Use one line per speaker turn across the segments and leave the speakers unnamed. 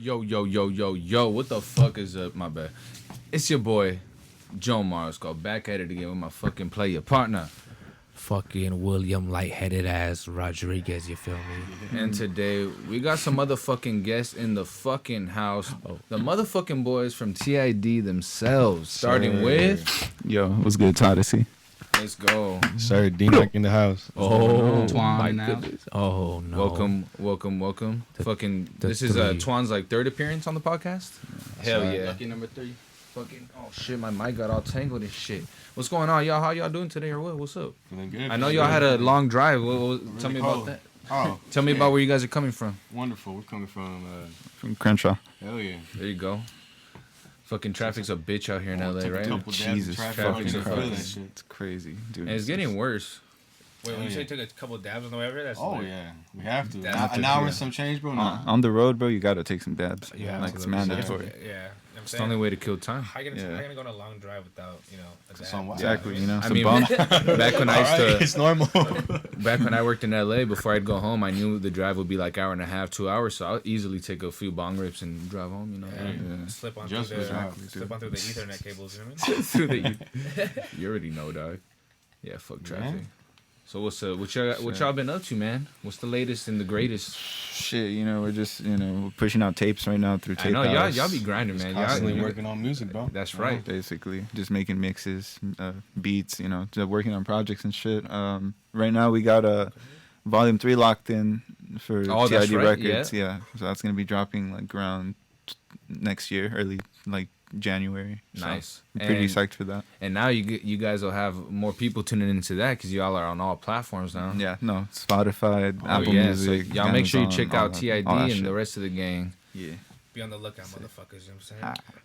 Yo, what the fuck is up? My bad. It's your boy, Joe Marsco, back at it again with my fucking player partner.
Fucking William lightheaded ass Rodriguez, you feel me?
And today, we got some motherfucking guests in the fucking house. The motherfucking boys from T.I.D. themselves. Starting with...
Yo, what's good, Odyssey?
Let's go.
Sir, DNOK in the house.
Oh,
Twan
my
now.
goodness. Oh, no.
Welcome. This
three.
is Twan's like third appearance on the podcast? Hell
right.
yeah.
Lucky number 3.
Fucking, oh shit, my mic got all tangled and shit. What's going on, y'all? How y'all doing today or what? What's up?
Feeling good.
I know y'all had a long drive. Tell me
cold.
about that.
Oh,
Tell me about where you guys are coming from.
wonderful. We're coming from,
From Crenshaw.
hell yeah.
There you go. Fucking traffic's a bitch out here in LA,
Took a
right?
couple dabs
Jesus
of traffic.
Traffic's
I
a
didn't feel that
fucking-
shit.
It's crazy, dude.
And it's getting worse.
Wait, when
Oh,
you say
yeah.
took a couple dabs on the way over there, that's
Oh
like,
yeah, we have to.
That's
An hour
yeah.
and some change, bro. Nah.
On the road, bro, you gotta take some dabs.
You have
Like,
to,
it's
though,
mandatory.
Yeah.
It's the only way to kill time.
How you
Yeah.
gonna go on a long drive without, a dab?
Some-
Exactly, you know?
I
Some
mean,
bum.
back when I used
Alright,
to,
it's normal.
back when I worked in LA, before I'd go home, I knew the drive would be like hour and a half, 2 hours, so I'll easily take a few bong rips and drive home, you know?
Yeah. Slip on
Just
through the
exactly,
slip
dude.
on through the Ethernet cables, you know what I mean?
Through the- you already know, dog. Yeah, fuck traffic.
Yeah.
So what's up? What y'all been up to, man? What's the latest and the greatest?
Shit, we're just, we're pushing out tapes right now through
I
tape
know
house.
y'all be grinding, man.
Constantly
Y'all,
working on music, bro.
That's right.
Basically, just making mixes, beats, just working on projects and shit. Right now, we got a Volume 3 locked in for
Oh, that's
T.I.D.
right,
Records. Yeah. So that's going to be dropping like around next year, early like January. So
Nice.
I'm pretty
And-
psyched for that.
And now you guys will have more people tuning into that because y'all are on all platforms now.
Yeah, no, Spotify,
Oh,
Apple
yeah.
Music.
So y'all make sure you
Amazon,
check
all
out
that-
T.I.D.
all that
and
shit.
the rest of the gang
Yeah.
Be on the lookout, motherfuckers, you know what I'm saying?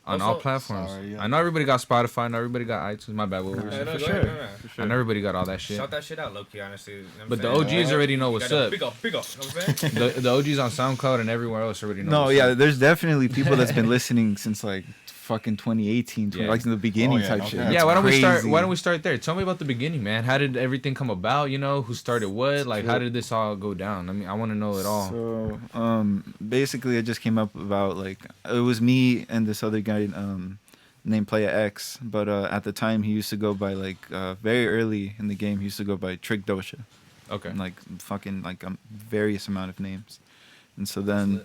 on
Also-
all platforms.
Sorry, yeah.
I know everybody got Spotify. I know everybody got iTunes. My bad. What were we
Yeah,
saying?
no,
For
go
sure.
ahead, no.
I know everybody got all that shit.
Shout that shit out, low-key, honestly. You know what I'm
But the
saying?
OGs already know
You
what's
gotta
up.
Big up, you know what I'm saying?
The OGs on SoundCloud and everywhere else already know.
No,
what's
yeah,
up.
there's definitely people that's been listening since like fucking 2018,
Yeah.
like in the beginning
Oh, yeah,
type
okay.
shit.
That's
Yeah, why don't we start?
crazy.
Why don't we start there? Tell me about the beginning, man. How did everything come about? Who started what? Like, how did this all go down? I mean, I want to know it all.
So, basically, it just came up about like it was me and this other guy named Playa X, but at the time he used to go by like very early in the game he used to go by Trick Dosha,
Okay.
and like fucking like various amount of names, and so then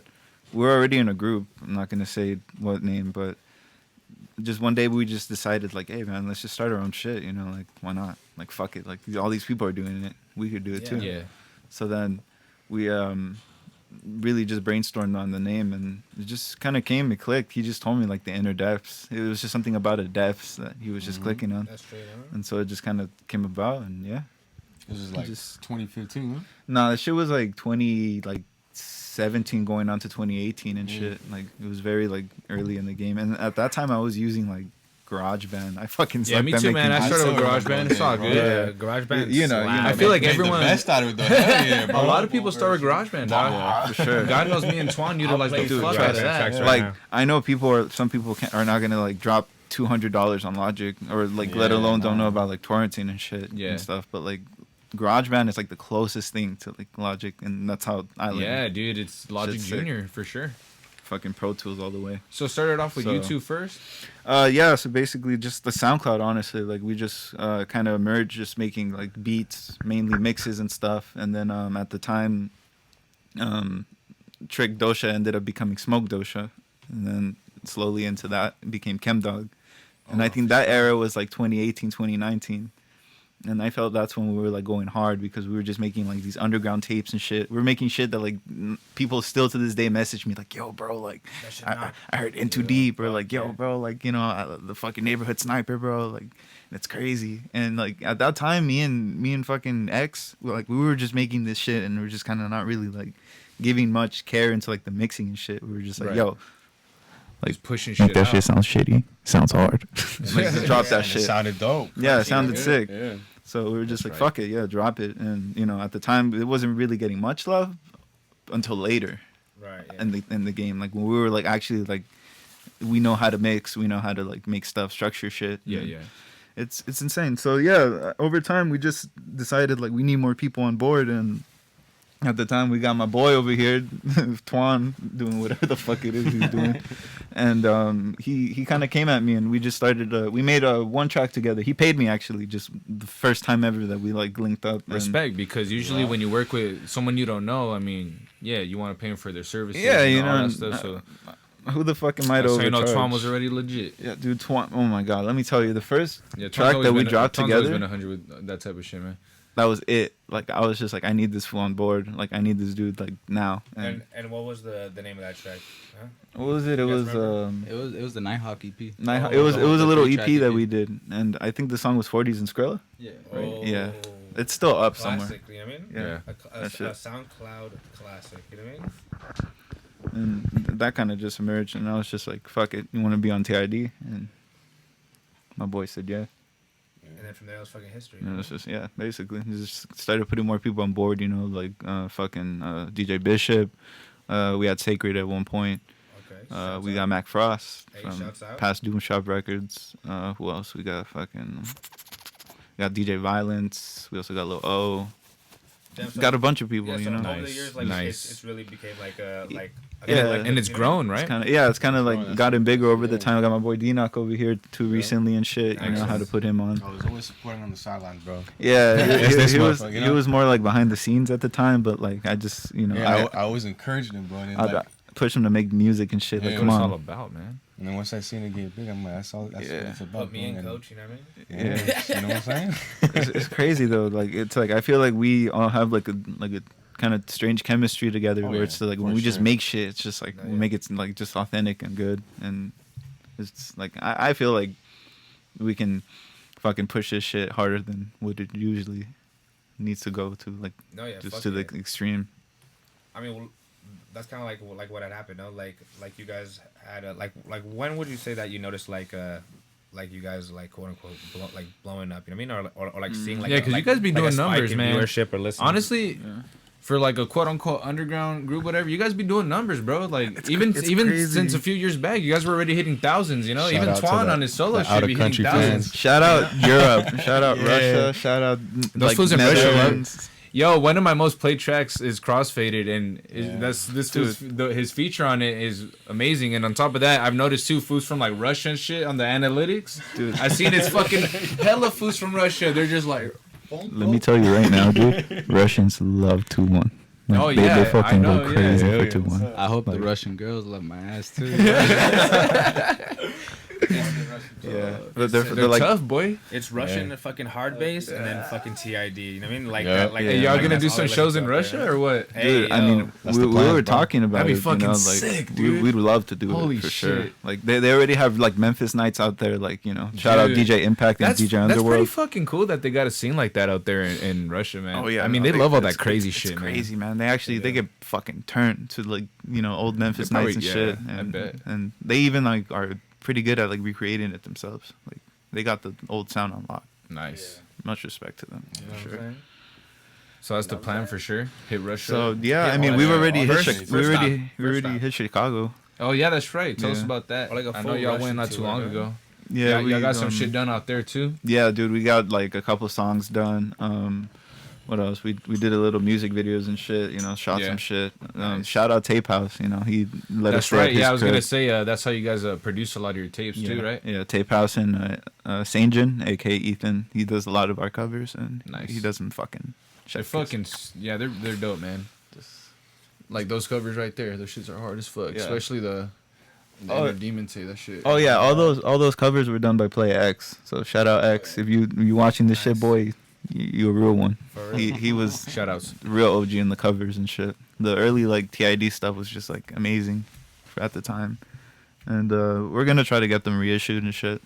we're already in a group. I'm not gonna say what name, but just one day we just decided like, hey man, let's just start our own shit. Like why not? Like fuck it. Like all these people are doing it, we could do it too.
Yeah.
So then we really just brainstormed on the name, and it just kind of came, it clicked. He just told me like the inner depths. It was just something about a depths that he was just clicking on.
That's straight on.
And so it just kind of came about, and yeah.
This is like
Just-
2015, huh?
No, that shit was like 2017 going on to 2018 and shit. Like it was very like early in the game. And at that time I was using like GarageBand. I fucking
Yeah,
sucked
me
at
too,
making
man. I
beats.
started with
I
GarageBand. It's all good.
Yeah, GarageBand.
You know,
slap.
I feel like
Made
everyone.
the best out of it, though. Hell yeah,
A
bro.
lot of people start with GarageBand, dog.
Yeah, for sure.
God knows me and Twan utilize the
play through
fuck
GarageBand
out of that.
tracks right
Like
now.
I know some people are not gonna like drop $200 on Logic, or like let
Yeah,
alone don't know
nah.
about like torrenting and shit
Yeah.
and stuff. But like GarageBand is like the closest thing to like Logic, and that's how I learned.
Yeah, dude, it's Logic
Shit's sick.
Junior for sure.
Fucking Pro Tools all the way.
So started off with
So-
YouTube first.
Yeah, so basically just the SoundCloud, honestly. Like we just kind of emerged just making like beats, mainly mixes and stuff. And then at the time, Trick Dosha ended up becoming Smoke Dosha. And then slowly into that it became ChemDog. And I think that era was like 2018, 2019. And I felt that's when we were like going hard because we were just making like these underground tapes and shit. We were making shit that like people still to this day message me like, yo, bro, like
That shit
I
knock.
heard In Too Deep, or like, yo, bro, like the fucking Neighborhood Sniper, bro, like it's crazy. And like at that time, me and fucking X, we were just making this shit, and we were just kind of not really like giving much care into like the mixing and shit. We were just like,
Right.
yo, like
Just pushing shit out.
sounds shitty, sounds hard. Like just drop that
And
shit.
It sounded dope.
Yeah, it sounded
Yeah,
sick.
Yeah.
So we were just
That's
like,
right.
fuck it, yeah, drop it. And at the time, it wasn't really getting much love until later
Right, yeah.
in the game. Like when we were like actually like, we know how to mix, we know how to like make stuff, structure shit.
Yeah,
And
yeah.
It's insane. So yeah, over time we just decided like we need more people on board, and At the time, we got my boy over here, Twan, doing whatever the fuck it is he's doing, and he kind of came at me, and we just started. We made one track together. He paid me actually, just the first time ever that we like linked up.
Respect, because usually when you work with someone you don't know, I mean, yeah, you want to pay them for their services.
Yeah,
and
you
all
know,
that stuff. So
who the fuck am I to
so
overcharge?
you know, Twan was already legit.
Yeah, dude, Twan. Oh my god, let me tell you, the first
Yeah, Twan's
track
always
that we
been-
dropped
Twan's always
together,
been 100 with that type of shit, man.
that was it. Like I was just like, I need this fool on board. Like I need this dude like now.
And what was the name of that track? Huh?
What was it? It
You guys
was
remember?
It was the Nighthawk EP.
it was a little
three-track
EP that
EP.
we did, and I think the song was 40s and Skrilla.
Yeah.
Right?
Oh,
Yeah. It's still up somewhere.
classic, you know what I mean?
Yeah.
A
That shit.
SoundCloud classic, you know what I mean?
And that kind of just emerged, and I was just like, "Fuck it, you want to be on T.I.D?" And my boy said, "Yeah."
And then from there, it was fucking history.
And it was just basically just started putting more people on board. You know, like DJ Bishop. We had Sacred at one point.
Okay.
We got Mac Frost
Hey,
from
shouts out.
past Doom Shop Records. Who else? We got we got DJ Violence. We also got Lil O.
Damn, so-
Got a bunch of people,
yeah,
you
so
know.
over the years, like
Nice.
it's really became like a
Yeah.
And it's grown, right?
It's kind of like
that's
gotten bigger over the
yeah.
time. I got my boy DNOK over here too recently and shit. You know
Excellent.
how to put him on.
I was always supporting on the sidelines, bro.
Yeah,
It's this
he was
motherfucker, you
he
know?
was more like behind the scenes at the time, but like I just
Yeah, I always encouraged him, bro. And then,
I'd
like,
push him to make music and shit.
Yeah,
Like,
it
come
What it's all
on.
about, man.
and then once I seen it get big, I'm like, that's what
Yeah.
it's about.
Put me in,
bro.
coach. You know what I mean?
Yeah, you know what I'm saying?
It's crazy though. Like it's like I feel like we all have like a kind of strange chemistry together,
Oh,
where
yeah,
it's like when
for
we just
sure.
make shit, it's just like we make it like just authentic and good, and it's like I feel like we can fucking push this shit harder than what it usually needs to go to, like
No, yeah.
just
fuck
to
yeah.
the extreme.
I mean, well, that's kind of like what had happened. No, like you guys had a like when would you say that you noticed like you guys like quote unquote blowing up? You know what I mean? Or like seeing like
Yeah, 'cause
like,
you guys be
like a
doing
spike
numbers,
in
man.
Viewership or listening.
Honestly, for like a quote unquote underground group, whatever, you guys be doing numbers, bro. Like
it's
even
crazy.
since a few years back, you guys were already hitting thousands. You know,
Shout
even
out to
Twan
the-
on his solo
the
shit be hitting
out-of-country
thousands.
fans.
Shout out Europe, shout out
Yeah.
Russia, shout out
Those fools in Russia,
Netherlands.
Yo, one of my most played tracks is Crossfaded, and
Yeah.
that's this
Dude.
fool's, his feature on it is amazing. And on top of that, I've noticed two fools from like Russia and shit on the analytics.
Dude.
I seen it's fucking hella fools from Russia. They're just like,
Let me tell you right now, dude. Russians love 2-1. Like,
Oh,
they
yeah,
fucking
I know,
go crazy
yeah.
for
Yeah,
2-1.
I hope the
Like-
Russian girls love my ass too.
Yeah, but they're
they're
like
tough, boy.
it's Russian fucking hard bass and then fucking T.I.D. You know what I mean? Like
Yeah.
that. Like
Yeah.
Hey, y'all
like
gonna
that's
do
all
some
they
shows in
like out there.
Russia or what?
Hey,
dude, I
yo.
mean,
That's
we
the plan,
were
bro.
talking about
That'd be
it.
fucking
you know, like,
sick, dude.
we'd love to do
Holy
it for sure.
shit.
Like they already have like Memphis nights out there. Like, you know, shout out
Dude.
DJ Impact and
That's
DJ
pretty
Underworld.
fucking cool that they got a scene like that out there in Russia, man.
Oh yeah,
I mean
no,
they love all
it's-
that crazy
it's
shit,
crazy, man. They actually they get fucking turned to like, you know, old Memphis
They
nights and
probably-
shit,
yeah, I
and
bet.
and they even like are pretty good at like recreating it themselves. Like they got the old sound on lock.
man. Nice.
Much respect to them.
You know
for
what I'm
sure.
saying?
So that's the plan for sure. Hit Russia.
So yeah,
Yeah,
I mean
all
we've
that-
already
all
hit
that
Chi-
shit.
we
First
already
stop.
we already
First
hit Chicago.
oh yeah, that's right. Tell us
Yeah.
about that.
Or like a
I know
full
y'all
Russian
went not too
tour,
long
right?
ago.
Yeah,
Y'all got some shit done out there too.
Yeah, dude, we got like a couple songs done. What else? We did a little music videos and shit. You know, shot
Yeah.
some shit.
Nice.
Shout out Tape House. You know, he let us
That's
stay at
right.
his
Yeah, I was
crib.
gonna say that's how you guys produce a lot of your tapes too, right?
Yeah, Tape House and Sanjin, aka Ethan. He does a lot of our covers and
Nice.
he does them fucking.
They're
chef kiss.
fucking they're dope, man. Like those covers right there, those shits are hard as fuck.
Yeah.
Especially the
Oh.
Inner Demon Tape. That shit.
Oh yeah, all those covers were done by Play X. So shout out X. If you watching this shit, boy, you a real one.
For real.
He was
Shout outs.
real OG in the covers and shit. The early like TID stuff was just like amazing at the time, and we're gonna try to get them reissued and shit.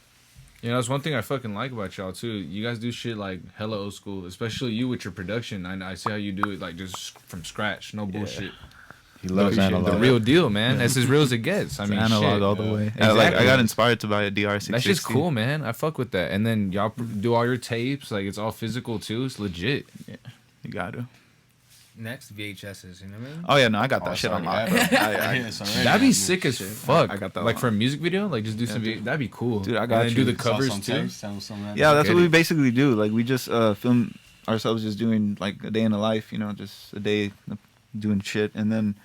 You know, that's one thing I fucking like about y'all too. You guys do shit like hella old school, especially you with your production. I see how you do it like just from scratch, no bullshit.
He loves
Appreciate
analog.
The real deal, man. That's as real as it gets. I
It's
mean,
analog
shit.
all the
Yeah.
way.
Exactly.
I got inspired to buy a DR660.
That's just cool, man. I fuck with that. And then y'all do all your tapes, like it's all physical too. It's legit.
You got to.
Next VHSs. You know what I mean?
Oh yeah, no, I got
Oh,
that
it's
shit on
already
lock.
happening.
I-
Yeah, it's already
That'd be
happening.
sick as
Shit.
fuck.
I got that
like
one.
for a music video, like just do some. That'd be cool,
Dude, I
And
got
then
you.
do the
Saw
covers
some
too.
tapes, some of that.
Yeah, that's
Get
what we
it.
basically do. Like we just film ourselves just doing like a day in the life, you know, just a day doing shit, and then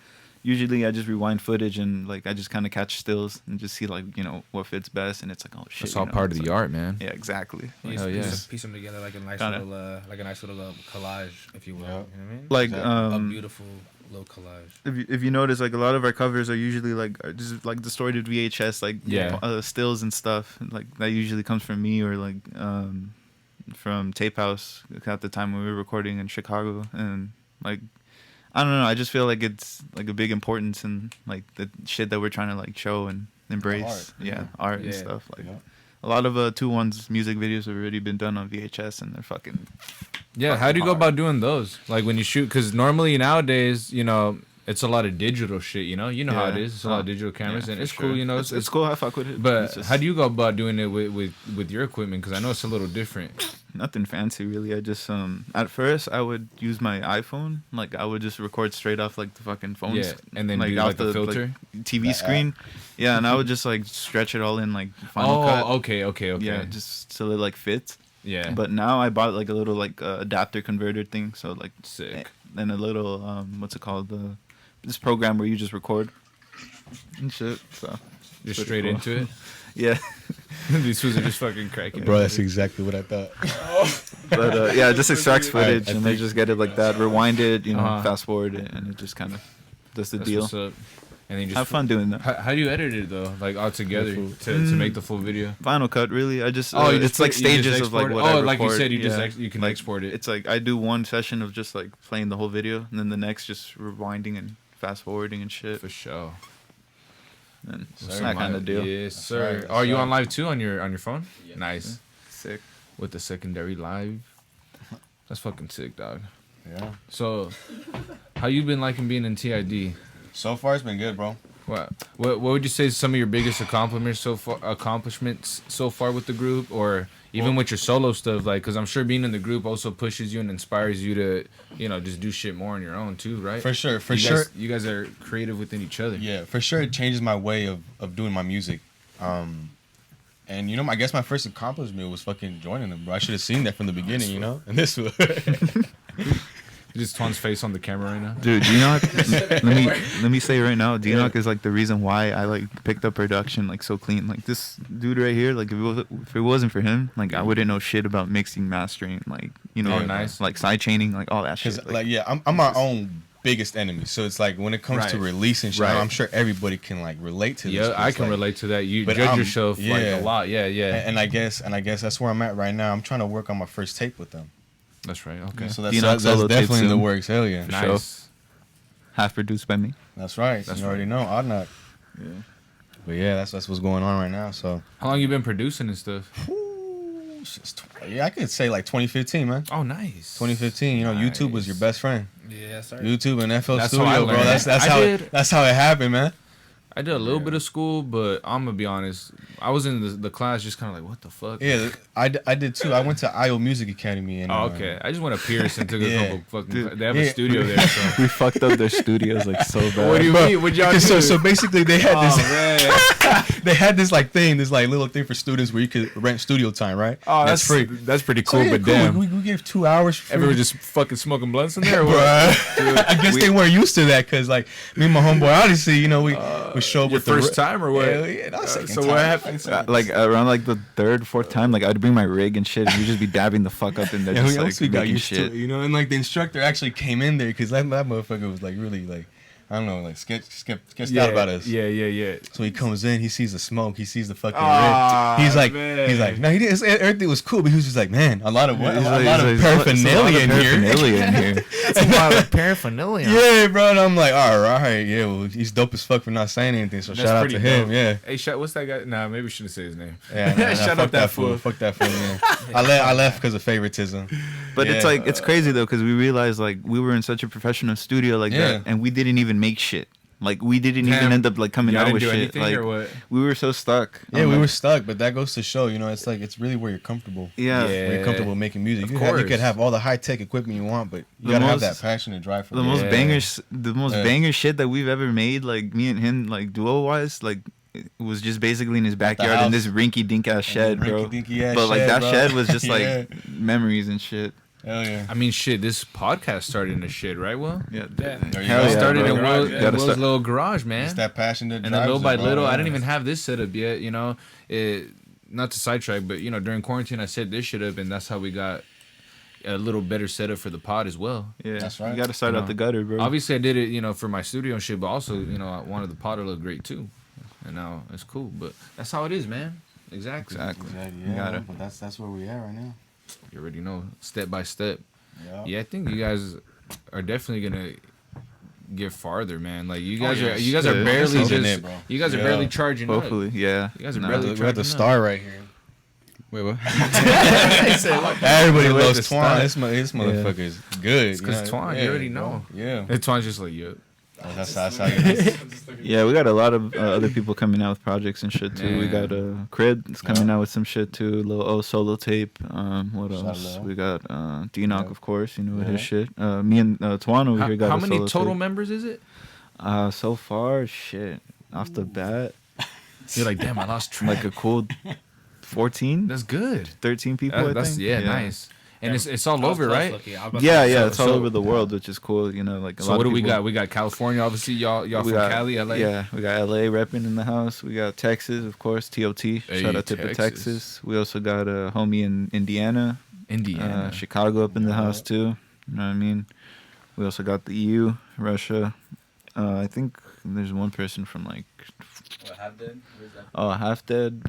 usually I just rewind footage and like I just kind of catch stills and just see like what fits best, and it's like, oh shit,
That's all part of the art, man.
Yeah, exactly.
Hell yeah.
Piece them together like a nice
Kinda.
little collage, if you will.
Yeah.
You know what I mean?
Like
a beautiful little collage.
if you notice, like a lot of our covers are usually like just like distorted VHS, like stills and stuff. Like that usually comes from me or like from Tape House at the time when we were recording in Chicago, and like I don't know, I just feel like it's like a big importance in like the shit that we're trying to like show and embrace. Art and stuff. Like a lot of 2-1's music videos have already been done on VHS, and they're fucking.
Yeah, how do you go about doing those? Like when you shoot, because normally nowadays, it's a lot of digital shit. You know how it is. It's a lot of digital cameras, and it's cool. It's
cool. I fuck with it.
But how do you go about doing it with your equipment? Because I know it's a little different.
Nothing fancy really. I just at first I would use my iPhone. Like I would just record straight off like the fucking phone.
Yeah, and then
like
do like the filter,
TV screen. Yeah, and I would just like stretch it all in like Final Cut.
Okay.
Yeah, just so it like fits.
Yeah.
But now I bought like a little like adapter converter thing. So like
sick.
And a little what's it called? This program where you just record and shit. So
just straight into it.
Yeah.
These fools are just fucking cracking.
Bro, that's exactly what I thought.
But yeah, it just extracts footage and they just get it like that, rewind it, fast forward it, and it just kind of does the deal.
What's up. And then you just
have fun doing that.
How do you edit it though? Like all together to make the full video?
Final Cut, really. I just
it's
like stages of like what I record.
Like you said, you can export it.
It's like I do one session of just like playing the whole video, and then the next just rewinding and fast forwarding and shit.
For sure.
And that kind of deal.
Yes, sir. Right, are you on live too on your phone? Yeah. Nice.
Yeah. Sick.
With the secondary live. That's fucking sick, dog.
Yeah.
So, how you been liking being in T.I.D?
So far, it's been good, bro.
What would you say is some of your biggest accomplishments so far with the group, or even with your solo stuff? Like, because I'm sure being in the group also pushes you and inspires you to, just do shit more on your own too, right?
For sure.
You guys are creative within each other.
Yeah, for sure. It changes my way of doing my music. And I guess my first accomplishment was fucking joining them, bro. I should have seen that from the beginning, And this was.
Just Twan's face on the camera right now.
Dude, DNOK, let me say right now, DNOK is like the reason why I like picked up production like so clean. Like this dude right here, like if it wasn't for him, like I wouldn't know shit about mixing, mastering, like
nice,
like side chaining, like all that shit.
I'm my own biggest enemy. So it's like when it comes to releasing shit, I'm sure everybody can like relate to this.
Yeah, I can relate to that. You judge yourself like a lot. Yeah.
And I guess that's where I'm at right now. I'm trying to work on my first tape with them.
That's right. Okay.
So that's definitely in the works. Hell yeah.
Nice.
Sure. Half produced by me.
That's right. You already know. Odd Knock.
Yeah.
But yeah, that's what's going on right now. So.
How long you been producing and stuff?
Yeah, I could say like 2015, man.
Oh, nice.
2015. YouTube was your best friend.
Yeah, sir.
YouTube and FL
That's
Studio,
how I
bro.
learned.
That's how it happened, man.
I did a little bit of school, but I'm gonna be honest. I was in the class just kind of like, what the fuck?
Yeah, I did too. I went to IO Music Academy. And,
okay. I just went to Pierce and took a couple fucking. They have a studio there. So.
We fucked up their studios like so bad.
What do you mean? What y'all do?
So basically, they had this. They had this like little thing for students where you could rent studio time, right?
Oh, that's free. That's pretty cool.
So,
but
cool.
damn,
we gave 2 hours. Free.
Everyone just fucking smoking blunts in there. Or what?
I guess they weren't used to that because like me and my homeboy, obviously, we show up
your
with
first time or what?
Yeah, that was second
so
time.
What happened?
Like around like the third, fourth time, like I'd bring my rig and shit, and we'd just be dabbing the fuck up in there, just like
we got
making
used
shit.
to it, and like the instructor actually came in there because that motherfucker was like really like. I don't know, like sketched out about us.
Yeah.
So he comes in, he sees the smoke, he sees the fucking rig. He's like, no, he didn't. Everything was cool, but he was just like, man, a lot of paraphernalia in here.
That's a lot of paraphernalia.
Yeah, bro. And I'm like, all right, yeah. Well, he's dope as fuck for not saying anything. So shout out to him. Yeah.
Hey, what's that guy? Nah, maybe we shouldn't say his name.
Yeah.
Shout out that fool.
Fuck that fool. Yeah. I left because of favoritism.
But it's like it's crazy though because we realized like we were in such a professional studio like that, and we didn't even make shit. Like we didn't even end up like coming out with shit. Like we were so stuck.
Yeah, we were stuck. But that goes to show, it's like it's really where you're comfortable.
Yeah.
Where you're comfortable making music. You could have all the high tech equipment you want, but you gotta have that passion and drive for
the most bangers. The most banger shit that we've ever made, like me and him, like duo wise, like. It was just basically in his backyard in this rinky dink ass shed, bro. But like that shed was just like memories and shit.
Hell yeah.
I mean, shit. This podcast started in the shit, right? Will
Yeah,
Yeah.
There you
hell
go.
yeah,
started
bro.
in Will's,
Yeah.
in
Gotta
Will's
start-
little garage, man.
It's that passion that
And then
drives
little by
it, bro.
little, I
Yeah.
didn't even have this set up yet. You know, not to sidetrack, but you know, during quarantine, I set this shit up, and that's how we got a little better setup for the pod as well.
Yeah,
That's right.
You got to start
You
out
know,
the gutter, bro.
Obviously, I did it, you know, for my studio and shit, but also, you know, I wanted the pod to look great too. And now it's cool, but that's how it is, man. Exactly.
Exactly.
Exactly.
You
Yeah,
got it.
but that's where we at right now.
You already know, step by step.
Yeah.
Yeah, I think you guys are definitely gonna get farther, man. Like you guys
yeah.
are, you guys are
Shit.
barely
That's
just,
it, bro.
you guys are
Yeah.
barely charging up.
Hopefully, yeah.
You guys are
Nah,
barely
We're at the
charging
star right here.
Wait, what?
Everybody
We're at
loves
the
Twan.
star.
This motherfucker's good.
It's 'cause Twan, you already
bro.
know.
Yeah.
And Twan's just like, yo.
That's how you
Yeah, we got a lot of other people coming out with projects and shit too. We
Man.
got Crid is coming out with some shit too. Lil O solo tape. What
Shout
else?
out.
We got DNOK,
Yeah.
of course. You know, with his
Yeah.
shit. Me and Twan over here got
How
a
many
solo
total
tape.
members is it?
So far, shit. Off the bat,
You're like, damn, I lost track.
like a cool 14,
That's good.
13 people. I
That's
think.
yeah, nice. And it's all
I was
over,
close,
right?
Lucky. I was about to
Yeah,
say,
yeah,
So-
it's all
so-
over the world, which is cool. You know, like a
So
lot
what
of
do we
people-
got? We got California, obviously. Y'all
We
from
got,
Cali, LA.
Yeah, we got LA repping in the house. We got Texas, of course, TOT.
Hey,
Shout out to
Texas.
Texas. We also got a homie in Indiana,
Indiana.
Chicago up in the house too. You know what I mean? We also got the EU, Russia. I think there's one person from like
What, Half Dead? Where's that?
Half Dead.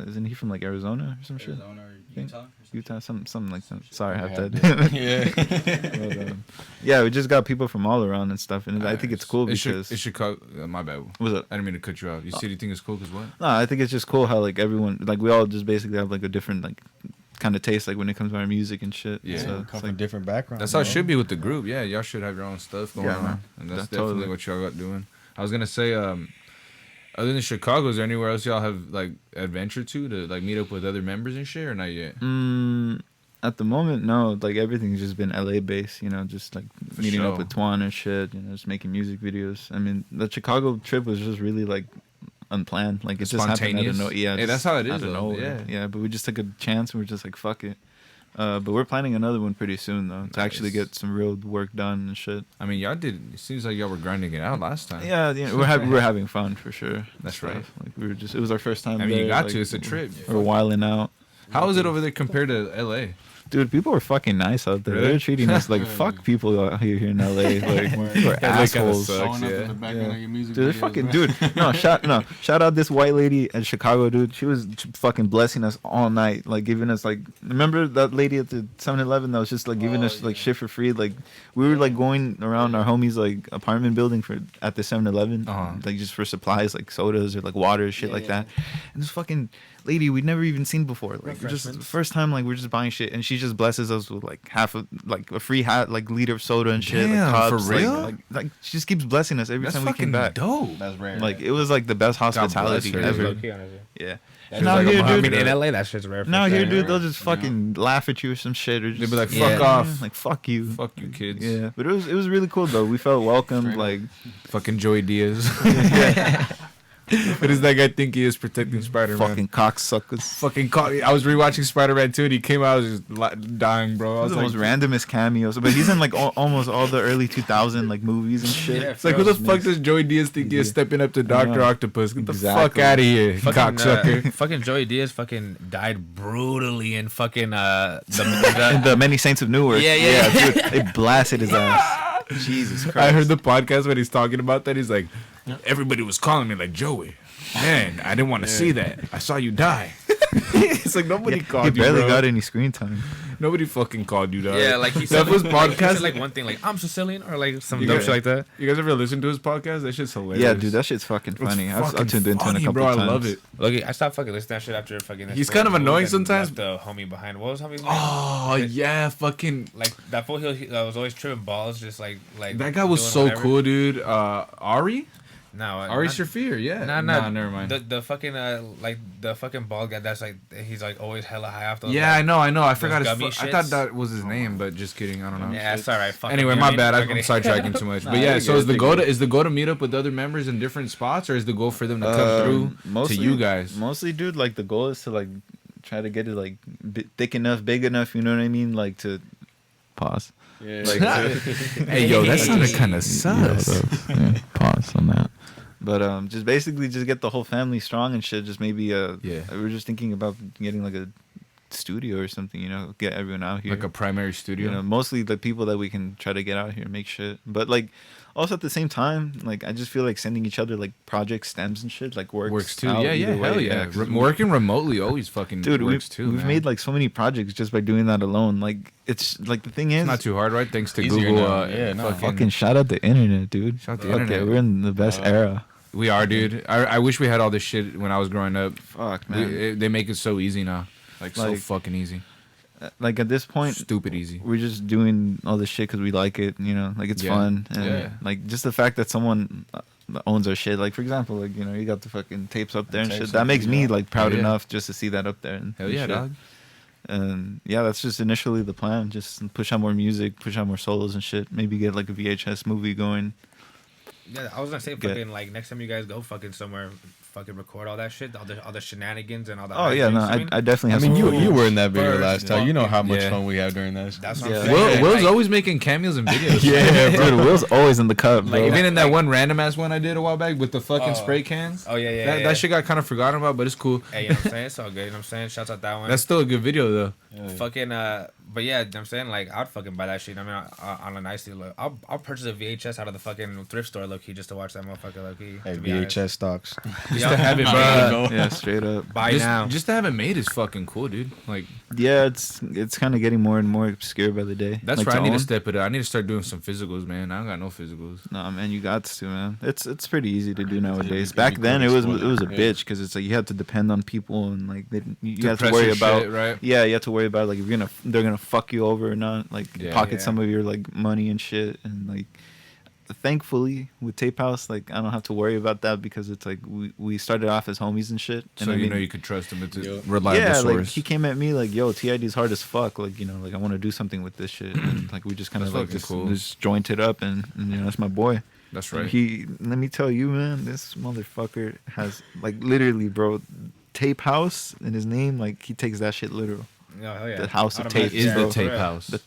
Isn't he from like Arizona or some shit?
Arizona or
think-
Utah?
Utah, something like that. Sorry, Half
Yeah.
Dead.
Yeah.
But, yeah, we just got people from all around and stuff, and I think it's cool because
it's Chicago. My bad.
what's up?
I didn't mean to cut you off. You said you think it's cool because what?
No, I think it's just cool how like everyone like we all just basically have like a different like kind of taste like when it comes to our music and shit.
Yeah.
So
Come
it's
from
like
different backgrounds.
That's how it
bro.
should be with the group. Yeah, y'all should have your own stuff going
Yeah,
on,
man.
and that's
That's
definitely
totally-
what y'all got doing. I was gonna say, other than Chicago, is there anywhere else y'all have like adventure to like meet up with other members and shit, or not yet?
At the moment, no. Like everything's just been LA based, you know, just like
For
meeting
sure.
up with Twan and shit, you know, just making music videos. I mean, the Chicago trip was just really like unplanned. Like it just happened. I
Spontaneous?
don't know. Yeah,
Hey,
just
that's how it is,
out of
though.
nowhere.
Yeah.
Yeah, but we just took a chance and we're just like, fuck it. But we're planning another one pretty soon though to actually
Nice.
get some real work done and shit.
I mean, y'all did. It seems like y'all were grinding it out last time.
Yeah, we're having fun for sure.
That's
and
right.
stuff. Like we were just, it was our first time.
I mean, you
there,
got
like,
to. It's a trip.
We're wilding out.
How is it over there compared to LA?
Dude, people are fucking nice out there.
Really?
They're treating us like fuck people out here in LA. Like people are
Yeah, that kinda
assholes.
sucks.
Showing up
Yeah.
in the background of your music
Dude, they're
videos,
fucking
bro.
dude. Shout out this white lady in Chicago, dude. She was fucking blessing us all night, like giving us like. Remember that lady at the 7-Eleven that was just like giving us like shit for free. Like we were like going around our homies like apartment building for at the 7-Eleven,
Uh-huh.
like just for supplies like sodas or like water, shit like that. And this fucking lady we'd never even seen before. Like we're just the first time like we're just buying shit, and she just blesses us with like half of like a free hat, like liter of soda and shit.
Damn,
like,
for
cups,
real?
Like she just keeps blessing us every
That's
time we came
fucking
back.
dope.
That's rare.
Like it was like the best hospitality
her.
ever.
Low-key, honestly.
Yeah.
That's
Now
like
here,
I
dude.
mean, in LA, that shit's rare. for
Now
sure.
here, dude, they'll just fucking laugh at you or some shit, or just
They'll be like,
Yeah.
"Fuck off,
like fuck you,
fuck you, kids."
Yeah, but it was really cool though. We felt welcomed. Like
Fucking Joey Diaz. What does that guy think he is protecting Spider-Man?
fucking cocksuckers.
Fucking I was rewatching Spider-Man 2 and he came out, I was just dying, bro. I
Those
was
are the
like,
most randomest cameos, but he's in like almost all the early 2000 like movies and shit.
Yeah,
it's like, who the
Just
fuck
makes-
does Joey Diaz think he is stepping up to Dr.
know.
Octopus? Get the
Exactly.
fuck out of here,
Fucking,
cocksucker.
fucking Joey Diaz fucking died brutally in fucking
And
the
the Many Saints of Newark.
Yeah.
dude, they blasted his ass. Jesus Christ.
I heard the podcast when he's talking about that. He's like, everybody was calling me like, Joey, man, I didn't want to see that. I saw you die. It's like, nobody
He
called you,
barely
bro.
got any screen time.
Nobody fucking called you, dog.
yeah, like he
that
said,
was
like, he
podcast.
said, like one thing, like I'm Sicilian or like some
You
dumb
guys-
shit like that.
You guys ever listen to his podcast? That shit's hilarious.
Yeah, dude, that shit's fucking
It's
funny. I've
fucking
tuned into it a
funny,
couple
bro.
times.
I love it.
Look, I stopped fucking listening to that shit after fucking.
He's kind of annoying sometimes.
Left the homie behind. What was homie's name?
Oh yeah, fucking.
Like that fool, he was always tripping balls, just like
That guy was
doing
so
whatever.
cool, dude. Ari
No,
Ari
not-
Shafir, yeah.
Nah,
never mind.
The fucking like the fucking bald guy that's like he's like always hella high off those.
Yeah,
like,
I know. I forgot his.
gummy
I thought
shits?
that was his name, but just kidding. I don't know.
Yeah, it's alright. Fuck
Anyway,
him, you
my
know
bad.
what I
I'm
mean?
sidetracking too much.
Nah,
But yeah,
you're
so
good,
is the
you're
goal
good.
to meet up with other members in different spots, or is the goal for them to come through to you guys?
Mostly, dude, like the goal is to like try to get it like thick enough, big enough, you know what I mean? Like to Pause.
Yeah.
Like,
Hey, yo, that sounded kind of sus.
Pause on that. But just basically just get the whole family strong and shit. Just maybe
Yeah.
we were just thinking about getting like a studio or something, get everyone out here.
Like a primary studio.
Mostly the people that we can try to get out here and make shit. But like also at the same time, like I just feel like sending each other like project stems and shit like works
too.
out
Yeah,
either way.
hell yeah.
'Cause
Working remotely always fucking
dude,
works too.
we've
man.
made like so many projects just by doing that alone. Like it's like the thing is
It's not too hard, right? Thanks to
Easier
Google.
now. Yeah, no.
fucking shout out the internet, dude.
Shout out the
Fuck
internet.
yeah, we're in the best era.
We are, dude. I wish we had all this shit when I was growing up.
Fuck man.
They make it so easy now. Like so
Like,
fucking easy.
Like at this point,
Stupid easy.
we're just doing all this shit because we like it, like it's
Yeah.
fun, and
Yeah.
like just the fact that someone owns our shit, like for example, like you got the fucking tapes up there and
Tapes
shit. That
up,
makes me
yeah.
like proud
Hell yeah.
enough just to see that up there. And
Hell yeah,
shit.
dog.
And yeah, that's just initially the plan. Just push out more music, push out more solos and shit. Maybe get like a VHS movie going.
Yeah, I was gonna say
Get-
fucking like next time you guys go fucking somewhere, fucking record all that shit, all the shenanigans and all the.
Oh yeah,
hijinks,
no,
I mean,
I definitely
I
have.
mean,
some
you were in that video
First
last time. You know how much
yeah.
fun we have during that.
That's what
Yeah.
I'm saying.
Will's
Like,
always making cameos and videos.
Yeah, bro.
Dude, Will's always in the cup, bro.
Like even in that one random ass one I did a while back with the fucking
Oh.
spray cans.
Oh yeah, yeah.
That,
yeah.
that shit got kind of forgotten about, but it's cool.
Hey, you know what I'm saying? It's all good. You know what I'm saying? Shouts out that one.
That's still a good video though.
fucking but yeah, I'm saying like I'd fucking buy that shit. I mean, on a nice deal, look, I'll purchase a VHS out of the fucking thrift store, low key, just to watch that motherfucker, low key.
Hey,
to be honest.
VHS stocks.
Just to have it, bro.
Yeah, straight up.
Buy now.
Just to have it made is fucking cool, dude. Like
Yeah, it's kind of getting more and more obscure by the day.
that's
like,
where I need
own.
to step it up. I need to start doing some physicals, man. I don't got no physicals.
Nah, man, you got to, man. It's pretty easy to do nowadays.
you
Back
could
then, it was
explore
a
that, yeah.
bitch because it's like you had to depend on people and like you had to
press
worry
your
about
shit, right?
Yeah, you have to worry about like if they're gonna fuck you over or not, like
Yeah.
pocket
Yeah.
some of your like money and shit. And like thankfully with Tape House, like I don't have to worry about that because it's like we started off as homies and shit. And
So
I
you
mean,
know you could trust him. It's a
Yo.
reliable
yeah,
source.
like he came at me like, "Yo, T.I.D is hard as fuck." Like like I want to do something with this shit, and like we just kind of
That's
like
fucking cool.
just jointed up, and that's my boy.
That's right.
Let me tell you, man, this motherfucker has like literally, bro, Tape House in his name. Like he takes that shit literal.
Oh, hell yeah.
The house of
I'd
tape
imagine,
is
yeah,
the
for
tape
real.
house.
The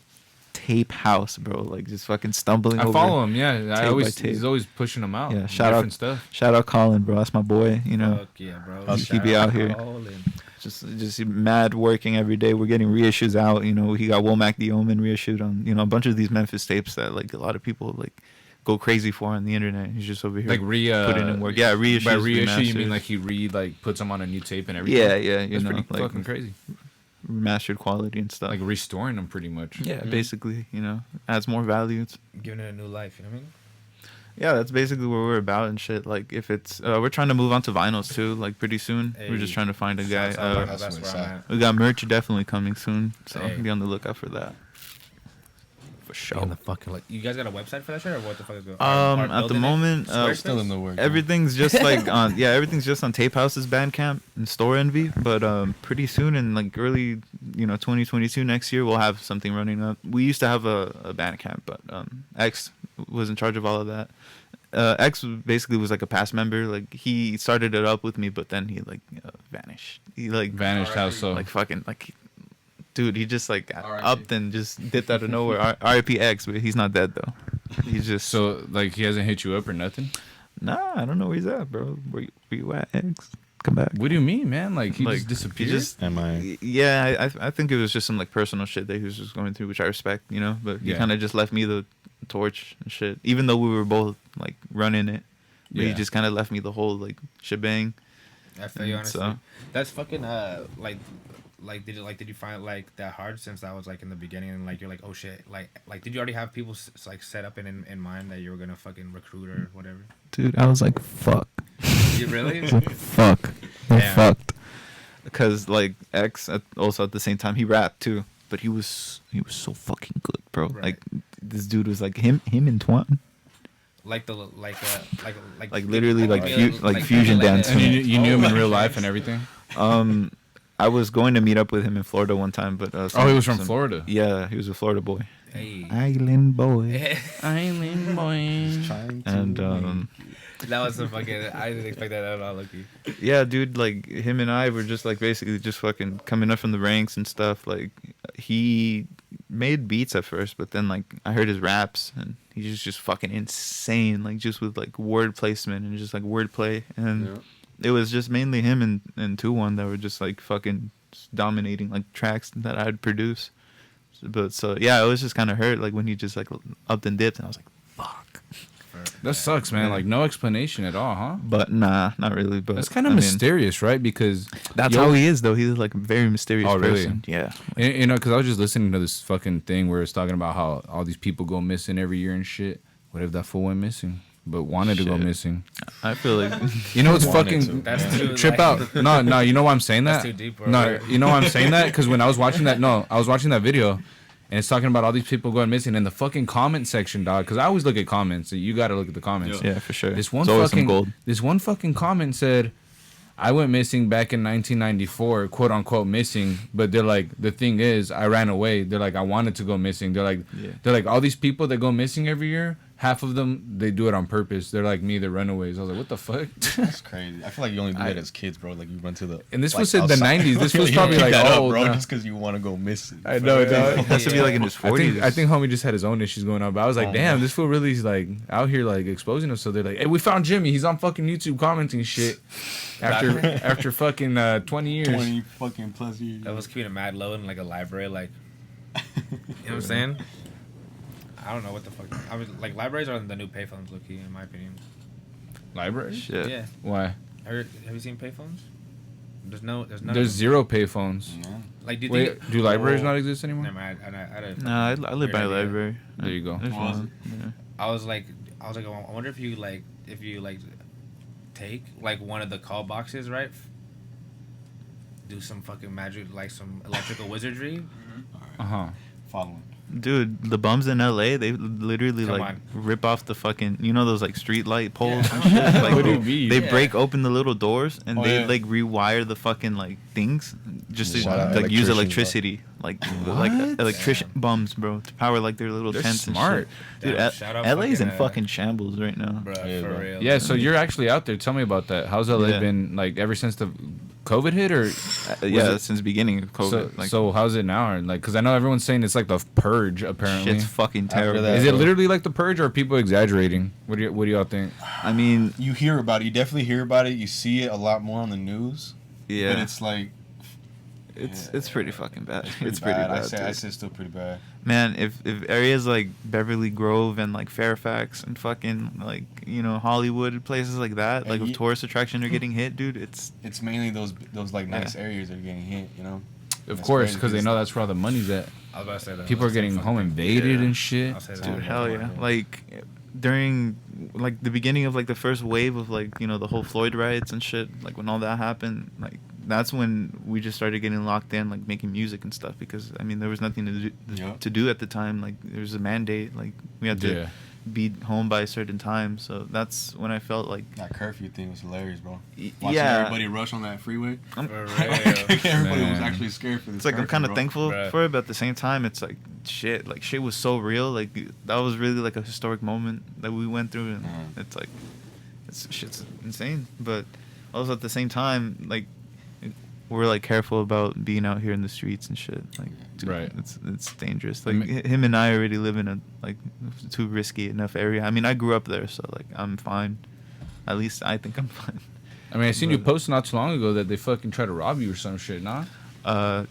Tape House, bro. Like just fucking stumbling
I
over.
follow him. Yeah,
by
I always
tape.
he's always pushing them out.
Yeah, shout
different
out-
stuff.
Shout out Colin, bro. That's my boy.
Fuck yeah, bro.
He
Shout
be out here.
Colin.
Just mad working every day. We're getting reissues out. He got Womack the Omen reissued on a bunch of these Memphis tapes that like a lot of people like go crazy for on the internet. He's just over here
Like
putting in work. Yeah, reissues.
By reissue, you
remastered.
mean like he puts them on a new tape and everything?
Yeah, yeah.
That's pretty
like
fucking crazy.
remastered quality and stuff.
Like restoring them pretty much.
yeah, basically, adds more value.
Giving it a new life, you know what I mean?
Yeah, that's basically what we're about and shit. Like if it's we're trying to move on to vinyls too, like pretty soon. We're just
Hey.
trying to find a guy.
Shouts out,
that's
that's
what's
where I'm
up.
at.
We got merch definitely coming soon, so
Hey.
be on the lookout for that. For
Be on the fucking like, you guys got a website for that shit or what the fuck is going
At the moment,
Still in the work.
everything's just like on everything's just on Tape House's Bandcamp and Store Envy. But pretty soon in like early 2022 next year we'll have something running up. We used to have a Bandcamp, but X was in charge of all of that. X basically was like a past member. Like he started it up with me, but then he like vanished. He like
Vanished how so?
like fucking like. Dude, he just like
R.I.P.
upped and just dipped out of nowhere. R.I.P. X, but he's not dead though. He's just
So like he hasn't hit you up or nothing?
Nah, I don't know where he's at, bro. Where you at, X? Come back.
What do you mean, man? Like he
Like,
just disappeared?
he just-
Am I?
Yeah, I think it was just some like personal shit that he was just going through, which I respect, But he
Yeah.
kind of just left me the torch and shit, even though we were both like running it. But he
Yeah.
just kind of left me the whole like shebang.
I feel you honestly.
So-
That's fucking did you find it like that hard since that was like in the beginning and like you're like oh shit like did you already have people like set up in mind that you were gonna fucking recruit or whatever?
Dude, I was like, fuck.
You really?
Fuck. We're
Damn.
fucked. Because like X also at the same time he rapped too, but he was so fucking good, bro.
Right.
Like this dude was like him and Twan.
Like
literally, like,
maybe,
fusion
maybe,
dance.
and you knew him in
okay.
real life and everything?
I was going to meet up with him in Florida one time, but
Oh, he was from Florida.
Yeah, he was a Florida boy,
Hey.
island boy,
Island boy.
and
That was the fucking. I didn't expect that at all, Lucky.
yeah, dude, like him and I were just like basically just fucking coming up from the ranks and stuff. Like he made beats at first, but then like I heard his raps and he's just fucking insane, like just with like word placement and just like wordplay, and it was just mainly him and 2-1 that were just like fucking dominating like tracks that I'd produce. But so yeah, it was just kind of hurt like when he just like upped and dipped, and I was like, fuck.
That sucks, man. Like no explanation at all, huh?
But nah, not really. But
that's kind of mysterious, right? Because
that's how he is, though. He's like a very mysterious person. Really? Yeah.
And, you know, because I was just listening to this fucking thing where it's talking about how all these people go missing every year and shit. What if that fool went missing, but wanted to go missing?
I feel like
you know it's fucking trip out. No, you know why I'm saying that?
That's too deep, bro.
No, you know why I'm saying that? Because when I was watching that, I was watching that video. And it's talking about all these people going missing in the fucking comment section, dog. Because I always look at comments. So you got to look at the comments.
Yeah, for sure.
This one fucking comment said, "I went missing back in 1994, quote unquote missing." But they're like, the thing is, I ran away. They're like, I wanted to go missing. They're like, all these people that go missing every year, half of them they do it on purpose. They're like me, they're runaways. I was like, what the fuck?
That's crazy. I feel like you only do that as kids, bro. Like you run to the.
And this was in the 90s. This was probably like,
oh, bro, just because you want to go missing.
I know, dog.
It has to be like in his 40s.
I think homie just had his own issues going on. But I was like, damn, this fool really is like out here like exposing him. So they're like, hey, we found Jimmy. He's on fucking YouTube commenting shit after fucking 20 years.
20 fucking plus years.
That was keeping it mad low in like a library, like. You know what I'm saying? I don't know what the fuck. I was like, libraries are the new payphones, low key, in my opinion.
Libraries?
Shit.
Yeah.
Why?
Have you seen payphones?
There's zero payphones.
Yeah.
Like,
do libraries not exist anymore?
Never mind.
I live by a library.
There you go.
There's one. Yeah.
I was like, I wonder if you take like one of the call boxes, right? Do some fucking magic, like some electrical wizardry.
Following.
Dude, the bums in LA, they literally rip off the fucking, you know, those like street light poles and shit. Like,
what do you mean?
They break open the little doors and they like rewire the fucking like things just to like use electricity, like electrician bums, bro, to power like their little tents
smart.
And shit. Dude, LA's in fucking shambles right now.
Bro, for real.
Yeah, so you're actually out there. Tell me about that. How's LA been like ever since the COVID hit, or
since the beginning of COVID.
So how's it now? Like, because I know everyone's saying it's like the purge. Apparently,
shit's fucking terrible.
Is it literally like the purge, or are people exaggerating? What do y'all think?
I mean,
you hear about it. You definitely hear about it. You see it a lot more on the news.
Yeah,
but it's like.
It's pretty fucking bad. It's
pretty
bad.
I say it's still pretty bad.
Man, if areas like Beverly Grove and like Fairfax and fucking like, you know, Hollywood, places like that, like with tourist attraction are getting hit, dude, it's
mainly those like nice areas that are getting hit, you know.
Of course, because they know that's where all the money's at.
I was about to say that.
People are getting home invaded and shit.
Dude, hell yeah. Like during like the beginning of like the first wave of like, you know, the whole Floyd riots and shit, like when all that happened, like that's when we just started getting locked in, like making music and stuff, because I mean there was nothing to do at the time. Like there was a mandate, like we had to be home by a certain time. So that's when I felt like
that curfew thing was hilarious, bro. Watching everybody rush on that freeway. Everybody was actually scared for this.
It's like I'm kind of thankful for it, but at the same time, it's like shit. Like shit was so real. Like that was really like a historic moment that we went through, and it's like shit's insane. But also at the same time, like. We're like careful about being out here in the streets and shit. Like, dude, it's dangerous. Like him and I already live in a like too risky enough area. I mean, I grew up there, so like I'm fine. At least I think I'm fine.
I mean, I seen you post not too long ago that they fucking tried to rob you or some shit, nah?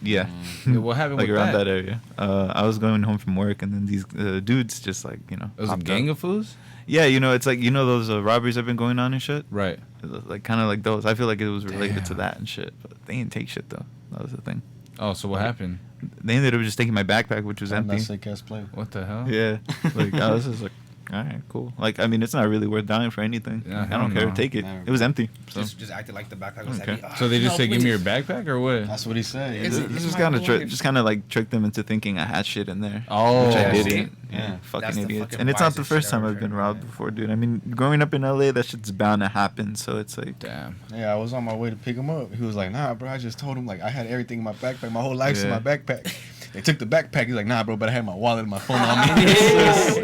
Yeah.
What happened
like
with
around that area? I was going home from work, and then these dudes just like, you know.
It was a gang of fools?
Yeah, you know, it's like, you know, those robberies have been going on and shit.
Right.
Like kind of like those. I feel like it was related to that and shit, but they didn't take shit though. That was the thing.
Oh, so what happened?
They ended up just taking my backpack, which was empty.
That's sick ass play.
What the hell?
Yeah. Like I was just like, all right, cool. Like I mean, it's not really worth dying for anything.
Yeah,
I don't care. Take it. It was empty. So.
Just acted like the backpack was heavy.
So they just say, "Give me your backpack," or what?
That's what he said.
This was kind of like tricked them into thinking I had shit in there.
Oh,
which I didn't.
Yeah,
fucking idiots. And it's not the first time I've been robbed before, dude. I mean, growing up in LA, that shit's bound to happen. So it's like,
damn.
Yeah, I was on my way to pick him up. He was like, "Nah, bro. I just told him like I had everything in my backpack. My whole life's in my backpack." They took the backpack. He's like, nah, bro, but I had my wallet and my phone on me.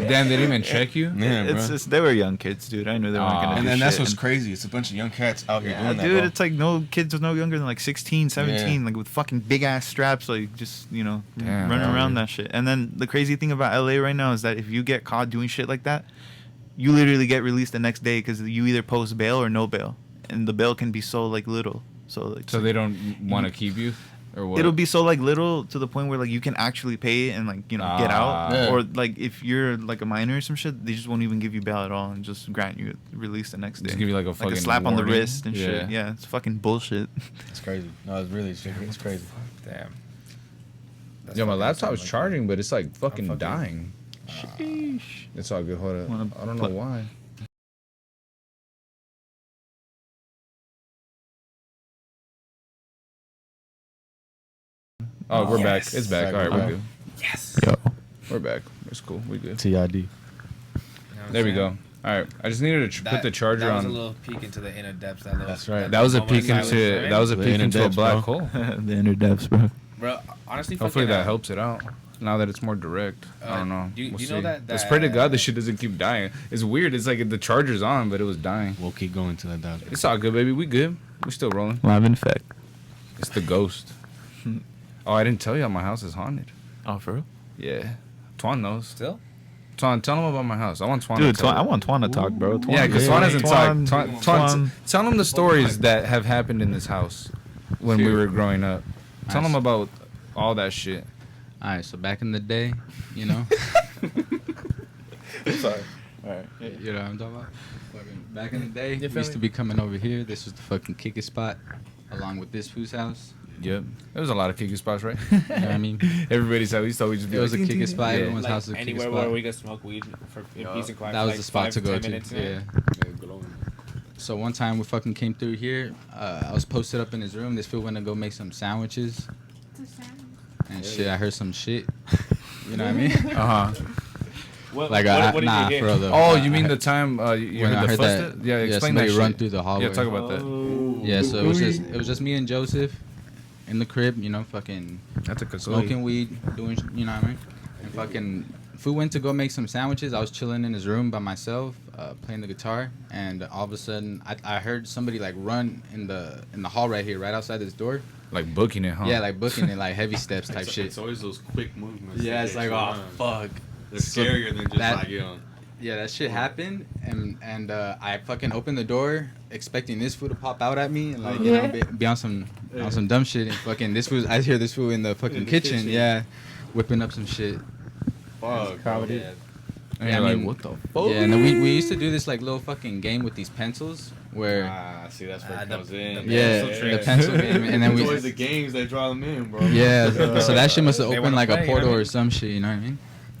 Damn, they didn't even check you.
Yeah, bro.
It's just they were young kids, dude. I knew they weren't gonna do
And then
shit.
that's what's crazy. It's a bunch of young cats out here doing that,
dude,
bro.
it's like no kids no younger than like 16, 17, like with fucking big ass straps, like just, you know,
Damn,
running
man.
around that shit. And then the crazy thing about LA right now is that if you get caught doing shit like that, you literally get released the next day because you either post bail or no bail, and the bail can be so like little. So like,
So they don't want to keep you, or what?
it'll be so like little to the point where like you can actually pay it and like, you know, get out.
Yeah.
Or like if you're like a minor or some shit, they just won't even give you bail at all and just grant you release the next day.
Just give you like a fucking
slap on the
warning.
wrist and shit. Yeah, it's fucking bullshit.
It's crazy. No, it's crazy.
Damn. That's
Yo, my
fucking
laptop's
something like
charging, but it's like fucking
fucking-
dying.
Sheesh.
It's all good. Hold up.
Wanna
I don't know
pl-
why. Oh, we're back.
Yes.
It's back.
Back,
All right,
we're
we're
back.
good.
Yes.
Yo.
We're back. It's cool. We good.
T.I.D.
You know what
There we
I'm
go.
saying?
All right. I just needed to put the charger
that was
on.
a little peek into the inner depths. That little,
That's right.
That was a
moment of
peek into
silence, right?
that was a
The
peek
inner
into a
depths,
black
bro.
hole.
The inner depths, bro.
Bro, honestly,
Hopefully
fucking,
that helps it out. Now that it's more direct, I don't know.
you
We'll
know
see.
that-
Let's pray to
that-
God this shit doesn't keep dying. It's weird. It's like the charger's on, but it was dying.
We'll keep going till that does.
It's all good, baby. We good. We still rolling.
Live in effect.
It's the ghost. Oh, I didn't tell you my house is haunted.
Oh, for real?
Yeah. Twan knows.
Still?
Twan, tell him about my house. I want Twan
Dude,
to tell
I want Twan to talk, bro. Twan,
Yeah, because Twan hasn't
Twan-
talked.
Twan-
Tell him the stories that have happened in this house when we were growing up. Tell him about all that shit.
All right, so back in the day, you know,
Sorry. All right.
you know what I'm talking about. Fucking back in the day, we
feel
used
me?
to be coming over here. This was the fucking kicking spot, along with this food's house.
Yep. There was a lot of kicking spots, right?
You know what I mean?
Everybody's house. We used to always just be
It was a
like,
kicking spot.
Yeah.
Everyone's house was a kicking
anywhere
spot.
where we could smoke weed for in peace and quiet.
That
for
was
like
the spot
5
to go
10
to.
minutes,
Yeah. So one time we fucking came through here. I was posted up in his room. This fool went to go make some sandwiches. And shit, I heard some shit. You know what I mean?
Uh-huh.
What,
Like,
what did
nah,
you hear?
for real though.
Oh, you mean the time you
when I
heard the
heard that?
footsteps? Yeah, explain that
somebody
shit.
run through the hallway.
Yeah, talk about that.
Yeah, so it was just me and Joseph in the crib, you know, fucking
That's a good
smoking weed, doing, you know what I mean? And fucking Fu went to go make some sandwiches. I was chilling in his room by myself, playing the guitar, and all of a sudden I heard somebody like run in the hall right here, right outside this door.
Like booking it, huh?
Yeah, like booking it, like heavy steps type shit.
It's always those quick movements.
Yeah,
that
it's
get
like,
you
oh
on.
fuck.
They're
So
scarier than just
that-
like, you know.
Yeah, that shit happened, and I fucking opened the door expecting this fool to pop out at me and like you know be on some dumb shit, and fucking this fool, I hear this fool in the fucking kitchen, yeah, whipping up some shit.
Fuck.
Comedy.
Yeah.
And
Yeah,
you're
I
like,
mean-
what the fuck?
Yeah, and then we used to do this like little fucking game with these pencils where
See, that's where it
the-
comes in.
the
yeah,
pencil
the
tricks.
pencil game, and then
It's
we
always the games that draw them in, bro.
yeah, so that shit must have
They
opened
wanna
like
play,
a
you know
portal
what I mean?
or some shit, you know what I mean?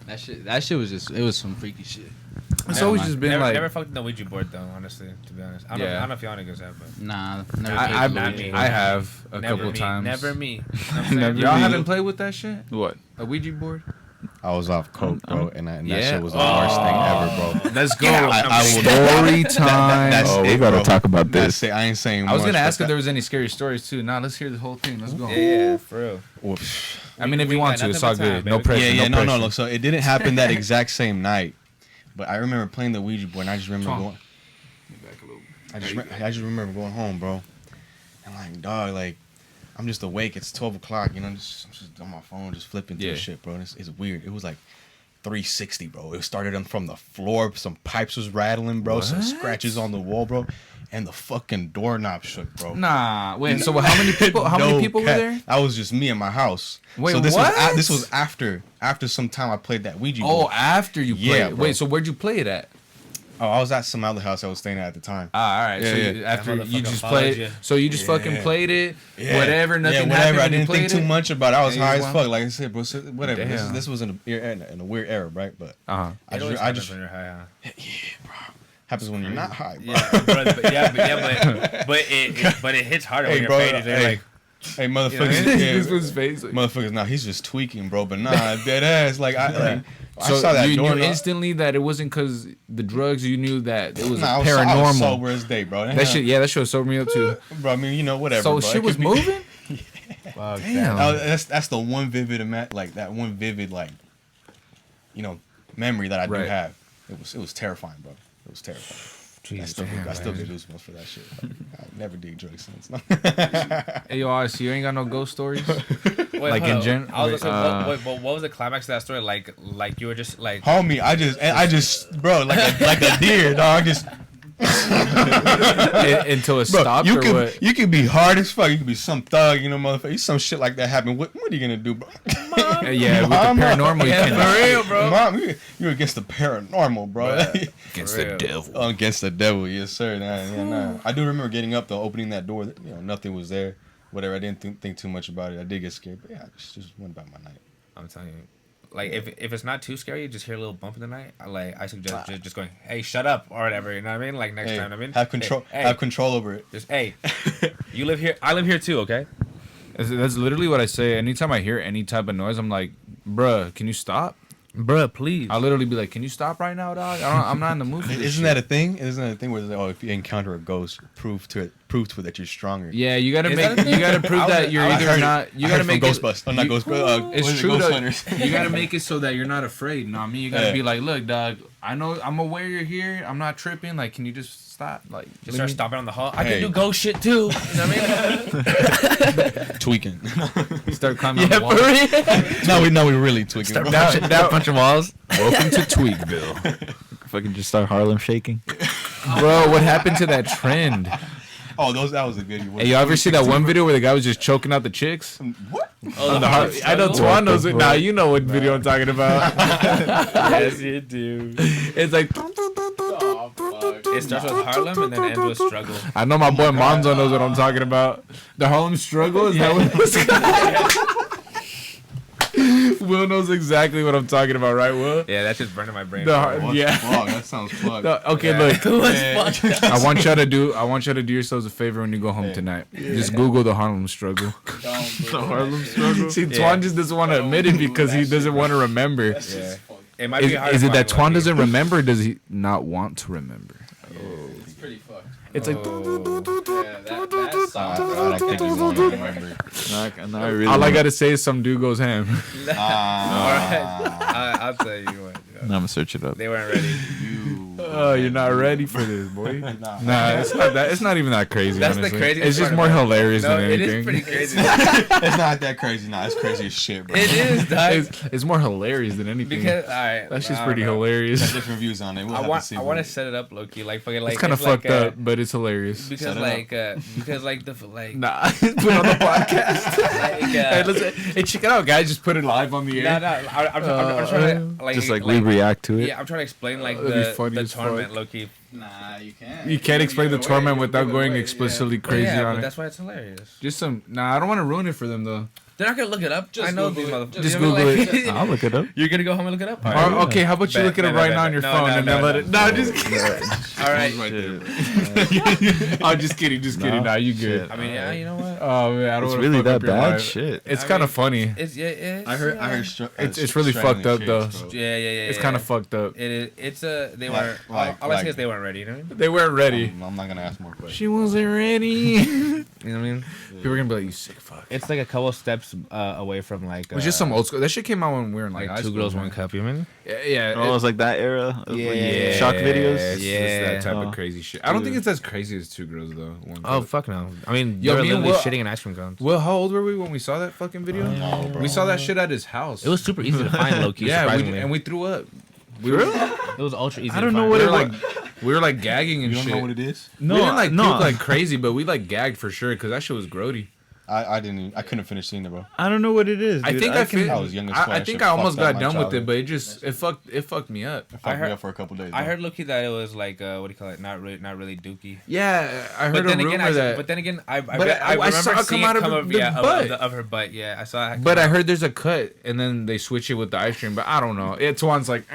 That shit was just, it was some freaky shit.
It's
Yeah,
always
man.
just been
Never,
like.
never fucked the Ouija board though, honestly. To be honest, I don't know if y'all niggas have, but
Nah, never
I
played
Not
Ouija.
me.
I have a
never
couple
me,
times.
Never me.
Y'all haven't played with that shit?
What?
A Ouija board?
I was off coke, bro, and that
Yeah.
shit was the worst thing ever, bro.
Let's go.
I will
Story time.
That's
Oh, we
it,
gotta
bro.
talk about
That's
this.
it. I ain't saying
I was
much,
gonna
but
ask if there was any scary stories too. Nah, let's hear the whole thing. Let's go.
Yeah, for real.
Well,
I mean, if
We
you want
got
to, it's
nothing
all
but time,
good. No
baby.
pressure.
yeah,
no
no.
pressure.
So it didn't happen that exact same night, but I remember playing the Ouija board, and I just remember
Tom.
going. I just remember going home, bro, and like, dog, like, I'm just awake. It's 12 o'clock, you know, I'm just on my phone, just flipping through
Yeah.
shit, bro. And it's weird. It was like 360, bro. It started from the floor. Some pipes was rattling, bro. Some
What?
scratches on the wall, bro, and the fucking doorknob shook, bro.
Nah, wait. So how many people? How many
No
people were
cap.
there?
That was just me in my house.
Wait,
so this
what?
was this was after some time I played that Ouija board.
Oh, after you
Yeah,
played.
bro.
Wait, so where'd you play it at?
Oh, I was at some other house I was staying at the time.
Ah, all right.
Yeah,
so
yeah.
You, after
That
you
motherfucker
just
followed
played,
you.
so you just fucking
Yeah.
played it,
Yeah.
whatever, nothing
yeah,
happened.
whatever. I
when you
didn't think
played
too
it?
much about it. I was
Yeah,
high
you
as
wild.
fuck. Like I said, bro, so whatever.
Damn.
This was in a weird era, right? But
Uh-huh.
It always happens when you're high, huh?
happens when you're not high, bro.
Yeah, but it hits harder
Hey,
when you're
bro,
faded. They're
hey.
like,
Hey, motherfuckers, yeah,
This was face.
motherfuckers. Nah, he's just tweaking, bro. But nah, dead ass. Like I
So
saw that
you
door.
knew instantly that it wasn't because the drugs. You knew that it was
Nah, I
paranormal.
was sober as day, bro.
That shit, yeah, that shit sobered me up too.
Bro, I mean, you know, whatever.
So
bro. It
shit was
could be-
moving.
Fuck
Damn.
That's the one vivid memory that I do
Right.
have. It was terrifying, bro. It was terrifying. I still get goosebumps for that shit. I never did drugs since. No.
Hey, yo, Odyssey, you ain't got no ghost stories?
Wait,
Like
hold
in
on.
gen-
I was
wait,
gonna say, what was the climax of that story? Like you were just like.
Homie, I just, bro, like a deer, dog. Just
Until it stopped,
you
or
could
what?
you could be hard as fuck. You could be some thug, motherfucker. Some shit like that happen. What are you gonna do, bro?
Yeah, with the paranormal, you can't.
For real, bro.
Mom, you're against the paranormal, bro.
Against
For
the
real.
devil.
Against the devil, yes sir. Nah. I do remember getting up though, opening that door. Nothing was there. Whatever. I didn't think too much about it. I did get scared, but yeah, I just went about my night.
I'm telling you. Like if it's not too scary, just hear a little bump in the night. I suggest just going, hey, shut up or whatever. You know what I mean? Like next time. I mean,
have control.
Hey,
have control over it.
just hey, you live here. I live here too. Okay.
That's literally what I say. Anytime I hear any type of noise, I'm like, bruh, can you stop?
Bruh, please.
I'll literally be like, can you stop right now, dog? I'm not in the mood for this
Isn't
shit.
that a thing? Isn't that a thing where it's like, oh, if you encounter a ghost, prove to it that you're stronger.
Yeah, you gotta
Is
make,
that a
you gotta
thing?
prove that you're
I
either
heard
not.
it.
You
I
gotta
heard
make
from
it.
Ghostbusters. Not Ghostbusters.
It's
what is it,
true.
Ghosthunters.
You gotta make it so that you're not afraid. No, I mean, you gotta
Yeah.
be like, look, dog. I know I'm aware you're here. I'm not tripping. Like, can you just stop? Like,
Just start stomping on the hall. I
Hey.
can do ghost shit too. You know what I mean?
Tweaking.
start climbing on the wall.
no, we really tweaking. bro.
Now,
Bunch of walls.
welcome to Tweakville,
Fucking just start Harlem shaking.
bro. What happened to that trend?
Oh, that was a good one.
Hey, you ever see that one video where the guy was just choking out the chicks?
What?
On the heart. I know Twan knows it. Now you know what video I'm talking about.
Yes, you do.
It's like
It starts with Harlem and then ends with struggle.
I know my boy Monzo knows what I'm talking about. The Harlem Struggle, is that what it was? Will knows exactly what I'm talking about, right, Will?
Yeah, that's just burning my brain.
The
bro.
har- yeah.
Fuck, that sounds fucked.
Okay, look. I want y'all to do yourselves a favor when you go home tonight. Just Google the Harlem Struggle.
The Harlem struggle.
See, Twan just doesn't want to admit it because he doesn't want to remember.
Yeah. It might be hard
Is
to
it that
find,
Twan
like,
doesn't remember or does he not want to remember?
It's pretty fucked.
It's like,
Yeah, that song.
I don't think you want to remember.
Now I really
all I got to say is some dude goes ham.
Alright, I'll tell you what.
I'm gonna search it up.
They weren't ready.
Oh, you're not ready for this, boy. Nah, it's not that. It's not even that crazy.
That's
honestly.
the craziest
It's just
part
more
about it.
hilarious
No,
than
it
anything.
is pretty crazy.
It's not that crazy. Nah, it's crazy as shit, bro.
It is, dog.
It's more hilarious than anything.
Because alright,
That's just
I
pretty
don't know.
hilarious.
Different views on it. We'll
I
have
want
to see.
I want to set it up, low key, like fucking like
It's kind of
like,
fucked up, but it's hilarious.
because
Set it
like the like
Nah, put it on the podcast.
like,
Hey, listen, hey, check it out, guys. Just put it live on the
no,
air.
no, I'm trying to like
Just like we react to it.
yeah, I'm trying to explain like
That'd be funny
the
as
tournament,
fuck.
low key.
Nah, you can't.
You can't explain the
Give it away,
torment
you
without
give it
going
away,
explicitly
But
crazy
yeah,
on
but
it.
that's why it's hilarious.
Just some. Nah, I don't want to ruin it for them though.
They're not gonna look it up.
Just
I know
Google
these
it.
motherfuckers.
Just
You know what I mean?
Google
Like,
I'll look it up.
You're gonna go home and look it up. All
Or,
right.
okay, how about you
Bet,
look it up
bet,
right
bet,
now on
bet.
your
No,
phone
no,
and
no,
then let
no.
it. No, just kidding.
All right.
Right there.
Oh, just kidding. Just kidding. Nah, you good.
Shit.
I mean, yeah, you know what?
Oh man, I don't
It's
wanna
really
fuck
that
up your
bad?
life.
Shit.
It's
I
kind of
mean,
funny.
It's yeah.
I heard.
It's really fucked up, though.
Yeah.
It's kind of fucked up.
It is. It's they
Like-
weren't.
like-
All I say
like-
is they weren't ready. You know what I mean?
They weren't ready.
I'm not gonna ask more questions.
She wasn't ready.
You know what I mean?
People are gonna be like, "You sick fuck."
It's like a couple steps away from like.
It was just some old school. That shit came out when we were in like,
like
high
two
school,
girls,
man.
one cup. You know what I mean?
Yeah.
Oh, it was like that era of like
Yeah.
shock videos.
It's that type
Oh.
of crazy shit. I don't think
Dude.
it's as crazy as two girls though. One
Oh
cup.
fuck no! I mean,
Yo,
they were
me and
literally
Will-
shitting in ice cream cones.
Well, how old were we when we saw that fucking video?
No, bro.
We saw that shit at his house.
It was super easy to find, low key.
yeah,
surprisingly.
and we threw up. We were,
It was ultra easy.
I don't
to
know
find.
what
we
it
were
was.
like, we were like gagging and
You don't
shit.
know what it is?
No,
we didn't like
no.
puke like crazy, but we like gagged for sure because that shit was grody.
I didn't. I couldn't finish seeing it, bro.
I don't know what it is.
I
dude.
think I fin-
I was young as fuck.
I
That
think
shit
I almost
fucked up
got
my
done with it,
childhood.
but it fucked me up.
It fucked
heard-
me up for a couple days.
I
bro.
heard, Loki, that it was like what do you call it? Not really dookie.
Yeah, I heard
But then
a rumor
again,
that.
but then again, I
But I
remember
saw it come
seeing
out of
come
the butt.
of her butt. Yeah, I saw it.
But I heard there's a cut, and then they switch it with the ice cream. But I don't know. It's one's like,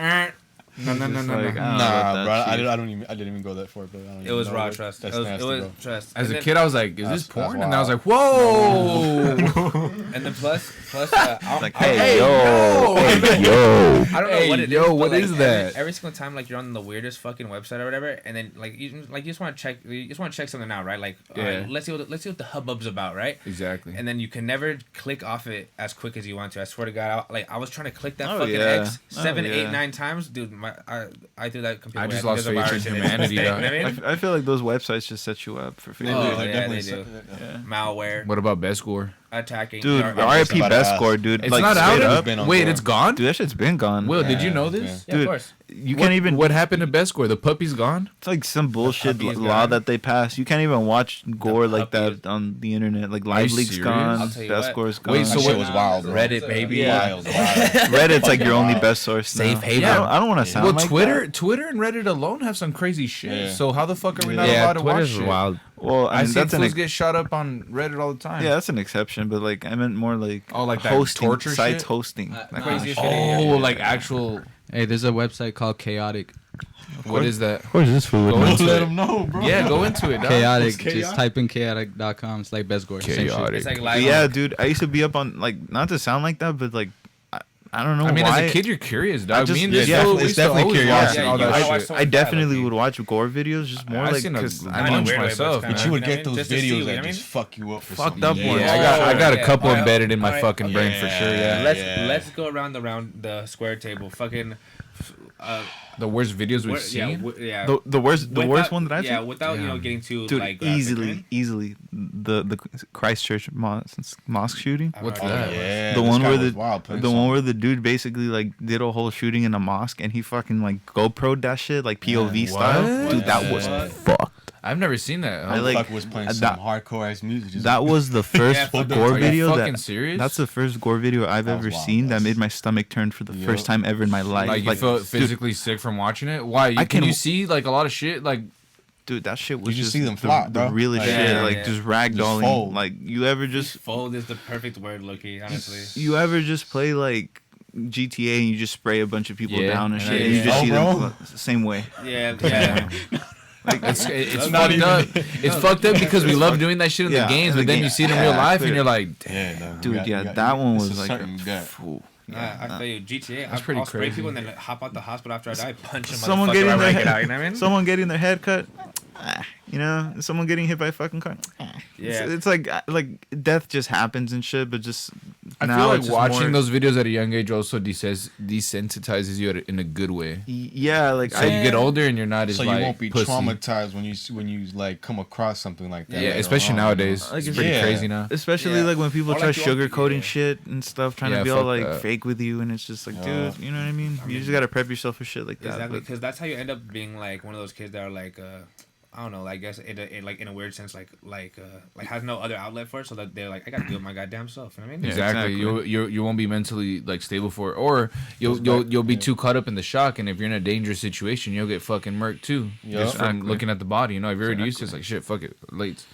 No.
Like, I don't know about
Nah, bro.
that,
I
chief.
didn't even go that far, but I don't
It
even
was
know
raw
that.
trust.
That's
It was
nasty,
trust.
As
And
a
then-
kid, I was like, "Is this
That's
porn?" And I was
wild.
like, "Whoa!"
And then plus,
Like,
I-
hey, yo,
yo.
hey, yo.
I don't know
Hey,
what it is.
yo,
but,
what
like,
is that?
Every single time, like you're on the weirdest fucking website or whatever, and then like you just want to check, something out, right? Like, all
Yeah.
right, let's see what the hubbub's about, right?
Exactly.
And then you can never click off it as quick as you want to. I swear to God, I was trying to click that
Oh,
fucking
yeah.
X
Oh,
7,
yeah.
8, 9 times, dude. I threw that computer.
I
away.
just
think
lost
there's a
faith
virus
in
it.
humanity,
You know
dog.
what I mean?
I feel like those websites just set you up for failure.
Oh,
they're
yeah,
definitely
they do.
Yeah.
Malware,
What about best score?
attacking.
Dude,
Our-
RIP
about
best
to
score,
ask.
dude.
It's
like,
not
straight
out.
up.
been on
Wait,
board.
it's gone.
Dude, that shit's been gone.
Will, did you
Yeah,
know
yeah.
this?
Yeah, of
dude,
course.
You
What-
can't even.
What happened to best score? The puppy's gone.
It's like some bullshit
puppy is
law
gone.
that they passed. You can't even watch gore like
puppy
that on the internet. Like
you
Live Leak's
serious?
gone.
I'll tell you
Best
what.
score's gone.
Wait, so
That shit
what-
was wild, bro.
Reddit, baby.
Yeah.
Wild.
Reddit's like your only best source.
Safe
now.
haven.
I don't want to sound
Well,
like
Twitter,
that.
Twitter and Reddit alone have some crazy shit.
Yeah.
So how the fuck are we not
Yeah,
allowed to watch
Twitter's
shit?
wild.
Well, I
I
mean,
see
that's an
fools get shot up on Reddit all the time.
yeah, that's an exception. But like, I meant more like
Oh, like that
hosting
torture
sites,
shit?
hosting. that kind of
crazy
shit.
shit.
Oh, like actual.
Hey, there's a website called Chaotic.
What is that?
Where's this food?
Go into
Let
it.
them know, bro.
Yeah, go into it. dog.
Chaotic.
chaotic?
Just type in chaotic.com. It's like best gore. Same shit.
Chaotic.
It's like
But
live.
yeah, dude, I used to be up on like not to sound like that, but like I don't know
I mean,
why.
as a kid, you're curious, dog.
just-
Me and
yeah,
this
it's
fool,
definitely-
we
it's
used to
definitely
always
curiosity.
watch all
Yeah,
that
you
shit.
watch some-
I definitely
like,
would watch gore videos, just more
I've
like
seen a
because
bunch
I
bunch
don't
bunch
weird,
myself.
but it's
But you would
You know what I
get
mean?
those
Just to see,
videos
you know
that
what I
just
mean?
fuck you up for
Fucked
some
up
years.
ones.
Yeah,
Yeah.
I got a
Yeah.
couple
Alright.
embedded in my
Alright.
fucking brain for sure. Yeah.
Let's go around the square table. Fucking.
The worst videos we've seen.
Yeah.
the worst one that I've
Yeah,
seen.
without
Yeah.
getting too
Dude,
like graphic,
easily the Christchurch mosque shooting.
What's
Oh,
that?
Yeah,
The
this
one
guy
where
was
the
wild, putting
the
some-
one where the dude basically like did a whole shooting in a mosque and he fucking like GoPro'd that shit like POV style.
What?
Dude, that was
What?
fucked.
I've never seen that.
I like-
fuck was playing some
that-
hardcore ass music. Just
That was the first
Yeah, fuck
gore
Are you
video
fucking
that.
serious?
That's the first gore video I've
That was
ever
wild,
seen that
that's-
made my stomach turn for the
Yup.
first time ever in my life.
like you felt physically sick from watching it. Why?
I
Can
can-
you see like a lot of shit? Like
dude, that shit was
just
just
see them
the,
flop,
the
bro.
realest
Like,
shit.
yeah,
Like
yeah.
just
Just
ragdolling.
fold.
Like you ever just
Fold is the perfect word, Loki. Honestly.
you ever just play like GTA and you just spray a bunch of people
Yeah,
down and
and
shit,
I-
and you just
Oh,
see
bro.
them same way.
Yeah. Yeah.
Like it's
not
fucked
even-
up. It's fucked up because we love doing that shit in
Yeah,
the games,
in
but
the
then
game.
you see it in real
Yeah,
life and
clear.
you're like,
yeah, no,
Dude,
you got-
that one
it's
was
a
like
certain gut.
phew.
I feel you. GTA.
That's pretty
I'll spray
crazy.
people and then like, hop out the hospital after I die. Punch them.
Someone getting
right
their
when I get
head,
out. You know what I mean?
someone getting their head cut. You know, someone getting hit by a fucking car.
Yeah.
It's like death just happens and shit, but just
I
now
feel like
it's just
watching
more,
those videos at a young age also desensitizes you in a good way.
Yeah, like
So you get older and you're not as
So
like
you won't be
pussy.
traumatized when you like come across something like that.
Yeah,
later
especially
on,
nowadays.
Like,
It's pretty
yeah.
crazy now.
especially
Yeah.
like when people
Or
try
like you want-
sugarcoating
yeah.
shit and stuff, trying
Yeah,
to be all
fuck
like
that.
fake with you, and it's just like,
Yeah.
dude, you know what I mean? You just gotta prep yourself for shit like that.
Exactly,
But
because that's how you end up being like one of those kids that are like, I don't know, I guess it like in a weird sense, like has no other outlet for it, so that they're like, I gotta do it my goddamn self. You know what I mean?
Yeah,
Exactly.
exactly.
You won't be mentally like stable for it, or you'll be too caught up in the shock, and if you're in a dangerous situation, you'll get fucking murked too.
Yeah.
Just from
Exactly.
looking at the body. You know, if you're already used to it, it's like shit, fuck it, late.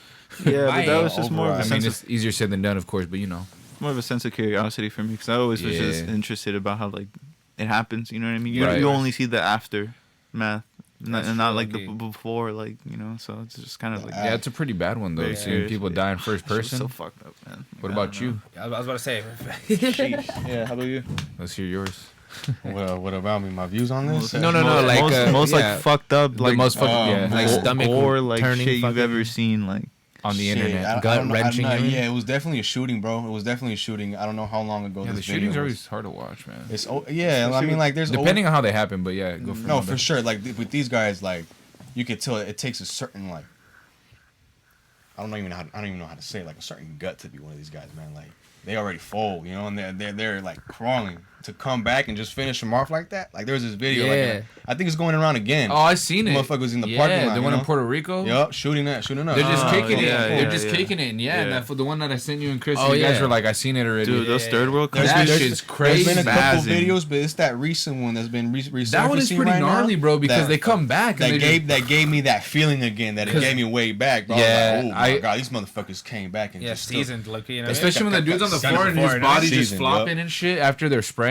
yeah,
My
but that was just more of a
I
override.
mean,
sense of
it's easier said than done, of course, but you know.
more of a sense of curiosity for me because I always was just
Yeah.
interested about how like it happens. You know what I mean? You
Right.
you only see the aftermath,
That's
and not
true,
like the
low-key.
before, like you know. So it's just kind of like
Yeah, it's a pretty bad one though.
Very
Seeing
serious,
people
yeah.
die in first
It's just
person.
so fucked up, man.
What
I
about
don't
you?
know.
I was about to say.
Yeah, how about you?
Let's hear yours.
What about me? My views on this?
No, like,
most
yeah.
like fucked up,
The
like
most fucking
um,
yeah,
like
gore-
stomach
gore, like
turning
shit you've
fucking-
ever seen, like.
on the
Shit,
internet.
I don't know,
Gut-wrenching, you mean?
Yeah, it was definitely a shooting, bro. It was definitely a shooting. I don't know how long ago
Yeah, the
this
shootings
video
are
was.
always hard to watch, man.
It's yeah. I mean, like there's
Depending on how they happen, but yeah, go for
No,
it.
for sure. Like with these guys, like you could tell it takes a certain like I don't even know how to say it, like a certain gut to be one of these guys, man. Like they already fold, you know, and they're like crawling to come back and just finish them off like that. Like there was this video,
Yeah.
like I think it's going around again.
Oh, I seen it.
Motherfucker was in the
yeah,
parking lot,
the
you
one in
know?
Puerto Rico.
Yup, shooting up.
They're just
Oh,
kicking
yeah,
it. They're
yeah,
just
yeah.
kicking it. And yeah, and
Yeah.
that for the one that I sent you and Chris,
Oh,
you guys
yeah.
were like, I seen it already.
Dude, those
Yeah.
third world
There's
countries.
That
been-
shit's
There's
crazy.
been a couple
Spazzing.
videos, but it's that recent one that's been resurfacing
That one is pretty
right
gnarly,
now,
bro, because
that-
they come back and
that gave me that feeling again that it
'Cause-
gave me way back, bro.
Yeah,
I was like, oh my god, these motherfuckers came back and
Yeah,
just still-
seasoned, Loki. You know what I mean?
especially when the dude's on the
Season
floor and his
before,
body's
season,
just flopping and shit after they're spraying.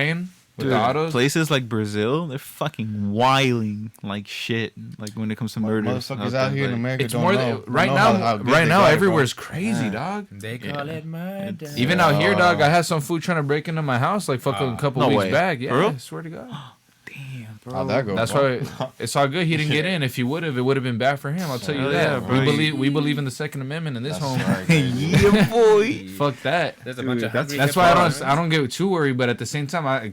With the autos?
Places like Brazil, they're fucking wiling like shit. Like when it comes to murder.
Motherfuckers out here in America
It's
don't
more
know.
than, right
don't know how
now.
good
Right
they
now,
got it,
everywhere's
bro.
crazy,
Yeah.
dog.
They call it murder.
Even out here, dog, I had some food trying to break into my house like fucking a couple
no
weeks
way.
back. Yeah,
For real?
I swear to God.
Damn, bro.
How'd that go?
That's
bro?
why it's all good. He didn't get in. If he would have, it would have been bad for him. I'll tell you
Hell
that.
yeah, bro.
We believe in the Second Amendment in this
That's
home.
right,
Yeah, boy.
Fuck that.
There's a
Dude,
bunch of
that's-
hungry
That's why
hip-hop,
I don't get too worried. But at the same time, I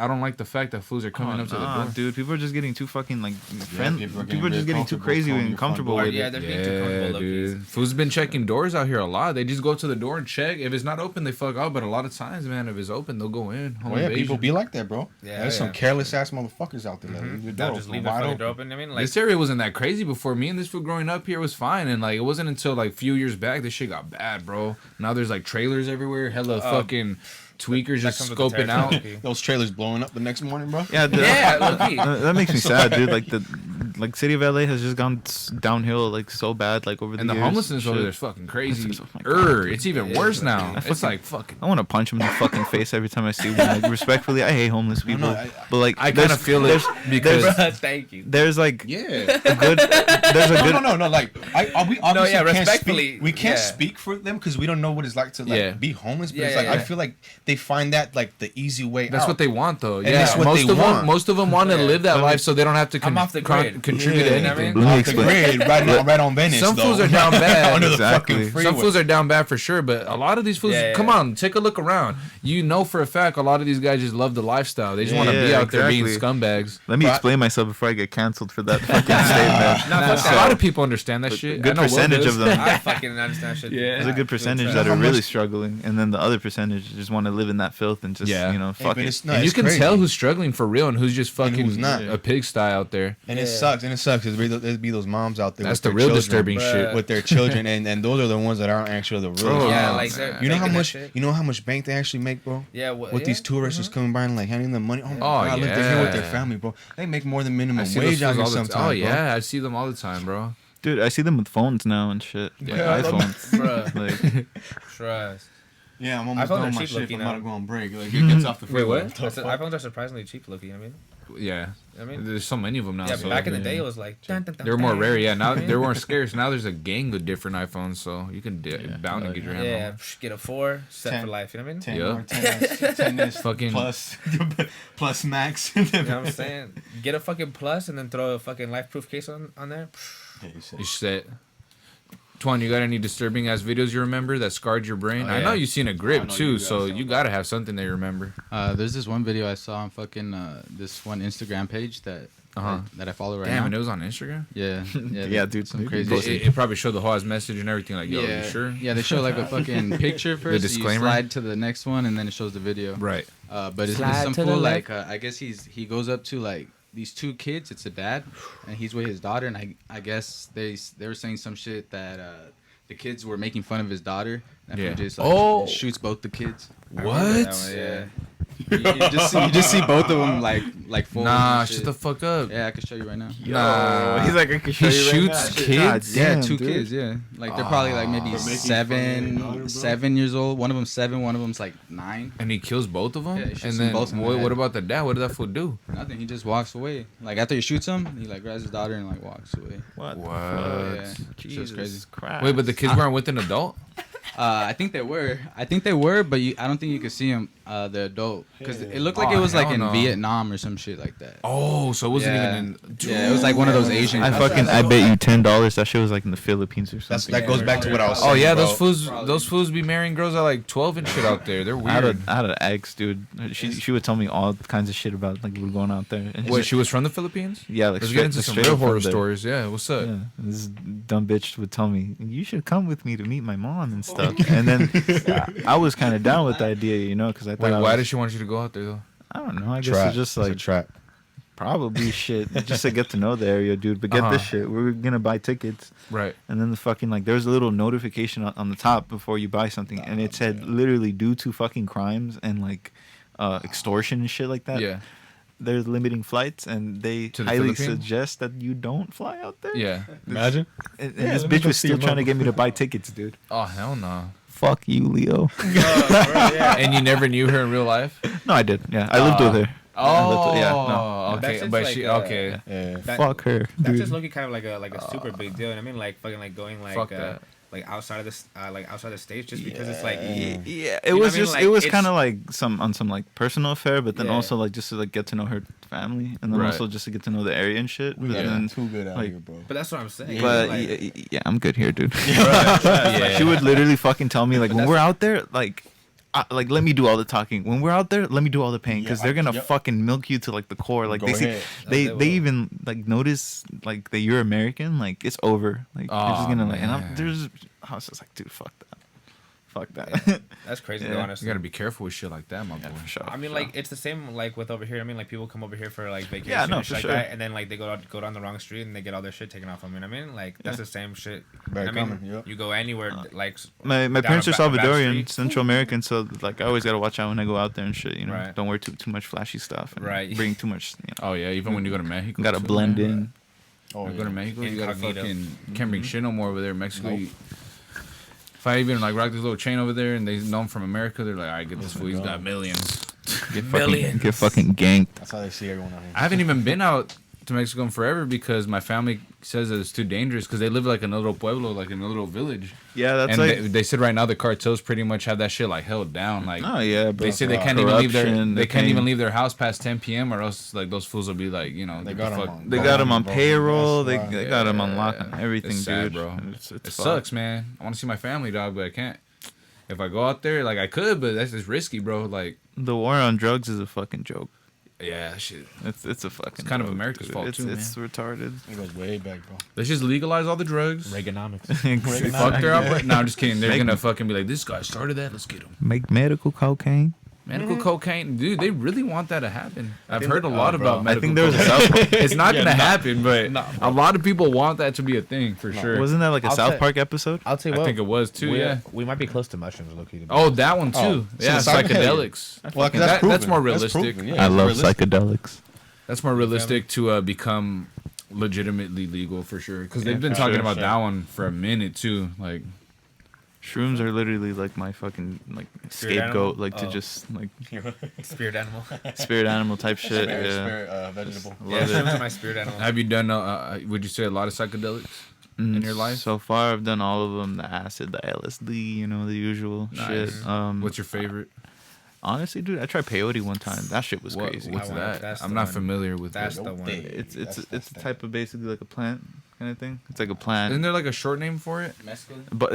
don't like the fact that fools are coming up to the
Nah,
door.
dude, people are just getting too fucking like friend.
people are
People are
getting
just getting too
comfortable
crazy
calling
and
your front
comfortable
door.
with
Yeah,
it.
they're being too comfortable.
Dude. Fools been checking doors out here a lot. They just go to the door and check. If it's not open, they fuck out. But a lot of times, man, if it's open, they'll go in. Home
Well, yeah,
invasion.
people be like that, bro.
Yeah,
There's
yeah.
some careless ass motherfuckers out there. Like, leave your
They'll
door
just
open,
leave the
wide
fucking
open.
door open. I mean, like,
This area wasn't that crazy before. Me and this fool growing up here was fine, and like it wasn't until like few years back this shit got bad, bro. Now there's like trailers everywhere, hella fucking tweakers
that
just
comes with the
scoping out.
territory.
Those trailers blowing up the next morning, bro.
Yeah,
Yeah, low-key.
that makes me sad, dude. Like city of LA has just gone downhill like so bad like over the
And the
years.
homelessness over
Shit.
there's fucking crazy.
Oh my God.
It's even worse now. It's like fucking.
I want to punch him in the fucking face every time I see one. Like, respectfully, I hate homeless people, but like
I kind of feel it because
Bruh, thank you.
there's like
Yeah.
a good. There's a good.
No. Like, we obviously
yeah,
can't
respectfully,
speak. We can't
yeah.
speak for them because we don't know what it's like to like
Yeah.
be homeless. But
Yeah,
it's
yeah,
like I
yeah.
feel like they find that like the easy way
that's
out.
what they want, though.
And
Yeah,
it's what
most
they
of
want.
them, most of them want to
Yeah.
live that
But
life, so they don't have to
I'm off the grid.
contribute to
Yeah, you know what I
anything.
mean?
Let me
Off the
explain.
grid, right on Venice.
Some
though.
fools are down bad.
under
Exactly.
the fucking freeway.
Some fools are down bad for sure, but a lot of these fools,
Yeah,
come
yeah.
on, take a look around. You know for a fact a lot of these guys just love the lifestyle. They just want to be
Yeah,
out there being
exactly.
scumbags.
Let me
But-
explain myself before I get canceled for that fucking statement.
Nah, fuck
A lot of people understand that
But
shit.
good
I know Will
percentage
does.
of them.
I fucking understand shit.
Yeah.
There's a good percentage that are really struggling, and then the other percentage just want to live in that filth and just
Yeah.
fuck
but
it.
it's, no,
And you
it's
can
crazy.
tell who's struggling for real and who's just
And
fucking
who's not.
a pigsty out there.
And it
Yeah.
sucks. There'd be those moms out there.
That's
with
the
their
real
children,
disturbing
bruh.
shit.
with their children, and those are the ones that aren't actually the real.
Bro,
Yeah,
Oh,
like they're
man.
You know how
faking that
much?
shit.
You know how much bank they actually make, bro?
Yeah, well,
With
yeah.
these tourists just coming by and like handing them money. Oh my
Oh,
God, look, they're here with their
yeah.
family, bro. They make more than
I
minimum
see those
wage out
fools
here
all the
sometimes.
Oh
bro.
yeah, I see them all the time, bro.
Dude, I see them with phones now and shit.
Yeah,
iPhones.
Bruh,
Like,
trust.
Yeah, I'm
iPhones
almost
are
done with my
cheap
shit.
looking
I'm about
now.
to go on break. Like it gets off the
Wait,
freeway.
what? I said iPhones are surprisingly cheap looking. I mean,
Yeah,
I mean,
there's so many of them now.
yeah,
so
back in the
yeah.
day it was like dun, dun, dun,
They were more
dun.
rare. Yeah, now
I mean,
they weren't scarce. Now there's a gang of different iPhones, so you can bound to get your hand
Yeah,
on.
get a 4, set
10.
for life. You know what I mean?
10
Yeah.
or 10
Fucking-
plus max.
You know what I'm saying? Get a fucking plus and then throw a fucking life-proof case on there.
You said, Twan, you got any disturbing ass videos you remember that scarred your brain?
Oh,
I
yeah.
know you've seen a
I
grip
know
too,
you got
so
some.
you gotta have something that you remember.
There's this one video I saw on fucking this one Instagram page that that I follow right
Damn,
now.
and it was on Instagram.
Yeah,
Yeah, dude,
some
they
crazy.
It,
shit.
it probably showed the whole ass message and everything. Like, yo,
yeah,
you sure?
Yeah, they show like a fucking picture first.
disclaimer?
You slide to the next one, and then it shows the video.
Right.
But it's
Slide
some
to the
fool
left.
like I guess he goes up to like these two kids. It's a dad, and he's with his daughter. And I guess they were saying some shit that the kids were making fun of his daughter. And
Yeah.
he just like
Oh.
shoots both the kids.
What?
Yeah. You just see both of them like full.
Nah,
and
shut
shit.
the fuck up.
Yeah, I can show you right now.
Nah.
he's like, I can show
He
you right
shoots
now.
kids?
God
Yeah,
damn,
two
dude.
kids. Yeah, like they're probably like maybe
making fun of their daughter, bro?
7 years old. One of them's 7. One of them's like 9.
And he kills both of them.
Yeah, he shoots
and
them
then
both in the
what
head.
about the dad? What did that fool do?
Nothing. He just walks away. Like after he shoots him, he like grabs his daughter and like walks away.
What?
What?
Yeah,
Jesus
it's crazy.
Christ.
Wait, but the kids weren't with an adult?
I think they were. But I don't think you could see him, the adult, because it looked like
Oh,
it was like
hell
in
no.
Vietnam or some shit like that.
Oh, so it wasn't
Yeah.
even in.
Yeah, it was like one of those Asian.
I bet you $10 that shit was like in the Philippines or something.
That goes back to what I was saying.
Oh yeah,
bro.
those fools be marrying girls at like 12 and shit out there. They're
I
weird.
had an ex, dude. She would tell me all kinds of shit about like we were going out there. And
Wait, she was from the Philippines?
yeah, like
Let's get into
like
some
straight
real
up from
horror
there.
stories. Yeah, what's up?
Yeah, this dumb bitch would tell me, "You should come with me to meet my mom and stuff." And then I was kind of down with the idea, you know, because I thought
Wait,
I
why
was-
did she want you to go out there though?
I don't know. I guess
Trap.
it's just
It's a
like
trap.
probably shit, just to get to know the area, dude. But get this
Uh-huh.
shit, we were gonna buy tickets,
Right.
and then the fucking like there's a little notification on the top before you buy something, and it said literally due to fucking crimes and like extortion and shit like that.
Yeah.
They're limiting flights, and they
To the
highly
Philippines?
suggest that you don't fly out there.
Yeah.
Imagine.
And
Yeah,
this
let me
bitch
go
was
see
still
your
trying to
mama.
get me to buy tickets, dude.
Oh hell no.
Fuck you, Leo.
And you never knew her in real life?
No, I did. Yeah, I lived with her.
Oh,
Yeah, no.
That's
okay,
just
but
like,
she
uh,
okay.
Yeah.
That-
Fuck her,
That's
dude.
just looking kind of like a super big deal. And I mean, like fucking like going
Fuck that.
like outside of this like outside the states just because it's like
Yeah,
You
it
know
was
what I mean?
just
Like,
it was
it's-
kind of like on some like personal affair, but then
Yeah.
also like just to like get to know her family, and then
Right.
also just to get to know the area and shit.
We
But
got
then,
too good out
like-
here, bro.
But that's what I'm saying.
but
like,
yeah, I'm good here, dude.
Yeah.
She would literally fucking tell me like
But
when
that's-
we're out there, like let me do all the talking. When we're out there, let me do all the paying because
Yeah,
they're gonna
yep.
fucking milk you to like the core. Like
Go
they see,
ahead.
they
They
they
will.
even like notice like that you're American. Like it's over. Like you're just
Aw,
gonna like. And
man.
I was just like, dude, fuck that.
that's crazy
Yeah.
though, honestly.
You gotta be careful with shit like that, my boy.
For sure.
I mean, like it's the same like with over here. I mean, like people come over here for like vacation
Yeah, no,
and shit
for
like
sure.
that, and then like they go down the wrong street and they get all their shit taken off them. You know what I mean? Like that's
Yeah.
the same shit.
Very
I mean,
common, yep.
you go anywhere like
My
down
parents are
a bad
Salvadorian,
street.
Central American, so like I always gotta watch out when I go out there and shit. You know,
Right.
don't wear too much flashy stuff. And
Right.
Bring too much. You know,
Oh yeah, even when you go to Mexico,
gotta
too,
blend
man.
in.
Oh,
I go to Mexico, you gotta
Incognito.
fucking can't bring shit no more over there. Mexico,
Nope.
if I even like rock this little chain over there and they know I'm from America, they're like, all right, get this
Oh
fool.
my
He's
God.
got millions.
Get fucking ganked.
That's how they see everyone out here.
I haven't even been out to Mexico in forever because my family says that it's too dangerous because they live like in a little pueblo, like in a little village.
Yeah, that's
and
like.
they said right now the cartels pretty much have that shit like held down. Like
Oh yeah, bro.
they say they can't even leave their
Corruption,
they can't even
paying-
leave their house past 10 p.m. or else like those fools will be like, you know,
They
get
got
the
'em
fuck-
on-
They got him on
Bro,
payroll. They,
that's why.
they got him on
Yeah.
lock and everything,
It's sad,
dude.
bro.
It's
It
fucked.
sucks, man. I want to see my family, dog, but I can't. If I go out there, like I could, but that's just risky, bro. Like,
The war on drugs is a fucking joke.
yeah, shit.
It's a fucking.
It's kind of
joke,
America's
dude.
fault,
it's,
too,
It's retarded.
It goes way back, bro.
Let's just legalize all the drugs.
Reaganomics.
Fuck their operation. No, I'm just kidding. They're
Make-
gonna fucking be like, this guy started that. Let's get him.
Make medical cocaine.
Medical cocaine, dude. They really want that to happen. I've
think
heard a
that-
lot
oh,
about
bro.
medical.
I think there was a
cocaine.
South.
It's not
Yeah,
gonna
nah.
happen, but
Nah,
a lot of people want that to be a thing for sure.
Wasn't that like a
I'll
South
say-
Park episode?
I'll tell
I think it was too. Yeah.
we might be close to mushrooms, low-key.
Oh, that one too.
Oh, so
yeah,
the psychedelic-
psychedelics.
Well, 'cause
That's
proven.
more realistic.
proven, yeah, it's realistic.
psychedelics.
That's more realistic to become legitimately legal for sure. Because they've been
for
talking
sure,
about
sure.
that one for a minute too. Like,
Shrooms are literally like my fucking like
Spirit
scapegoat,
animal?
like to
Oh.
just like
Spirit animal.
spirit animal type shit.
Spirit,
Yeah,
spirit, vegetable.
love
Yeah,
it.
shrooms are my spirit animal.
have you done? Would you say a lot of psychedelics in your life?
So far, I've done all of them: the acid, the LSD, you know, the usual
Nice.
shit.
What's your favorite?
Honestly, dude, I tried peyote one time. That shit was
What-
crazy.
What's
I want-
that?
that's
I'm
the
not
one.
familiar with
That's
that.
the one.
It's
That's
a
that.
type of basically like a plant kind of thing. It's like a plant,
Isn't there like a short name for it?
Mescaline?
but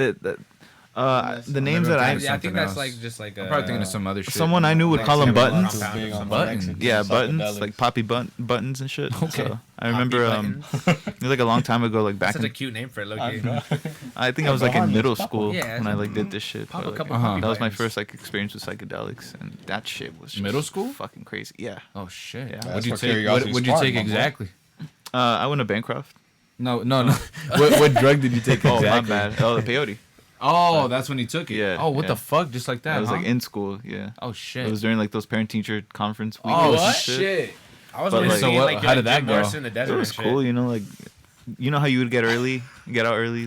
the names that
Maybe
I
I'm
Yeah, I think
something
that's
else.
like just like
I'm probably thinking of some other shit.
someone I knew would
Like
call them
several
buttons.
compounds
Big
or
on
something.
Buttons?
Mexican
Yeah, buttons,
psychedelics.
like poppy buttons and shit.
Okay.
So, I remember
Poppy
it was like a long time ago, like back
Such a
in
cute name for it,
I
low-key.
know.
I think I was like in
Harmless,
middle
pop
school
one. Yeah,
when I like did this shit.
pop
but,
a
like,
couple
Uh-huh.
that was my
buttons.
first like experience with psychedelics, and that shit was just
Middle school?
fucking crazy. Yeah.
Oh shit!
Yeah.
What'd
That's
you
where
take?
curiosity
What'd you
sparked,
take
my boy.
exactly?
I went to Bancroft.
No. what drug did you take
Oh,
exactly?
my bad. Oh, the peyote.
Oh, that's when you took it.
Yeah,
Oh, what
yeah.
the fuck? Just like that?
I was
huh?
like in school. Yeah.
Oh shit.
It was during like those parent teacher conference weeks.
Oh
and
shit.
I was
But,
really
like-
thinking,
So
like,
what-
you
how
like
did that
Jim
go?
Morrison in the desert
It was
and shit.
cool, you know, like you know how you would get out early,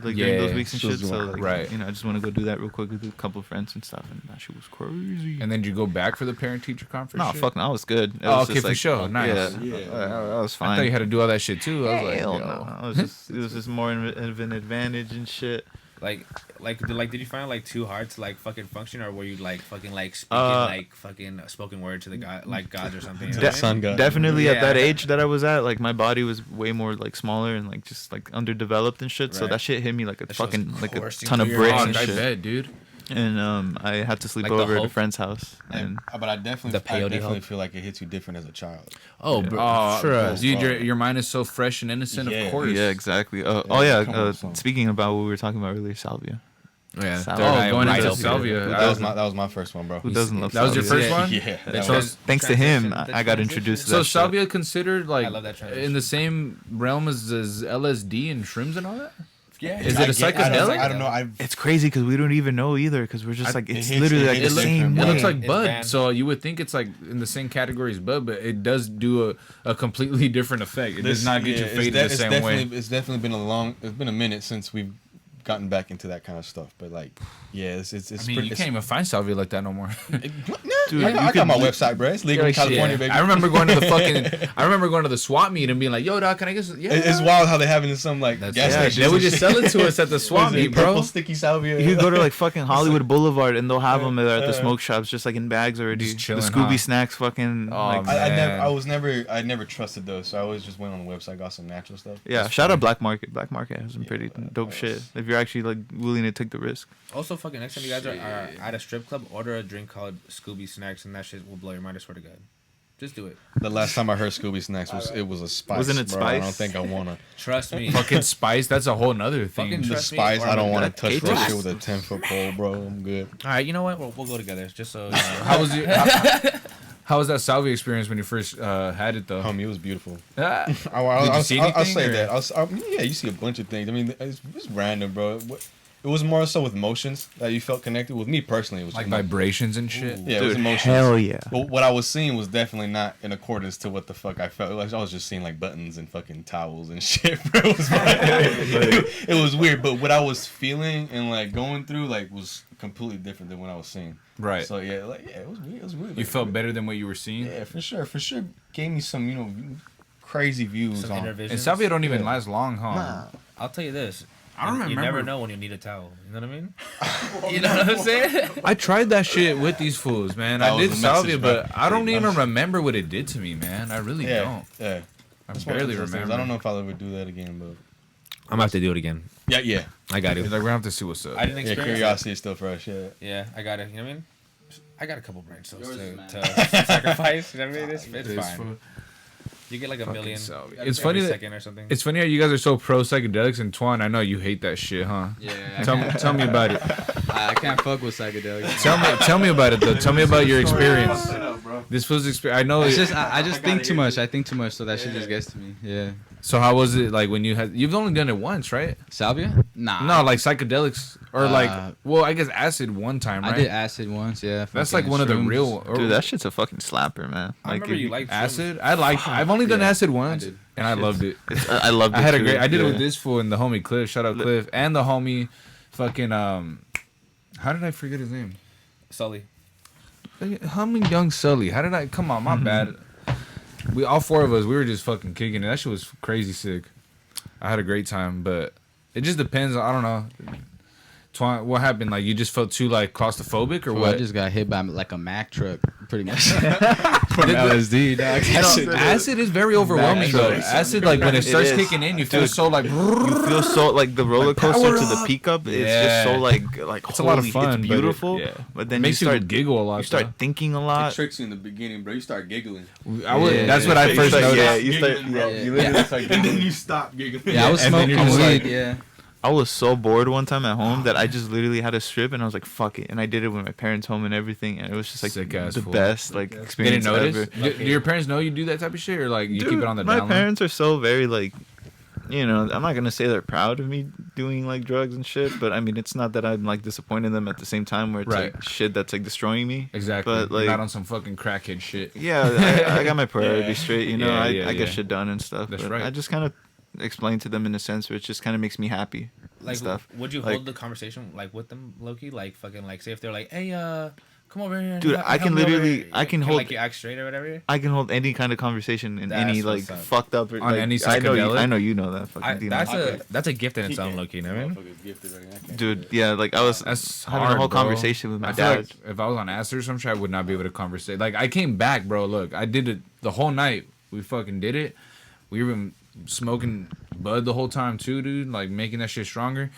like during those
Yeah,
weeks and
she was
shit. So
doing
like,
right.
you know, I just want to go do that real quick with a couple of friends and stuff, and that shit was crazy.
And then did you go back for the parent teacher conference?
No,
shit?
fuck, no, I was good. It
Oh,
was
okay,
just,
for
like,
sure. Nice.
Yeah,
Yeah.
I was
I
fine.
thought you had to do all that shit too. I was like,
Hell
yo.
no. It was just more of an advantage and shit.
Did you find it like too hard to like fucking function, or were you like fucking like speaking like fucking spoken word to the god, like gods or something? You know
To
what
the
I mean?
sun god.
Definitely at that
Yeah.
age that I was at, like my body was way more like smaller and like just like underdeveloped and shit. So
Right.
that shit hit me like a
That shit was
fucking like a
coursing
ton of
through your
bricks
Oh,
veins.
and
I
shit.
bet, dude.
And I had to sleep
Like the
over at a
Hulk?
friend's house. And
But I definitely,
The peyote help.
feel like it hits you different as a child.
Oh, bro,
Oh,
sure.
dude, your mind is so fresh and innocent.
Yeah.
Of course.
yeah, exactly.
Yeah,
Oh yeah.
come on, son.
Speaking about what we were talking about earlier, salvia.
Yeah.
Salvia.
Oh, going
Right
into
up here.
salvia.
Who
That was my first one, bro.
Who doesn't love
That was your
salvia?
first one?
Yeah. that
So-
was-
Thanks to him,
Transition-
I got
the
introduced to
So
that shit.
salvia considered like
I love that transition.
in the same realm as LSD and shrooms and all that?
yeah.
Is it a psychedelic?
I don't know.
It's crazy because we don't even know either because we're just like
it
it's
hits-
literally
it
like the
hits
same
different.
It
way.
looks like
It's
bud,
banned.
so you would think it's like in the same category as bud, but it does do a completely different effect. It does not get you
it's
faded
de-
the
it's
same
definitely,
way.
It's definitely been a minute since we've gotten back into that kind of stuff. But like, yeah, it's
I mean,
pretty,
you can't even find salvia like that no more.
Dude, I got my website, bro. It's legal in California, baby.
I remember going to the SWAT meet and being like, "Yo, dog, can I get some?" Yeah.
It's wild how they have it in some like gas stations.
They would
and
just
shit.
sell it to us at the SWAT meet, bro.
Purple sticky salvia.
You could go to like fucking Hollywood Boulevard and they'll have them there at the smoke shops, just like in bags already.
Just chilling,
the Scooby
huh?
snacks, fucking.
Oh,
like,
man.
I never trusted those, so I always just went on the website, got some natural stuff.
yeah, shout out Black Market. Black Market has some pretty dope shit. If you're actually like willing to take the risk.
Also, fucking next time you guys are at a strip club, order a drink called Scooby Snacks, and that shit will blow your mind. I swear to God, just do it.
The last time I heard Scooby Snacks was a spice.
Wasn't it
bro. I don't
spice?
think I wanna.
Trust me.
Fucking spice. That's a whole nother thing.
Fucking
The
Trust me,
spice.
or
I don't
I'm
want to
gonna
touch
hate
that
this.
shit with a 10-foot pole, bro. I'm good.
All right, you know what? We'll go together just so. You know.
How was your? How was that salvia experience when you first had it though?
Homie, it was beautiful.
Ah.
I'll
see
say
anything, or-
that. Yeah, you see a bunch of things. I mean, it's random, bro. It was more so with emotions that you felt connected with. Me personally, it was
Like
emo-
vibrations and shit.
Yeah, it was
Dude,
emotions.
hell yeah.
But what I was seeing was definitely not in accordance to what the fuck I felt. Like, I was just seeing like buttons and fucking towels and shit, bro. It was weird. But what I was feeling and like going through like was completely different than what I was seeing.
Right.
So yeah, it was weird. It was really.
You felt better than what you were seeing.
Yeah, for sure. For sure, gave me some crazy views
Some
on.
inner
And
visions.
salvia don't even
Yeah.
last long, huh?
Nah.
I'll tell you this.
I don't
You never
remember.
know when you need a towel. You know what I mean? You know what I'm saying?
I tried that shit with these fools, man.
That
I
was
did
the
salvia,
message, bro.
but I don't
Pretty
even
much.
remember what it did to me, man. I really
Yeah,
don't.
yeah.
I
That's one of
barely
those things.
remember.
I don't know if I'll ever do that again, but
I'm gonna have to do it again.
yeah.
I got
Like,
it.
we're gonna have to see what's up.
I didn't
Yeah,
experience
curiosity is still fresh. Yeah.
it. Yeah, I got it. You know what I mean? I got a couple brain cells
Yours,
to
man.
sacrifice. You know what I mean? It's
It's
fine. You get like a
fucking
million.
salvia.
every
It's funny that
second or something.
it's funny how you guys are so pro psychedelics, and Twan, I know you hate that shit, huh?
Yeah,
Tell me about it.
I can't fuck with psychedelics.
Tell me about it though. Tell me about your experience. This was experience. I know.
It's just I just think too much. I think too much, so that shit just gets to me. Yeah.
So how was it like when you had? You've only done it once, right?
Salvia? Nah.
No, like psychedelics or like.
Uh,
Well, I guess acid one time, right?
I did acid once. Yeah.
That's like
fucking
one of the
shrooms.
real. Or,
Dude, that shit's a fucking slapper, man.
I
Like,
remember
if
you liked
acid. I've only done
Yeah,
acid once,
did.
and I loved it.
I loved it.
I had a
too.
great. I did it
Yeah.
with this fool and the homie Cliff. Shout out Cliff and the homie, fucking How did I forget his name?
Sully.
Homie Young Sully. How did I? Come on, my bad. We all four of us. We were just fucking kicking it. That shit was crazy sick. I had a great time, but it just depends. I don't know. Twan, what happened? Like you just felt too like claustrophobic or
Bro,
what?
I just got hit by like a Mack truck, pretty much. From LSD, dog.
You know, acid is very overwhelming though. Acid, like when it starts
is.
kicking in, you feel
Dude,
so like.
You feel so like the roller coaster
power
to the
up.
peak up. It's
Yeah.
just so like
It's a lot of
holy,
fun.
It's beautiful,
but,
but then
makes
you start
giggle a lot.
You start
though.
thinking a
It
lot.
tricks you in the beginning, bro. You start giggling.
That's what I
You
first
start-
noticed.
Yeah, you start.
Giggling, bro.
Yeah, you literally start
And then
giggling.
you stop giggling.
Yeah, I was
And then
smoking
you're just
weed.
like-
Yeah.
I was so bored one time at home that I just literally had a strip and I was like, "Fuck it," and I did it with my parents home and everything, and it was just like
Sick ass
the
fool.
best like
They didn't
experience
notice.
ever.
Do your parents know you do that type of shit, or like you keep it on the
my
down low?
parents are so very like, you know, I'm not gonna say they're proud of me doing like drugs and shit, but I mean it's not that I'm like disappointing them at the same time where it's
Right.
like shit that's like destroying me.
Exactly.
But,
You're
like-
not on some fucking crackhead shit.
Yeah, I got my priorities straight. You know,
Yeah,
I
yeah,
get
yeah.
shit done and stuff.
That's
but
right.
I just kind of explain to them in a sense where it just kind of makes me happy and
Like,
stuff.
would you
Like-
hold the conversation like with them, Loki? Like, fucking, like, say if they're like, "Hey, come over here." and
Dude,
help
I can
me over
literally-
here,"
I can
you
hold-
like you act straight or whatever.
I can hold any kind of conversation in
That's
any like
what's up.
fucked up or,
On
like,
any
I know
psychedelic?
I know you know that fucking
That's a gift in its own, Loki. You know what I mean?
Motherfucker's gifted right now. I can't-
dude. Yeah, like I was
That's
having
hard,
a whole
bro.
conversation with my
I feel
dad.
like if I was on acid or some shit, I would not be able to conversate. Like I came back, bro. Look, I did it the whole night. We fucking did it. We were smoking bud the whole time too, dude. Like making that shit stronger.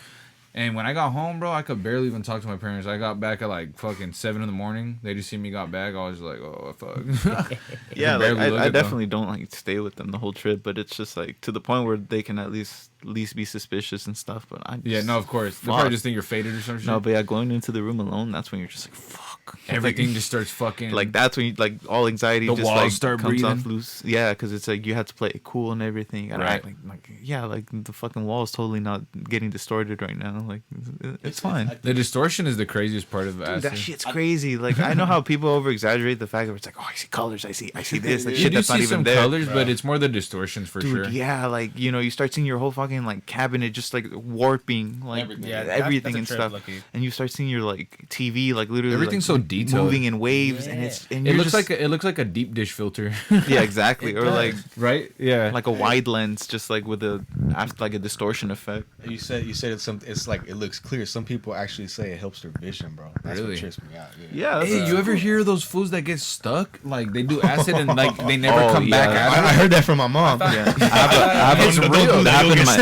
And when I got home, bro, I could barely even talk to my parents. I got back at like fucking 7 a.m. They just see me got back. I was like, oh fuck.
Yeah,
barely
like
look
I
at them.
definitely don't like stay with them the whole trip, but it's just like to the point where they can at least be suspicious and stuff. But I just,
Yeah, no, of course. They
Fuck.
probably just think you're faded or some shit.
no, but yeah, going into the room alone, that's when you're just like fuck.
Everything
Like,
just starts fucking.
like that's when you like all anxiety
The
just
walls
like
start
comes off
breathing.
loose. Yeah, because it's like you have to play it cool and everything. You gotta
Right.
act like yeah, like the fucking wall is totally not getting distorted right now. know, like it's fine.
The distortion is the craziest part of
Dude,
acid.
that shit's crazy. Like I know how people over exaggerate the fact that it's like, oh, I see colors, I see this, like
You
shit
do
that's not
see
even
some
there.
colors, but it's more the distortions for
Dude,
sure.
yeah, like you know, you start seeing your whole fucking like cabinet just like warping, like
Everything.
Yeah,
everything
that's
and
a trip,
stuff,
Lucky.
and you start seeing your like TV, like literally
Everything's
like,
so detailed.
moving in waves, and
It
you're
looks
just,
like a deep dish filter.
yeah, exactly, or like
right? Yeah.
like a wide lens, just like with a like a distortion effect.
You said it's like it looks clear. Some people actually say it helps their vision, bro. That's
Really?
what trips me out.
Yeah, that's
Hey, you ever hear those fools that get stuck? Like they do acid and like they never
Oh,
come back
yeah.
after.
I heard that from my mom.
Yeah, I have
It's
a,
real.
that happened to my,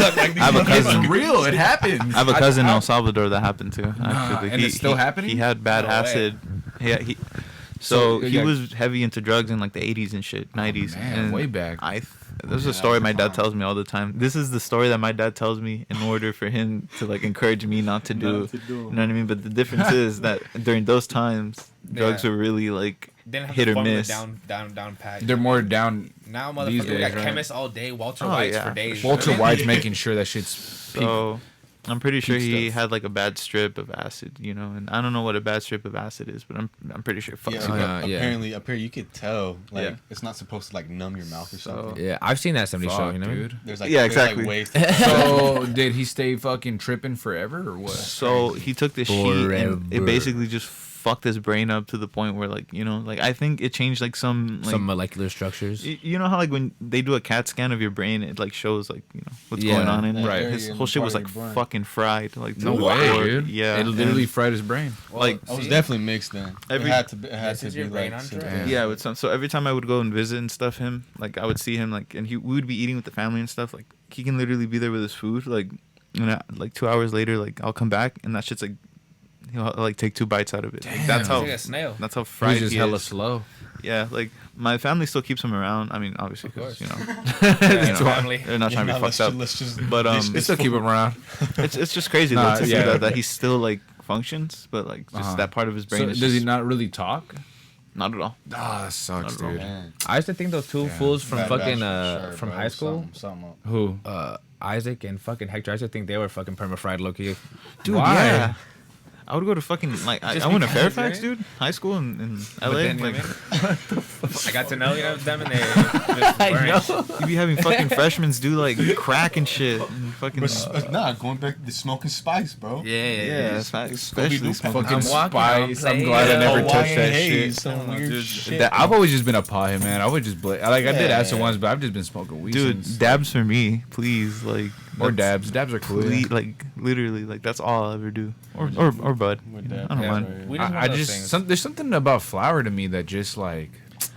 I have a
It's
cousin.
real. It happens.
I have a cousin in El Salvador that happened to. Actually,
and it's still happening?
He had bad
No way.
acid. Yeah, so he
yeah.
was heavy into drugs in like the 80s and shit, 90s.
man,
and
way back.
This is a story my dad tells me all the time. This is the story that my dad tells me in order for him to like encourage me not to do. You know what I mean? But the difference is that during those times, drugs
Yeah.
were really like
Didn't have
hit
the
or
formula
miss.
down pat.
They're more down.
Now,
these
motherfucker, we got
days, right?
chemists all day, Walter
Oh,
White's
yeah.
for days.
Walter White's making sure that shit's peak.
So I'm pretty sure
peak
he
stuff.
had like a bad strip of acid, you know, and I don't know what a bad strip of acid is, but I'm pretty sure it fucks
Yeah,
you up.
yeah.
apparently you could tell like
Yeah.
it's not supposed to like numb your mouth or something.
So-
Yeah, I've seen that 70 show,
Fuck,
you know?
dude.
There's like
Yeah,
there's, like,
exactly.
ways to
So did he stay fucking tripping forever or what?
So he took this sheet and it
Forever.
basically just fucked his brain up to the point where like, you know, like I think it changed like some like
Some molecular structures.
you know how like when they do a CAT scan of your brain, it like shows like, you know, what's
Yeah,
going on in it.
right.
His
Area
whole
and
shit was
part
like
of your brain.
fucking fried. Like to
No
the
way,
core.
dude.
Yeah.
It literally
and,
fried his brain.
like
I was definitely mixed then.
Every-
it had to be, it had
This
to
is
be
your brain
like
on
super-
drugs?
yeah, with some. So every time I would go and visit and stuff him, like I would see him like, and we would be eating with the family and stuff. Like he can literally be there with his food. Like, like 2 hours later, like I'll come back and that shit's like, he'll like take 2 bites out of it. Like, that's
Damn.
how.
He's like a snail.
That's how
He was
fried
just
he
hella
is.
slow.
Yeah, like my family still keeps him around. I mean, obviously,
Of course.
because you know,
That's
you know,
family.
they're not trying to be fucked up.
Let's just
But
They still keep him around.
it's just crazy
Nah,
though to see
yeah.
that he still like functions, but like just
Uh-huh.
that part of his brain
So
is
does
just
he not really talk?
not at all.
Ah, that sucks,
Not at all.
dude.
Man.
I used to think those two
Yeah.
fools from
Bad
fucking
batch for sure,
from
bro.
high school,
Something up.
Who?
Isaac and fucking Hector. I used to think they were fucking perma-fried low-key.
Dude,
Why?
yeah. I would go to fucking like I
Just
went to
because,
Fairfax,
right?
dude. High school in
But
LA.
then, you know
Like
what I mean? I got to know, you know, them and they just weren't.
you be having fucking freshmen do like crack and shit. And fucking
Nah, going back to smoking spice, bro.
yeah, especially smoking.
Fucking
I'm walking, I'm
spice. I'm
saying,
glad I
yeah.
never
Hawaiian
touched that
haze,
shit.
some weird
dude,
shit.
I've always just been a pothead, man. I would just like I did acid
Yeah.
once, but I've just been smoking weed.
Dude,
since.
dabs for me, please. Like
Or
that's-
dabs. Dabs are cool.
ple- like literally, like that's all I'll ever do. Or bud.
With
I
that,
don't
yeah,
mind.
We just
I
one of those
just
things.
there's something about flour to me that just like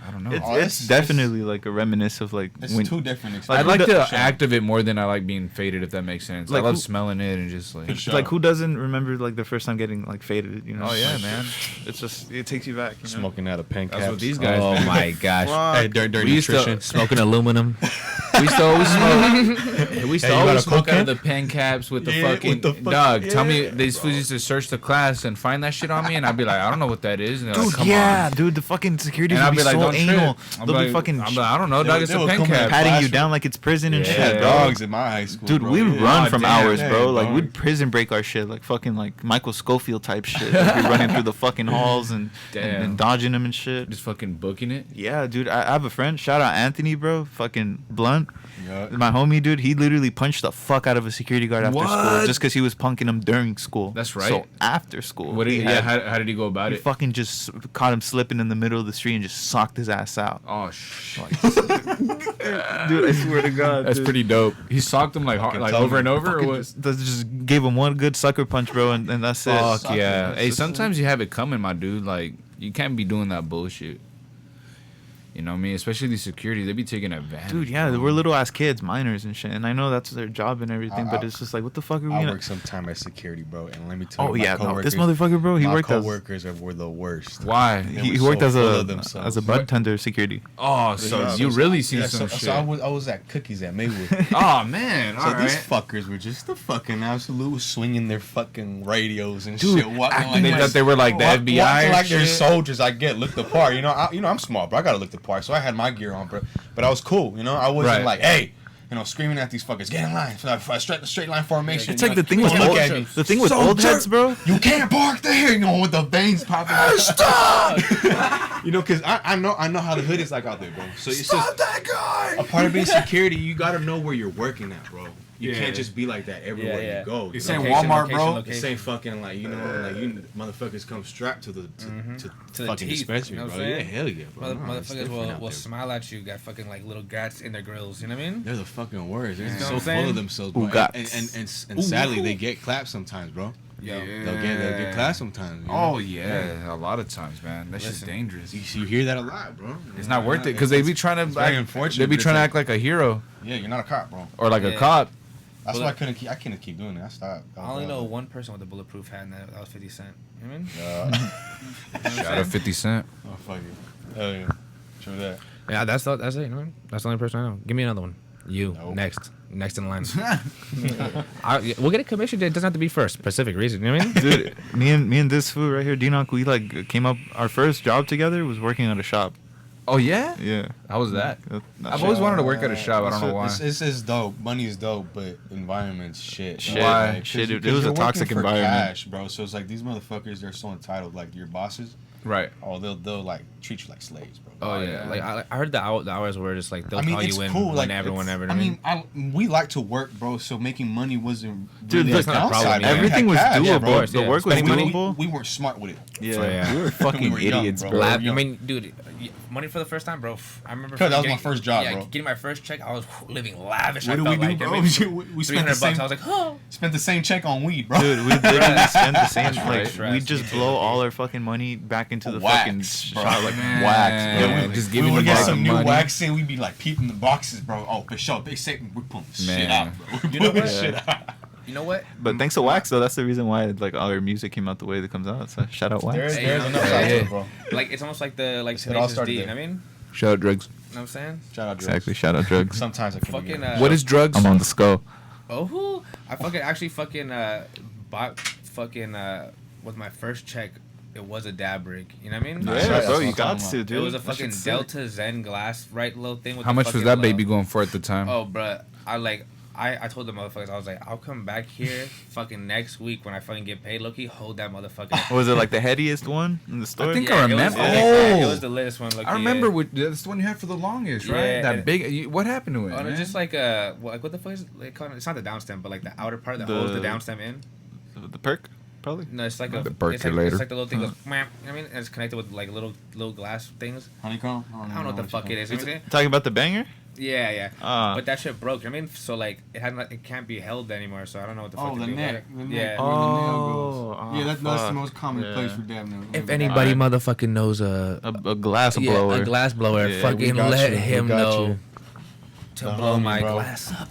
I don't know.
It's,
Oh,
it's
it's-
definitely like a reminisce of like
It's
when
two different
I
experiences.
like
who
the
does-
act of it more than I like being faded, if that makes sense.
Like
I love
who-
smelling it and just like.
For sure.
like who doesn't remember like the first time getting like faded, you know?
Oh yeah,
Like,
man.
It's just it takes you back. You know?
Smoking out of pen
That's
caps.
what these guys.
Oh
man.
my gosh.
Hey, dirty
We used to-
nutrition.
Smoking aluminum.
We used to always smoke. We used to
Hey, you got
always
a
smoke
Coke
out of the pen caps with the
Yeah,
fucking
with the fuck-
dog. Tell me,
yeah,
these fools used to search the class and find that shit on me, and I'd be like, I don't know what that is. And they're
Dude,
like, come
yeah,
on.
dude, the fucking security
And
would
I'd
be,
be like,
so
don't
anal.
trip. I'm
They'll
like,
be fucking
I'm like, I don't know,
They
dog.
would-
It's
they
a
would
pen
come in
cap.
and
patting you
classroom.
down like it's prison and
Yeah.
shit,
Yeah,
dog.
dogs in my high school.
Dude,
bro.
we would
Yeah.
run
Oh,
from
damn.
hours, bro.
Hey,
Like
dog.
we'd prison break our shit, like fucking like Michael Scofield type shit. Like, we'd running through the fucking halls and
Damn.
dodging them and shit.
Just fucking booking it.
Yeah, dude, I have a friend. Shout out Anthony, bro. Fucking blunt.
Yeah.
My homie, dude, he literally punched the fuck out of a security guard after school
What?
just because he was punking him during school.
That's right.
So after school,
What?
he
Yeah.
had-
How did he go about
he
it?
fucking just caught him slipping in the middle of the street and just socked his ass out.
Oh shit.
Dude, I swear to God,
That's
dude.
pretty dope. He socked him like hard,
Fucking
like
tell
over
me.
and over, or
Fucking
what?
just gave him one good sucker punch, bro, and that's it.
Fuck
Sucker,
yeah.
that's
Hey,
just-
sometimes you have it coming, my dude. Like you can't be doing that bullshit. You know what I mean? Especially these security, they be taking advantage.
Dude, yeah,
bro.
we're little ass kids, minors and shit, and I know that's their job and everything, but
I-
it's just like, what the fuck are we
I
gonna?
worked some time as security, bro, and let me tell
Oh
you, my
yeah, no, this
coworkers-
motherfucker, bro, he
my
worked as
coworkers were the worst.
Why?
They
he
were
worked
so
as
full of
a
themselves.
bud tender security.
Oh, so
Yeah,
you
so-
really seen
yeah,
some
so,
shit?
So I was at Cookies at Maywood.
Oh man,
So
all
these
right.
fuckers were just the fucking absolute swinging their fucking radios and
Dude,
shit. Walking
acting
They
like-
thought they were like the FBI.
Walking
or
like they're
shit?
soldiers. I get looked the part. You know, I'm small, bro. I gotta look the part. So I had my gear on, bro. But I was cool. You know, I wasn't
Right.
like, hey, screaming at these fuckers, get in line, straight line formation.
It's like the thing with
look
old,
at me.
the thing with old heads, bro.
You can't park there, with the veins popping out. Stop! Because I know how the hood is like out there, bro. So it's
Stop
just
that guy!
a part of being security. You gotta know where you're working at, bro. You can't just be like that everywhere you go.
This ain't Walmart, bro.
This ain't fucking like you motherfuckers come strapped to the fucking
teeth,
dispensary,
you know what
bro.
I'm
Yeah,
saying?
hell yeah, bro.
Motherfuckers will smile at you, got fucking like little gats in their grills. You know what I mean?
They're the fucking words. They're
You know
so
what I'm
full
saying?
of themselves, bro. And sadly, they get clapped sometimes, bro.
Yo,
They'll get clapped sometimes.
Oh yeah, a lot of times, man. That shit's dangerous.
You hear that a lot, bro.
It's not worth it because they be trying to
very
act.
unfortunate,
They be
but
trying to
it's
act like a hero
Yeah, you're not a cop, bro.
or like a
Yeah.
cop.
That's why I couldn't keep doing it. I stopped.
I only know one person with a bulletproof hat, and that was 50 Cent. You know what I mean?
Shout out 50 Cent.
Oh fuck it. Hell yeah. True that.
Yeah, that's it. You know what? That's the only person I know. Give me another one. You
Nope.
next in line. We'll get a commission. It doesn't have to be for a specific reason. You know what I mean?
Dude, me and this fool right here, DNOK, we like came up. Our first job together was working at a shop.
Oh yeah?
Yeah.
How was that?
That
I've
shit-
always wanted to work at a shop. I don't know why.
This is dope. Money is dope, but environment's shit.
Shit.
Why?
Shit, it
'cause
was a
you're
toxic
working for
environment.
cash, bro. So it's like these motherfuckers, they're so entitled. Like your bosses,
Right.
they'll like treat you like slaves, bro.
Oh yeah. Like I heard the hours were just like they'll
I mean,
call
it's
you in
cool. Like
whenever.
I mean, we like to work, bro. So making money wasn't
Dude,
really
that's
a
not a problem,
downside.
yeah.
We
Everything
had
was
cash,
doable.
of course,
The
yeah.
work was
But
doable.
we weren't smart with it.
Yeah,
So, yeah.
we were fucking
We were young,
idiots,
bro.
bro.
Lab,
Yo.
I mean, dude, money for the first time, bro. I remember.
'Cause that was my
getting-
first job,
yeah,
bro.
Getting my first check, I was living lavish.
What
I
did
felt
we do,
like,
bro?
I mean,
We spent the
$300
same.
I was like, oh.
Spent the same check on weed, bro.
Dude, we literally spend the same.
That's
Like
right.
we
Stress,
just
me too.
blow all our fucking money back into the
Wax,
fucking
bro.
shop. Like
Man.
wax, bro.
Yeah,
we
just
we
giving
would
them
get
all
some
the
new
money.
wax in. We'd be like peeping the boxes, bro. Oh, for sure. They say we're pulling the shit
Man.
out, bro.
You know
We're pulling
what?
shit out.
You know what?
But thanks to wax though, that's the reason why like all our music came out the way that comes out. So shout out wax.
There's
Hey,
enough
yeah,
side to
yeah.
it, bro.
Like it's almost like the like
It all
Tenacious
started
D. You
there.
know what I mean?
Shout out drugs.
You know what I'm saying?
Shout out drugs.
Exactly. Shout out drugs.
Sometimes I can
Fucking.
be
What is drugs?
I'm on the skull.
Oh, I fucking actually fucking bought fucking with my first check. It was a dab rig. You know what I mean?
Yeah,
That's right,
bro,
that's
you
what
got
I'm
to,
talking
dude.
It was a
That
fucking
shit's sick.
Delta Zen glass right little thing with.
How
the
much was
fucking
that
little-
baby going for at the time?
Oh, bruh, I told the motherfuckers, I was like, I'll come back here fucking next week when I fucking get paid. Loki, hold that motherfucker.
Was it like the headiest one in the store?
I think
Yeah,
I
it was-
remember.
It
Oh,
was the latest one. Loki,
I remember.
Yeah.
That's the one you had for the longest, right?
Yeah,
That
and-
big. What happened to it?
Oh, no,
man?
just like what the fuck is it? Like, it's not the downstem, but like the outer part that
The-
holds the downstem in.
The perk, probably.
No, it's like
The
it's
percolator.
It's like the little thing. Goes, you know what I mean? And it's connected with like little glass things.
Honeycomb?
I don't know what the fuck it is. You know what I'm saying?
Talking about the banger?
Yeah, yeah.
Ah.
But that shit broke. You know what I mean? So like it can't be held anymore. So I don't know what the fuck
Oh,
to
the
do
neck.
about it.
The
Yeah.
neck.
Oh,
Where the nail goes. Yeah, that's the
fuck.
most common
Yeah.
place for dab nails.
If anybody motherfucking knows
A glass blower.
a glass blower,
Yeah,
fucking
we got
let
you. We
him
got
know
you.
to
The
blow
homie,
my
bro.
glass up.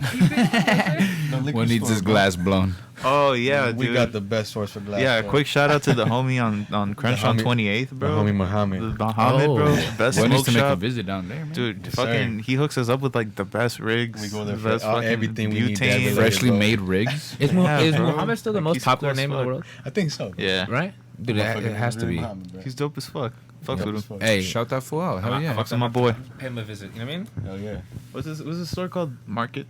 One needs his glass blown.
Oh yeah,
We
dude.
got the best source for glass.
Yeah,
bro.
quick shout out to the homie on Crunch on
homie-
28th,
The
bro.
homie Muhammad.
The Muhammad,
Oh.
bro. Best
One needs
smoke
to make a
shop.
visit down there, man.
Dude,
Yes,
fucking, he hooks us up with like the best rigs.
We go there
the
for
best fucking
everything we need
butane.
dab related.
Freshly
bro.
made rigs.
Is,
Yeah,
is
bro.
Muhammad still the
Like,
most
he's
popular
cool as
name in the
fuck.
world?
I think so.
Yeah,
Right? Dude, it has to be.
he's dope as fuck. Fuck
Dope
with
as
him.
fuck.
Hey,
Shout that fool out. Hell yeah.
Fuck with my boy.
pay him a visit. You know what I mean?
Hell yeah.
What's the store called? Market.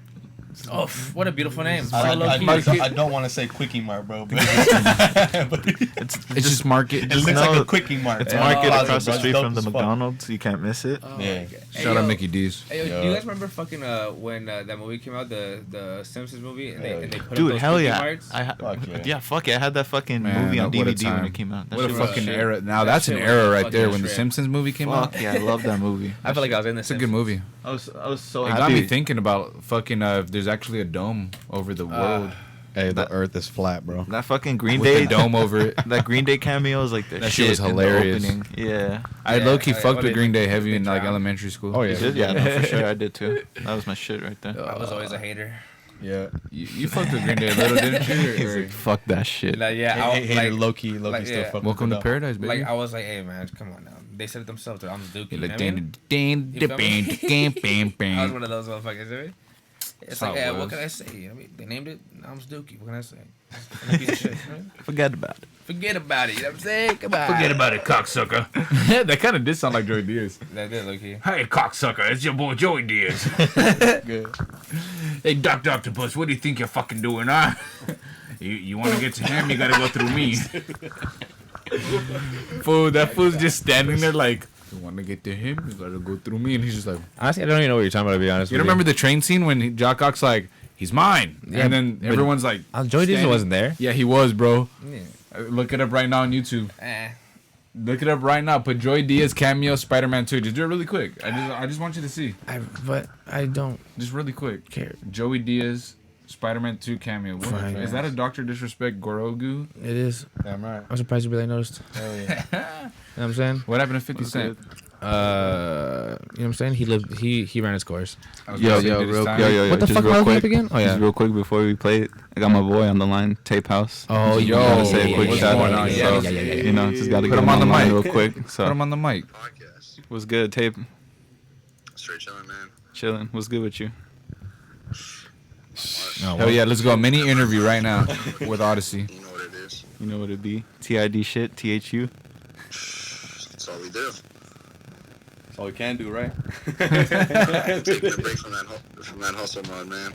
Oh, what a beautiful name.
I
So low key.
don't want to say Quickie Mart, bro. But
It's
It's just market.
it looks
no,
like a Quickie Mart.
It's
Yeah.
market
Plaza,
across the
bro.
street
Dope
from the
as fuck.
McDonald's. You can't miss it.
Oh,
Yeah.
my God. Hey,
Shout out
yo.
Mickey D's.
Hey, yo, do
Yo.
you guys remember fucking when that movie came out, the Simpsons movie, and they put up
Dude,
those
hell
Quickie
yeah.
Marts?
Fuck
yeah.
yeah, fuck yeah. I had that fucking
Man,
movie on
what a
DVD when
time.
it came out. That
What a
shit was
fucking
shit.
era. Now
That
that's an
shit was
era right
fucking
there when the
shit.
Simpsons movie came out.
Fuck yeah, I love that movie.
I feel like I was in this.
It's a good movie.
I was so
It
happy.
got me thinking about fucking if there's actually a dome over the world.
Hey, the Earth is flat, bro.
That fucking Green
With
Day
a dome over it.
That Green Day cameo was like the
That shit was
in the
hilarious.
opening. Yeah.
I
Yeah,
low-key
yeah,
fucked
what
with
is
Green
it?
Day heavy in
Big
like
time.
elementary school.
Oh,
You
yeah.
did? Yeah, no, for sure. I did too. That was my shit right there.
I was always a hater.
Yeah.
You fucked with Green Day a little, didn't you?
He's
Or-
like, fuck that shit.
Like, yeah, I was
Hater
like,
low-key
like,
still
yeah.
fucking
Welcome to
with it.
paradise, baby.
like I was like, hey man, come on now. They said it themselves. Dude, I'm the Duke.
You're
You know
like,
what I mean? I was
bam,
one of those motherfuckers. You know what I mean? It's
how
like,
it
yeah,
was.
what can I say? I mean, they named it. Now I'm Dookie. What can I say? I'm a piece of shit, you know?
Forget about it.
Forget about it. You know what I'm saying? Come on.
Forget about it, cocksucker. That kind of did sound like Joey Diaz.
That did look here.
Hey, cocksucker, it's your boy Joey Diaz.
Good.
Hey, Dr. Octopus, what do you think you're fucking doing, huh? You want to get to him, you gotta go through me. Fool, that fool's just standing there like, you want to get to him, you gotta go through me. And he's just like,
Honestly, I don't even know what you're talking about, to be honest
you remember the train scene when Jock Ock's like, he's mine?
Yeah,
and then
but-
everyone's like,
Joey Diaz
standing.
wasn't there.
Yeah, he was, bro.
Yeah.
Look it up right now on YouTube.
Eh.
Look it up right now. Put Joey Diaz cameo Spider-Man 2. Just do it really quick. I just want you to see.
But I don't
Just really quick.
care.
Joey Diaz Spider-Man 2 cameo. What,
Fine.
is that a Dr. Disrespect Gorogu?
It is.
Damn right.
I'm surprised you really noticed.
Hell yeah.
You know what I'm saying?
What happened to 50 Cent?
You know what I'm saying? He ran his course.
I was
Yo,
gonna say,
yo,
did his
real,
time.
yo.
What the
just
fuck
real
am I looking
quick,
up again? Oh, yeah.
Just real quick before we play it, I got my boy on the line, Tape House.
Oh,
Just
yo.
gotta say a
Yeah,
quick
yeah,
shout
yeah,
out.
yeah,
So,
yeah, yeah, yeah.
you know, just gotta
Put
get
him
him
on the
line
mic.
real quick.
Put
So,
him on the mic.
Podcast.
what's good, Tape?
Straight chilling, man.
Chilling. What's good with you?
Hell yeah, let's go. Mini interview right now with Odyssey.
You know what it is.
You know what it be? T.I.D. shit, THU.
That's all we do.
That's all we can do, right?
Taking a break from that hustle mode, man.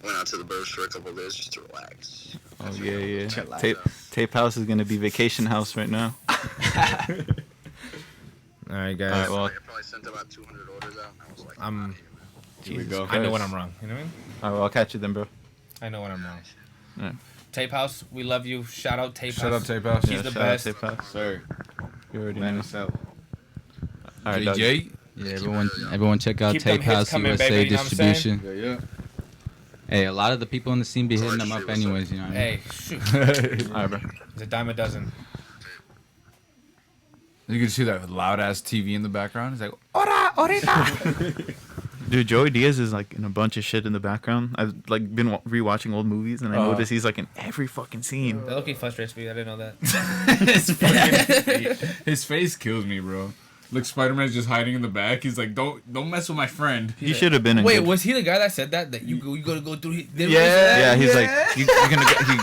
Went out to the burbs for a couple of days just to relax.
Oh, yeah.
Chillax.
Tape House is going to be vacation house right now.
All right, guys.
All right, well,
I probably sent about 200 orders out, and I was like,
I'm.
Here we go.
I know when I'm wrong. You know what I mean?
all right, well, I'll catch you then, bro.
I know when I'm wrong.
Yeah.
Tape House, we love you. Shout out Tape
Shout out
House.
Tape House.
He's the
shout out
best.
Tape House.
Sir.
You already
Man
know.
himself.
All right, dog.
DJ.
Yeah, everyone check out
Keep them
Tape
hits
House
coming,
USA
baby, you know what I'm saying?
Distribution.
Yeah.
Hey, a lot of the people in the scene be hitting them up anyways, you know what I mean?
Hey, shoot.
All right, bro.
It's a dime a dozen.
You can see that loud ass TV in the background. It's like, ora, orita.
Dude, Joey Diaz is like in a bunch of shit in the background. I've like been rewatching old movies, and I noticed he's like in every fucking scene.
That looking frustrates me. I didn't know that.
His face kills me, bro. Look, Spider-Man's just hiding in the back. He's like, don't mess with my friend.
He should have been in.
Wait,
good-
was he the guy that said that? That you gotta go through?
Yeah, he's like, you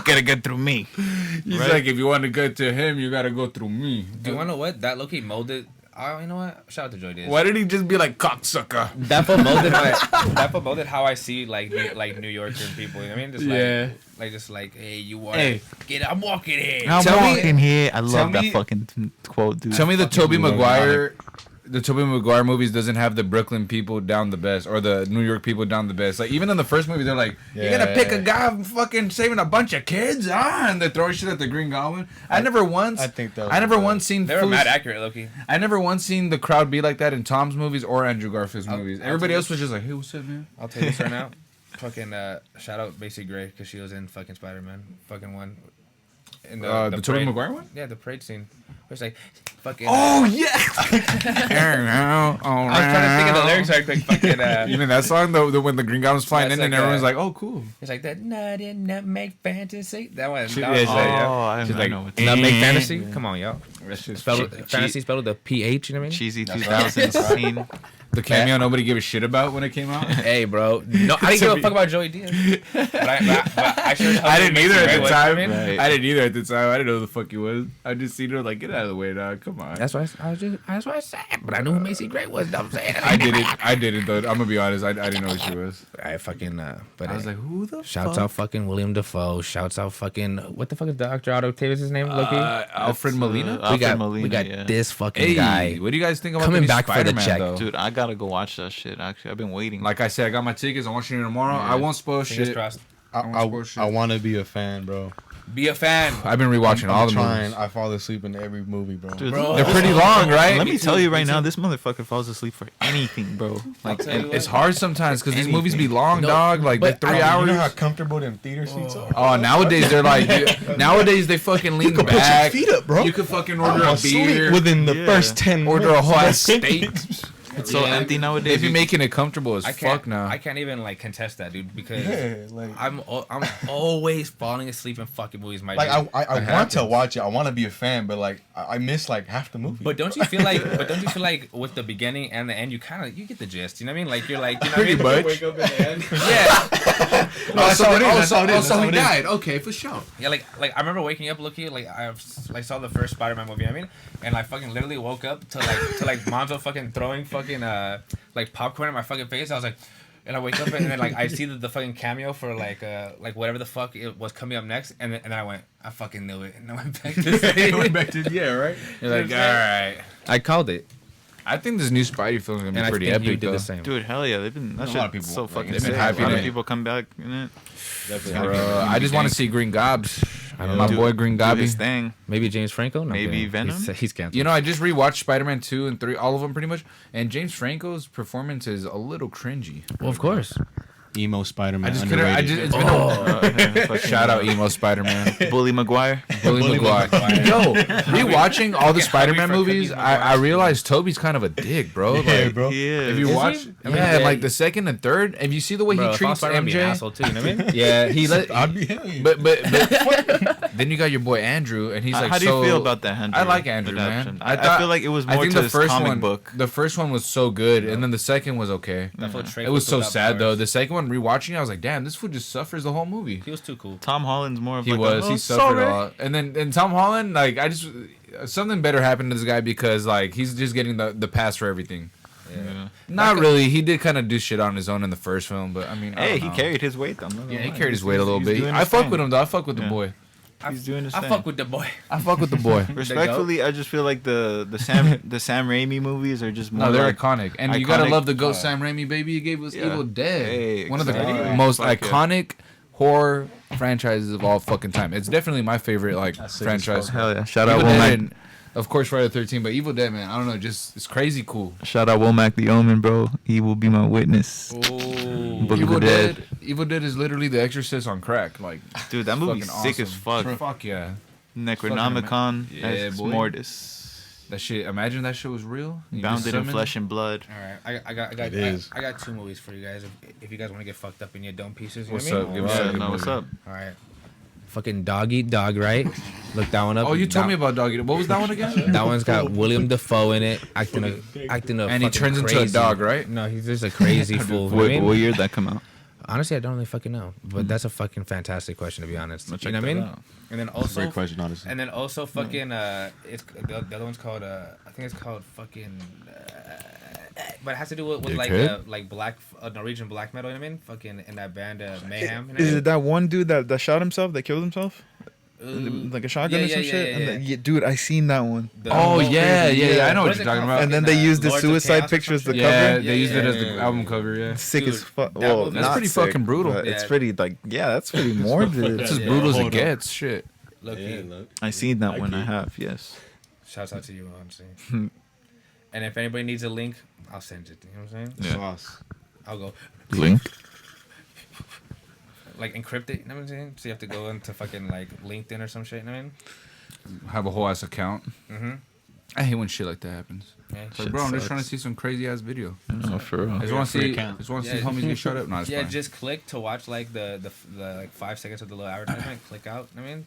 gotta get through me.
He's
Right.
like, if you want to get to him, you gotta go through me.
Do you wanna know what? That Loki molded. Oh, you know what? Shout out to Joy Diaz.
Why did he just be like cocksucker?
That foot molded how I see like New Yorker people. You know what I mean? Just
Yeah.
like, hey, you want
Hey.
get? I'm walking here.
I'm
Tell me-
walking here. I
tell
love that
me-
fucking quote, dude.
Tell me the Tobey
love
Maguire. The Tobey Maguire movies doesn't have the Brooklyn people down the best or the New York people down the best. Like even in the first movie, they're like, "You're gonna pick a guy fucking saving a bunch of kids, and they're throwing shit at the Green Goblin." I never once seen.
They were
fools-
mad accurate, Loki.
I never once seen the crowd be like that in Tom's movies or Andrew Garfield's movies.
I'll
Everybody
tell
else was just like, "Hey, what's up, man?"
I'll tell you this right now. Fucking shout out Macy Gray because she was in fucking Spider-Man. Fucking one. In
The Tobey
parade.
Maguire one?
Yeah, the parade scene. Where it's like, fucking.
Oh yeah.
I was trying to think of the lyrics right quick. Fucking.
You mean that song? The when the Green Goblin's flying
That's
in and
like,
everyone's like, "Oh, cool."
It's like that nutty nutmeg fantasy. That one.
She-
That
yeah,
was
she's like,
yeah.
I
She's like,
know what
nutmeg fantasy. Come on, y'all.
That shit's
Fantasy spelled with a PH. You know what I mean?
cheesy
That's
2000s scene.
The cameo nobody gave a shit about when it came out.
Hey, bro. No, I didn't give a fuck about Joey Diaz. But I sure as hell
I didn't
knew
either
Macy
at
Gray
the
was,
time.
you know what I mean?
Right.
I didn't either at the time. I didn't know who the fuck he was. I just seen her like, get out of the way, dog. Come on.
That's why that's why I said. But I knew who Macy Gray was. You know what I'm saying.
I did it though. I'm gonna be honest. I didn't know who she was.
I fucking. But
I was like, who the
shouts
fuck?
out fucking William Dafoe. Shouts out fucking what the fuck is Dr. Otto Octavius' name? Loki.
Alfred Molina.
we got
Molina,
we got
yeah.
this fucking
Hey,
guy.
what do you guys think about
Coming
the new
back for the
Spider-Man,
check.
though?
Dude, I gotta go watch that shit. Actually, I've been waiting.
Like I said, I got my tickets. I'm watching it tomorrow.
Yeah.
I won't spoil
Fingers
shit.
crossed.
I
bullshit.
want to be a fan, bro.
Be a fan.
I've been rewatching all
I'm
the
trying.
movies.
I fall asleep in every movie, bro.
Dude,
Bro.
They're pretty long, right?
Let me tell you right now, this motherfucker falls asleep for anything, bro. Like,
tell you
It's hard sometimes because these movies be
Anything.
long,
No,
dog. Like they're
but
3
I-
hours.
You know how comfortable them theater seats are?
Oh, nowadays they're like, nowadays they fucking lean
can put your
back.
feet up, bro.
You could fucking
I'm
order a
asleep
beer,
within the
Yeah.
first 10
order a
minutes.
whole ass steak.
It's so empty nowadays.
They be making it comfortable as
I can't,
fuck now.
I can't even like contest that, dude, because
Yeah, like
I'm always falling asleep in fucking movies. My
like
dude.
I
It
want to
happens.
watch it. I want to be a fan, but like I miss like half the movie.
But don't you feel like with the beginning and the end, you get the gist. You know what I mean? Like you're like, you know what I
Pretty
mean?
much.
Wake up at the end.
Yeah.
So he died. Okay, for sure.
Yeah, like I remember waking up, looking like I saw the first Spider-Man movie. You know what I mean, and I fucking literally woke up to Monzo fucking throwing fucking like popcorn in my fucking face. I was like, and I wake up and then like I see the fucking cameo for like whatever the fuck it was coming up next, and then I went, I fucking knew it, and I went back to sleep.
yeah, right.
You're like, all right.
I called it,
I think this new Spidey film is gonna be
and
pretty
I think you
epic
did
though.
the same.
Dude, hell yeah, they've been. That
A lot of
shit
people,
so
like,
fucking
they've been
sick.
hyping
A lot of
it.
people come back in it.
I just want to see Green Gobs. My
Do-
boy Green
do his
Gobby.
thing.
Maybe James Franco. No,
Maybe
man.
Venom?
He's canceled.
You know, I just rewatched Spider-Man 2 and 3, all of them pretty much, and James Franco's performance is a little cringy.
Well, of course.
Emo Spider-Man.
I just couldn't. It's been shout out emo Spider-Man.
Bully Maguire.
Billy Maguire. Yo, rewatching all the Spider-Man
for
movies,
Cookie
I realized Toby's kind of a dick, bro. Like,
bro.
He is.
if you
Is
watch,
he? I mean,
yeah,
yeah,
like the second and third, if you see the way
Bro,
he
if I was
treats
Spider-Man, I'd be an
MJ,
asshole too. You know what I mean?
yeah, he let.
I'd be hell yeah.
But then you got your boy Andrew, and he's like,
How do you
so,
feel about that, Andrew?
I like Andrew, man.
I
thought-
feel like it was
I
more
think
to
the
his
first
comic
one,
book.
the first one was so good, and then the second was okay. It was so sad though. The second one, rewatching, it, I was like, damn, this fool just suffers the whole movie.
He was too cool.
Tom Holland's more of
He
like
was.
a,
He suffered a lot. And then Tom Holland, like something better happened to this guy because like he's just getting the pass for everything.
Yeah.
Not really. He did kind of do shit on his own in the first film, but I mean, I
Hey,
don't
he
know.
carried his weight though.
Yeah, he carried his weight a little
He's
bit.
doing
I
his
fuck
thing.
with him though. I fuck with the
Yeah.
boy.
He's doing his
I
thing.
fuck with the boy.
I fuck with the boy.
Respectfully, I just feel like the Sam Raimi movies are just more.
No, they're
like,
iconic, and you gotta
iconic.
love the Ghost Sam Raimi baby. He gave us
Yeah.
Evil Dead,
Hey,
one of the
exactly.
most
Fuck yeah.
iconic horror franchises of all fucking time. It's definitely my favorite like franchise.
Hell yeah! Shout out
Evil Dead,
Womack.
and, of course, Friday the 13th, but Evil Dead, man, I don't know, just it's crazy cool.
Shout out Womack the Omen, bro. He will be my witness.
Ooh.
Book of
Evil
the Dead.
Dead, Evil Dead is literally The Exorcist on crack. Like,
Dude, that movie's
fucking
sick as fuck.
Fuck yeah,
Necronomicon,
Yeah,
Ex
boy.
Mortis,
that shit. Imagine that shit was real. You just
bounded in
summoned-
flesh and blood.
All right, I got
It is.
I got two movies for you guys. If you guys want to get fucked up in your dome pieces, you
What's
know what I
up?
mean?
Give us
Yeah,
a
no, what's up?
All right. Fucking Dog Eat Dog, right? Look that one up.
Oh, you told me about Doggy. What was that one again?
That one's got William Dafoe in it, acting a
And he
fucking
turns into a
crazy-
dog, right?
No, he's just a crazy fool. You know what I mean?
What year did that come out?
Honestly, I don't really fucking know, but that's a fucking fantastic question to be honest.
I'll
You
check
know what I
that
mean?
out.
And then also,
Great question, honestly.
and then also fucking it's the other one's called I think it's called fucking but it has to do with like black Norwegian black metal. You know what I mean? Fucking in that band Mayhem. You know what I
Is
mean?
it that one dude that shot himself, that killed himself? Like a shotgun
Yeah,
or some
yeah,
shit?
yeah,
And
yeah.
dude, I seen that one.
Oh yeah, yeah. I know
What
what
is
you're
it
talking
called?
about.
And then they used the
Lords of
suicide
Chaos or
picture as the
some shit?
Yeah,
cover.
they used it as the
yeah.
album cover. Yeah,
Sick
Dude,
as fuck.
that
Well,
movie-
That's
not
pretty
sick,
fucking brutal.
but It's
Yeah.
pretty like that's pretty morbid.
it's as
Yeah.
brutal as
Hold
it
up.
gets. Shit.
Look-key.
I seen that one. I have, yes.
Shouts out to you, honestly. And if anybody needs a link, I'll send it. You know what I'm saying?
Yeah.
Sauce.
I'll go
Link.
like encrypt it. You know what I'm saying? So you have to go into fucking like LinkedIn or some shit. You know what I mean?
Have a whole ass account.
Mm-hmm.
I hate when shit like that happens.
Yeah.
Like, bro, I'm just trying to see some crazy ass video.
No, for real.
I just want to
free
see.
account.
Just want to
Yeah.
see homies get shut up. No, it's
Yeah,
fine.
just click to watch like the like 5 seconds of the little advertisement. Click out. I mean,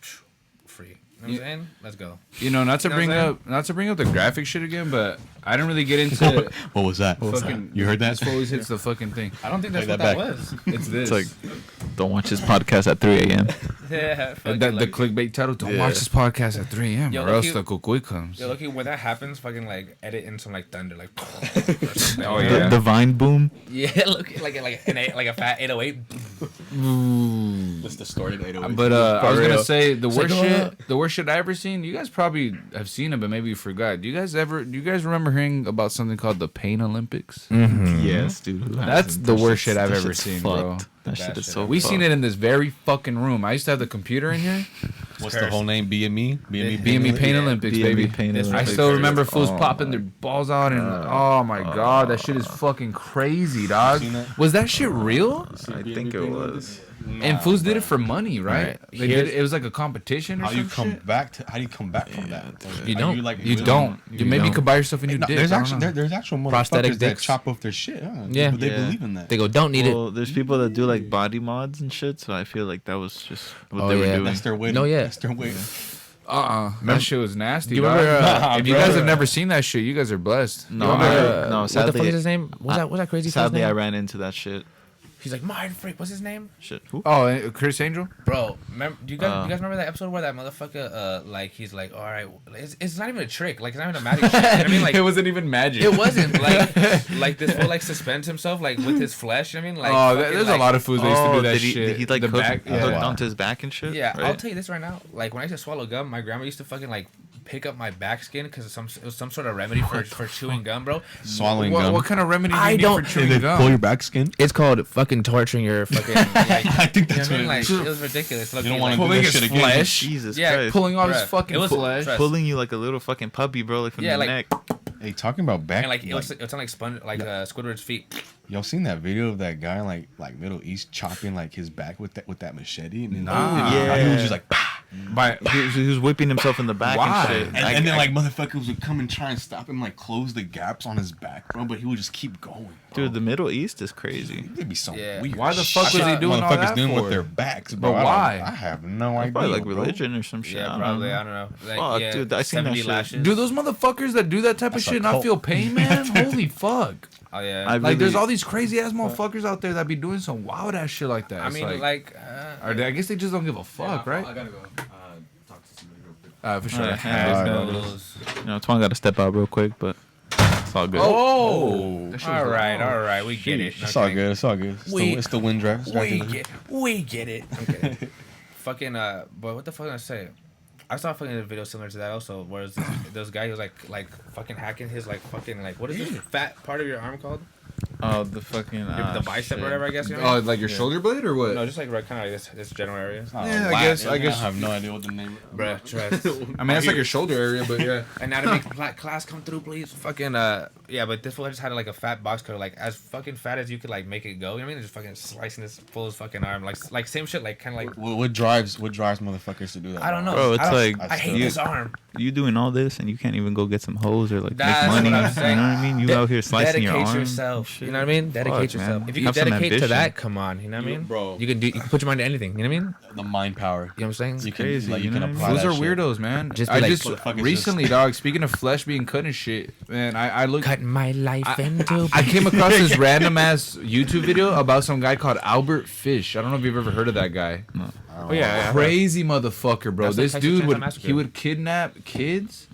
free. You know what I'm saying? Let's go.
You know, not to
You know what
bring
I'm
up the graphic shit again, but I didn't really get into
What was that?
fucking.
You heard that?
This always hits the fucking thing.
I don't think that's
Play
what
that
that
back.
was.
It's this.
It's like, don't watch this podcast at 3 a.m.
Yeah. fucking,
the
like,
clickbait title. Don't
Yeah.
watch this podcast at 3 a.m.
Yo,
or else
look-key-
the cucuy comes.
Yo, lucky when that happens, fucking like edit in some like thunder, like.
Oh, yeah.
The Vine boom.
Yeah, look like a fat 808.
That's the story of 808.
But I was gonna
real.
say the worst shit I ever seen. You guys probably have seen it, but maybe you forgot. Do you guys remember hearing about something called the Pain Olympics?
Yes, dude. who
That's
hasn't?
the
That
worst
shit's-
shit I've
that
ever
shit's
seen, bro.
fucked. That shit is
shit.
so
We
fucked.
seen it in this very fucking room. I used to have the computer in here.
What's the whole name? BME?
BME Pain Olympics,
BME
baby.
Pain
I
Olympics.
still remember
Oh
fools popping their balls out, and oh my god, that shit is fucking crazy, dog.
seen that?
Was that shit real?
I think it was.
And fools did it for money, right?
Right.
They did it was like a competition or
How do you
some
come
shit.
back from that?
You
Are
don't.
You, like,
You
willing-
don't. You maybe
don't.
could buy yourself a new
No,
dick.
there's
I don't
actually
know.
there's actual
Prosthetic
motherfuckers that
dicks.
chop off their shit. Huh?
Yeah.
They
Yeah.
believe in that.
They go, don't need
Well, there's people that do like body mods and shit, so I feel like that was just what
Oh,
they were
yeah.
doing.
That's their way.
No, yeah.
That's their way.
That shit was nasty.
You
dog.
remember,
Nah,
if you
bro.
guys have never seen that shit, you guys are blessed.
No,
You
Remember,
remember-
no,
what the fuck
sadly-
is his name? What's that crazy? fool's
Sadly, I
name?
ran into that shit.
He's like mind freak. What's his name?
Shit. Who?
Oh, Chris Angel.
Bro, do you guys remember that episode where that motherfucker like he's like, all right, it's not even a trick, like it's not even a magic trick. You know what I mean, like
it wasn't even magic.
it wasn't like this fool like suspends himself like with his flesh. You know what I mean, like
Oh,
fucking,
there's
like,
a lot of foods that used to do that
did he,
shit.
Did he like
the
hook,
back,
hooked
yeah.
onto his back and shit?
Yeah,
right?
I'll tell you this right now. Like when I used to swallow gum, my grandma used to fucking like pick up my back skin because it was some sort of remedy for chewing gum, bro.
Swallowing
What,
gum.
what kind of remedy do
I
you need
don't-
for chewing
They
gum?
pull your back skin.
It's called fucking torturing your fucking. Like,
I think that's
You know
what
what I
it
mean?
is.
Like it was ridiculous.
You don't want to do
Pulling
that
his
shit again.
flesh.
Jesus
Yeah,
Christ.
Pulling all his
Bruh,
fucking
it was-
flesh.
trust-
Pulling you like a little fucking puppy, bro, like from
Yeah,
the
like-
neck.
Hey, talking about back.
and like it was like sponge like Squidward's feet.
Y'all seen that video of that guy like Middle East chopping like his back with that machete? And then,
Nah.
Yeah.
he was just like, "Pah!"
By,
He was whipping himself in the back
Why?
and shit.
and then like motherfuckers would come and try and stop him, like close the gaps on his back, bro. But he would just keep going.
Dude, the Middle East is crazy.
There'd be some
Yeah.
weird.
Why the fuck
shit
was he doing all
motherfuckers
that
doing
for?
with their backs, bro?
But
I don't-
why?
I have no idea.
Probably like
bro.
religion or some shit.
Yeah,
I don't
probably.
know.
I don't know. Like,
Fuck,
yeah,
dude, I seen that
70
shit.
lashes.
do those motherfuckers that do that type
That's
of
a
shit not
cult.
feel pain, man? Holy fuck!
Oh yeah.
I
Like, there's
really-
all these crazy ass motherfuckers out there that be doing some wild ass shit like that.
I
It's
mean, like,
or I guess they just don't give a fuck, right?
gotta go talk to somebody real quick.
For sure.
Alright,
Yeah.
yeah.
those.
You know, Twan got to step out real quick, but it's all good.
Oh,
That shit was
all right,
loud.
all right, we get it.
It's all good. It's all good. It's the wind drive.
We get it. Okay. Fucking but what the fuck did I say? I saw a fucking video similar to that also, where those guy who was like fucking hacking his like fucking like what is this fat part of your arm called?
Oh, the fucking
The bicep or whatever, I guess. You know?
Oh, like your shoulder blade or what?
No, just like right kind of this general area.
Yeah, I guess.
I have no idea what the name.
Bruh, trust.
I mean, that's like your shoulder area, but yeah.
Anatomy class come through, please. Fucking yeah, but this fool just had like a fat box cutter, like as fucking fat as you could like make it go. You know what I mean? Just fucking slicing this fool's fucking arm, like same shit, like kind of like
What drives motherfuckers to do that?
I don't know.
Bro, it's
I don't-
like
I hate
you-
this arm.
You doing all this and you can't even go get some hoes or like
That's
make money.
what I'm
You know
saying.
what I mean? You out here slicing your
Dedicate
arm.
yourself.
and
You know what I mean? Dedicate
Fuck,
yourself.
man.
If you
Have
can
some
dedicate to
ambition.
that, come on. You know what I mean?
Bro.
You can put your mind to anything. You know what I mean?
The mind power.
You know what I'm saying?
You can,
crazy,
like,
you
you can
know what I
apply
mean?
Those
that
are
shit.
weirdos, man.
Just be
I
like,
just
motherfuckers
recently, dog. Speaking of flesh being cut and shit, man, I looked.
Cut my life into.
I came across this random ass YouTube video about some guy called Albert Fish. I don't know if you've ever heard of that guy.
Oh yeah.
Crazy motherfucker, bro.
That's like
This
Texas
dude
Chainsaw
would
Massacre.
he would kidnap kids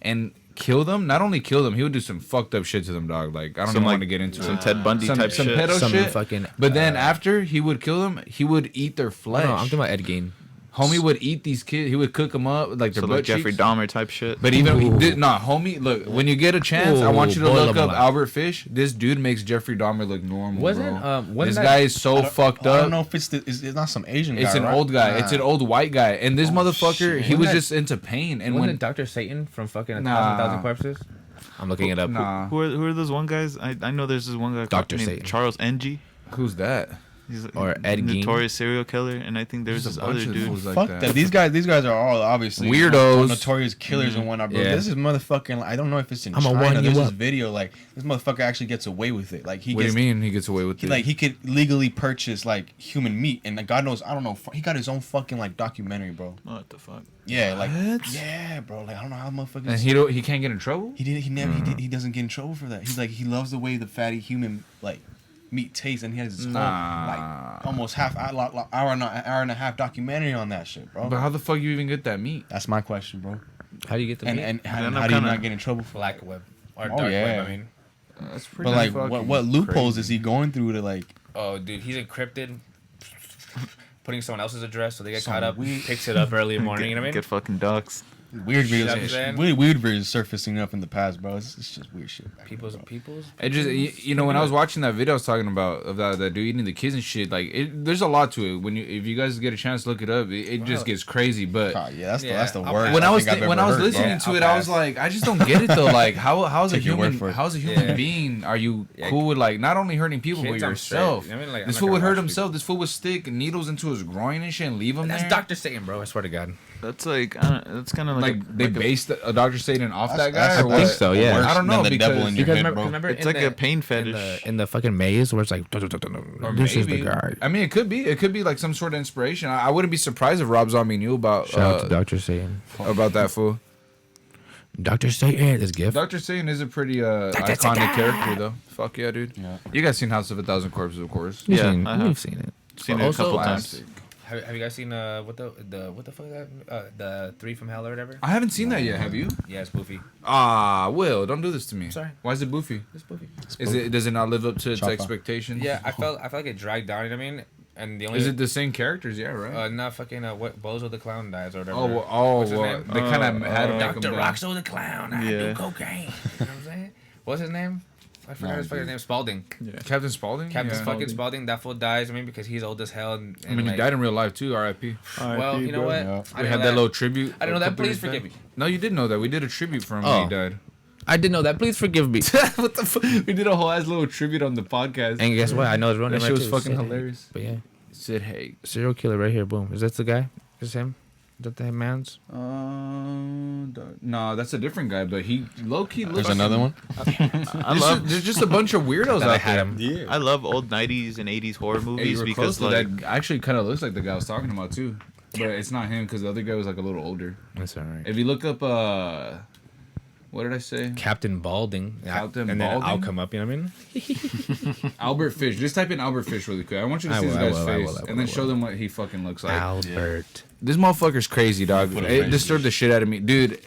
and kill them. Not only kill them, he would do some fucked up shit to them, dog. Like I don't
Some,
even
like,
want to get into
some
it.
Ted Bundy
Some
type shit.
pedo
Some
shit.
fucking.
But then after he would kill them, he would eat their flesh.
No, I'm talking about Ed Gein.
Homie would eat these kids. He would cook them up like their
So
butt
like Jeffrey
cheeks.
Dahmer type shit.
But even
Ooh.
nah, homie. Look, when you get a chance, I want you to
Ooh, boil
look
them
up
alive.
Albert Fish. This dude makes Jeffrey Dahmer look normal.
Wasn't,
bro.
wasn't
this
that-
guy is so fucked
I
up.
don't know if it's not some Asian guy.
It's an
right?
old guy.
Nah.
It's an old white guy. And this motherfucker,
shit.
he was
Wasn't
just into pain. And
Wasn't
when
it Dr. Satan from fucking A
Nah.
Thousand Corpses? I'm looking it up.
nah,
Who are those one guys? I know there's this one guy
Dr.
named
Satan.
Charles Ng.
who's that?
He's
Or Ed Gein.
notorious serial killer, and I think there's
There's
this
a bunch
other
of
dude.
fools like
Fuck
that.
that. These guys are all obviously
Weirdos.
notorious killers and whatnot. Bro,
Yeah.
this is motherfucking. I don't know if it's in
I'ma
China.
wind you
There's this
up.
video like this motherfucker actually gets away with it. Like he
What do
gets
you mean he gets away with it?
like he could legally purchase like human meat, and like, God knows I don't know. He got his own fucking like documentary, bro.
What the fuck?
Yeah, like
What?
yeah, bro. Like I don't know how motherfuckers.
and he can't get in trouble.
He never he doesn't get in trouble for that. He's like he loves the way the fatty human like meat tastes, and he has his whole
Nah.
like almost hour and a half documentary on that shit, bro.
But how the fuck you even get that meat?
That's my question, bro.
How do you get the meat?
And how,
Yeah,
how
no,
do you
kinda-
not get in trouble for
Black web or
Oh,
dark
yeah.
web? I mean,
That's pretty.
But like,
fucking
what loopholes
crazy.
is he going through to like?
oh dude, he's encrypted, putting someone else's address so they get
Some
caught up.
weird-
Picks it up early in the morning. You know what I mean?
Get fucking ducks.
Weird
You know what I'm
videos,
saying?
weird videos surfacing up in the past, bro. It's just weird shit.
People's.
It just you know when I was watching that video I was talking about of that dude eating the kids and shit, like there's a lot to it. When if you guys get a chance to look it up, it just gets crazy. But
Oh, yeah, that's the worst.
when I was
think I've
when
ever
I was
heard, bro.
listening to it,
I'll
I was
pass.
like, I just don't get it though. Like how's a
Take your word
human
for it.
how's a human
Yeah.
being? Are you
Yeah.
cool with like not only hurting people
Kids,
but
I'm
yourself?
straight. I mean, like, I'm
This
not
fool
gonna
would hurt
watch
himself. This fool would stick needles into his groin and shit and leave him
That's
there.
Dr. Satan, bro. I swear to God.
That's like that's kind of
Like they
like a,
based a Dr. Satan off that guy,
That's
or
I think
what?
so, yeah.
worse
I don't know
than the devil in
because
your
Because
head,
remember,
bro.
remember
it's
in
like
the,
a pain
in
fetish.
the fucking maze where it's like,
Or
this is the
maybe.
guy.
I mean, it could be. It could be like some sort of inspiration. I wouldn't be surprised if Rob Zombie knew about
Shout out to Dr. Satan.
about that fool.
Dr. Satan, this gift.
Dr. Satan is a pretty iconic character, though. Fuck yeah, dude.
Yeah.
You guys seen House of a Thousand Corpses, of course.
We've
Yeah,
seen,
I have.
we've seen it.
Seen it a
Also,
couple
Classic.
times.
Have you guys seen what the fuck is that? The Three from Hell or whatever?
I haven't seen that yet. Have you?
Yeah, it's Poofy.
Ah, Will, don't do this to me.
Sorry.
Why is it boofy?
It's Poofy.
Is it? Does it not live up to its
Choppa.
expectations?
Yeah, I felt like it dragged down. You know what I mean? And the only
Is it the same characters? Yeah, right.
not fucking what Bozo the Clown dies or whatever.
What's his name? They kind of had him make him
Dr.
die.
Roxo the Clown. I
Yeah.
do cocaine. You know what I'm saying? What's his name? I forgot his fucking name. Spalding.
Captain Spaulding.
Captain
Yeah.
fucking Spalding. That fool dies. I mean, because he's old as hell. And
I mean, he
like,
died in real life too. R.I.p.
Well, you know what?
Yeah.
I
We
didn't
had
know
that little tribute.
I didn't know
a
that.
couple
Please
years
forgive
back.
me.
No, you did know that. We did a tribute for him
Oh.
when he died.
I didn't know that. Please forgive me.
What the fuck? We did a whole ass little tribute on the podcast.
And guess what? I know his real name
That
right
shit was
too.
fucking
Sid.
hilarious.
But yeah,
Sid Haig.
serial killer right here. Boom. Is that the guy? Is him? Is that the man's?
No, that's a different guy, but he low key looks.
There's another one.
There's just a bunch of weirdos out there.
Yeah.
I love old 90s and 80s horror
Hey, you
movies
were
because
close to
like
that. Actually, kind of looks like the guy I was talking about too, but it's not him because the other guy was like a little older.
That's all right.
If you look up, what did I say?
Captain Balding.
Captain
and then I'll
Balding?
come up. You know what I mean?
Albert Fish. Just type in Albert Fish really quick. I want you to
I
see this
will, I
guy's
will, I
face
will, I will,
and then
I
show
will.
them what he fucking looks like.
Albert.
This motherfucker's crazy, dog.
Put a
It
face
disturbed the shit out of me, dude.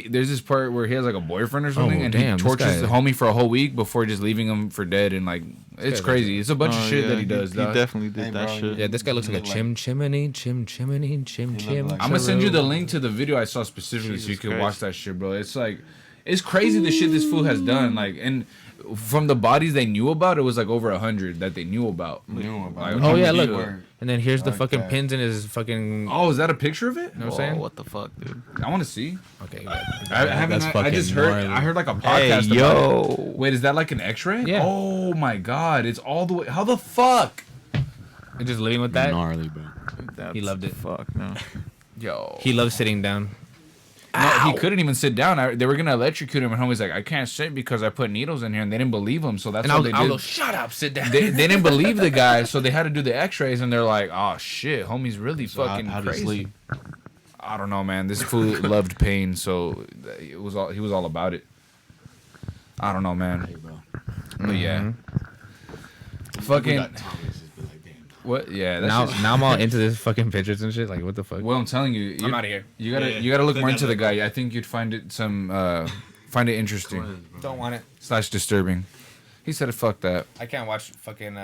There's this part where he has like a boyfriend or something, and
damn,
he
this
tortures
guy-
the homie for a whole week before just leaving him for dead, and like it's crazy. It's a bunch of
oh,
shit
yeah,
that he does,
He
dog.
definitely did
Hey,
that
bro,
shit.
Yeah, this guy looks like a chim chimney.
He looked like-
I'm gonna send you the link to the video I saw specifically so you
Jesus
can
Christ.
watch that shit, bro. It's like, it's crazy the shit this fool has done. Like, and from the bodies they knew about, it was like over 100 that they knew about.
Knew about
Like,
it.
Oh yeah,
Word.
look. And then here's the
Like
fucking
that.
pins in his fucking.
Oh, is that a picture of it?
You know what I'm
Whoa,
saying?
what the fuck, dude?
I want to see.
Okay.
I haven't. I just heard. I heard like a
Hey,
podcast. about
yo.
it. Wait, is that like an X-ray?
Yeah.
Oh my god, it's all the way. How the fuck?
And just living with that.
Gnarly, bro.
That's,
He loved it.
Fuck no.
Yo.
He loves sitting down.
No, he couldn't even sit down. They were gonna electrocute him, and homie's like, "I can't sit because I put needles in here," and they didn't believe him. So that's
And
what they
I'll
did.
go, shut up, sit down.
They didn't believe the guy, so they had to do the X-rays, and they're like, "Oh shit, homie's really fucking
how do you
crazy."
sleep?
I don't know, man. This fool loved pain, so he was all about it. I don't know, man.
Hey, bro.
But yeah, fucking what? Yeah, that's
now,
just,
now I'm all into this fucking pictures and shit. Like, what the fuck?
well, I'm telling you,
I'm out of here.
You gotta look more into the guy. I think you'd find it interesting
Don't want it.
/ disturbing. He said, "Fuck that."
I can't watch fucking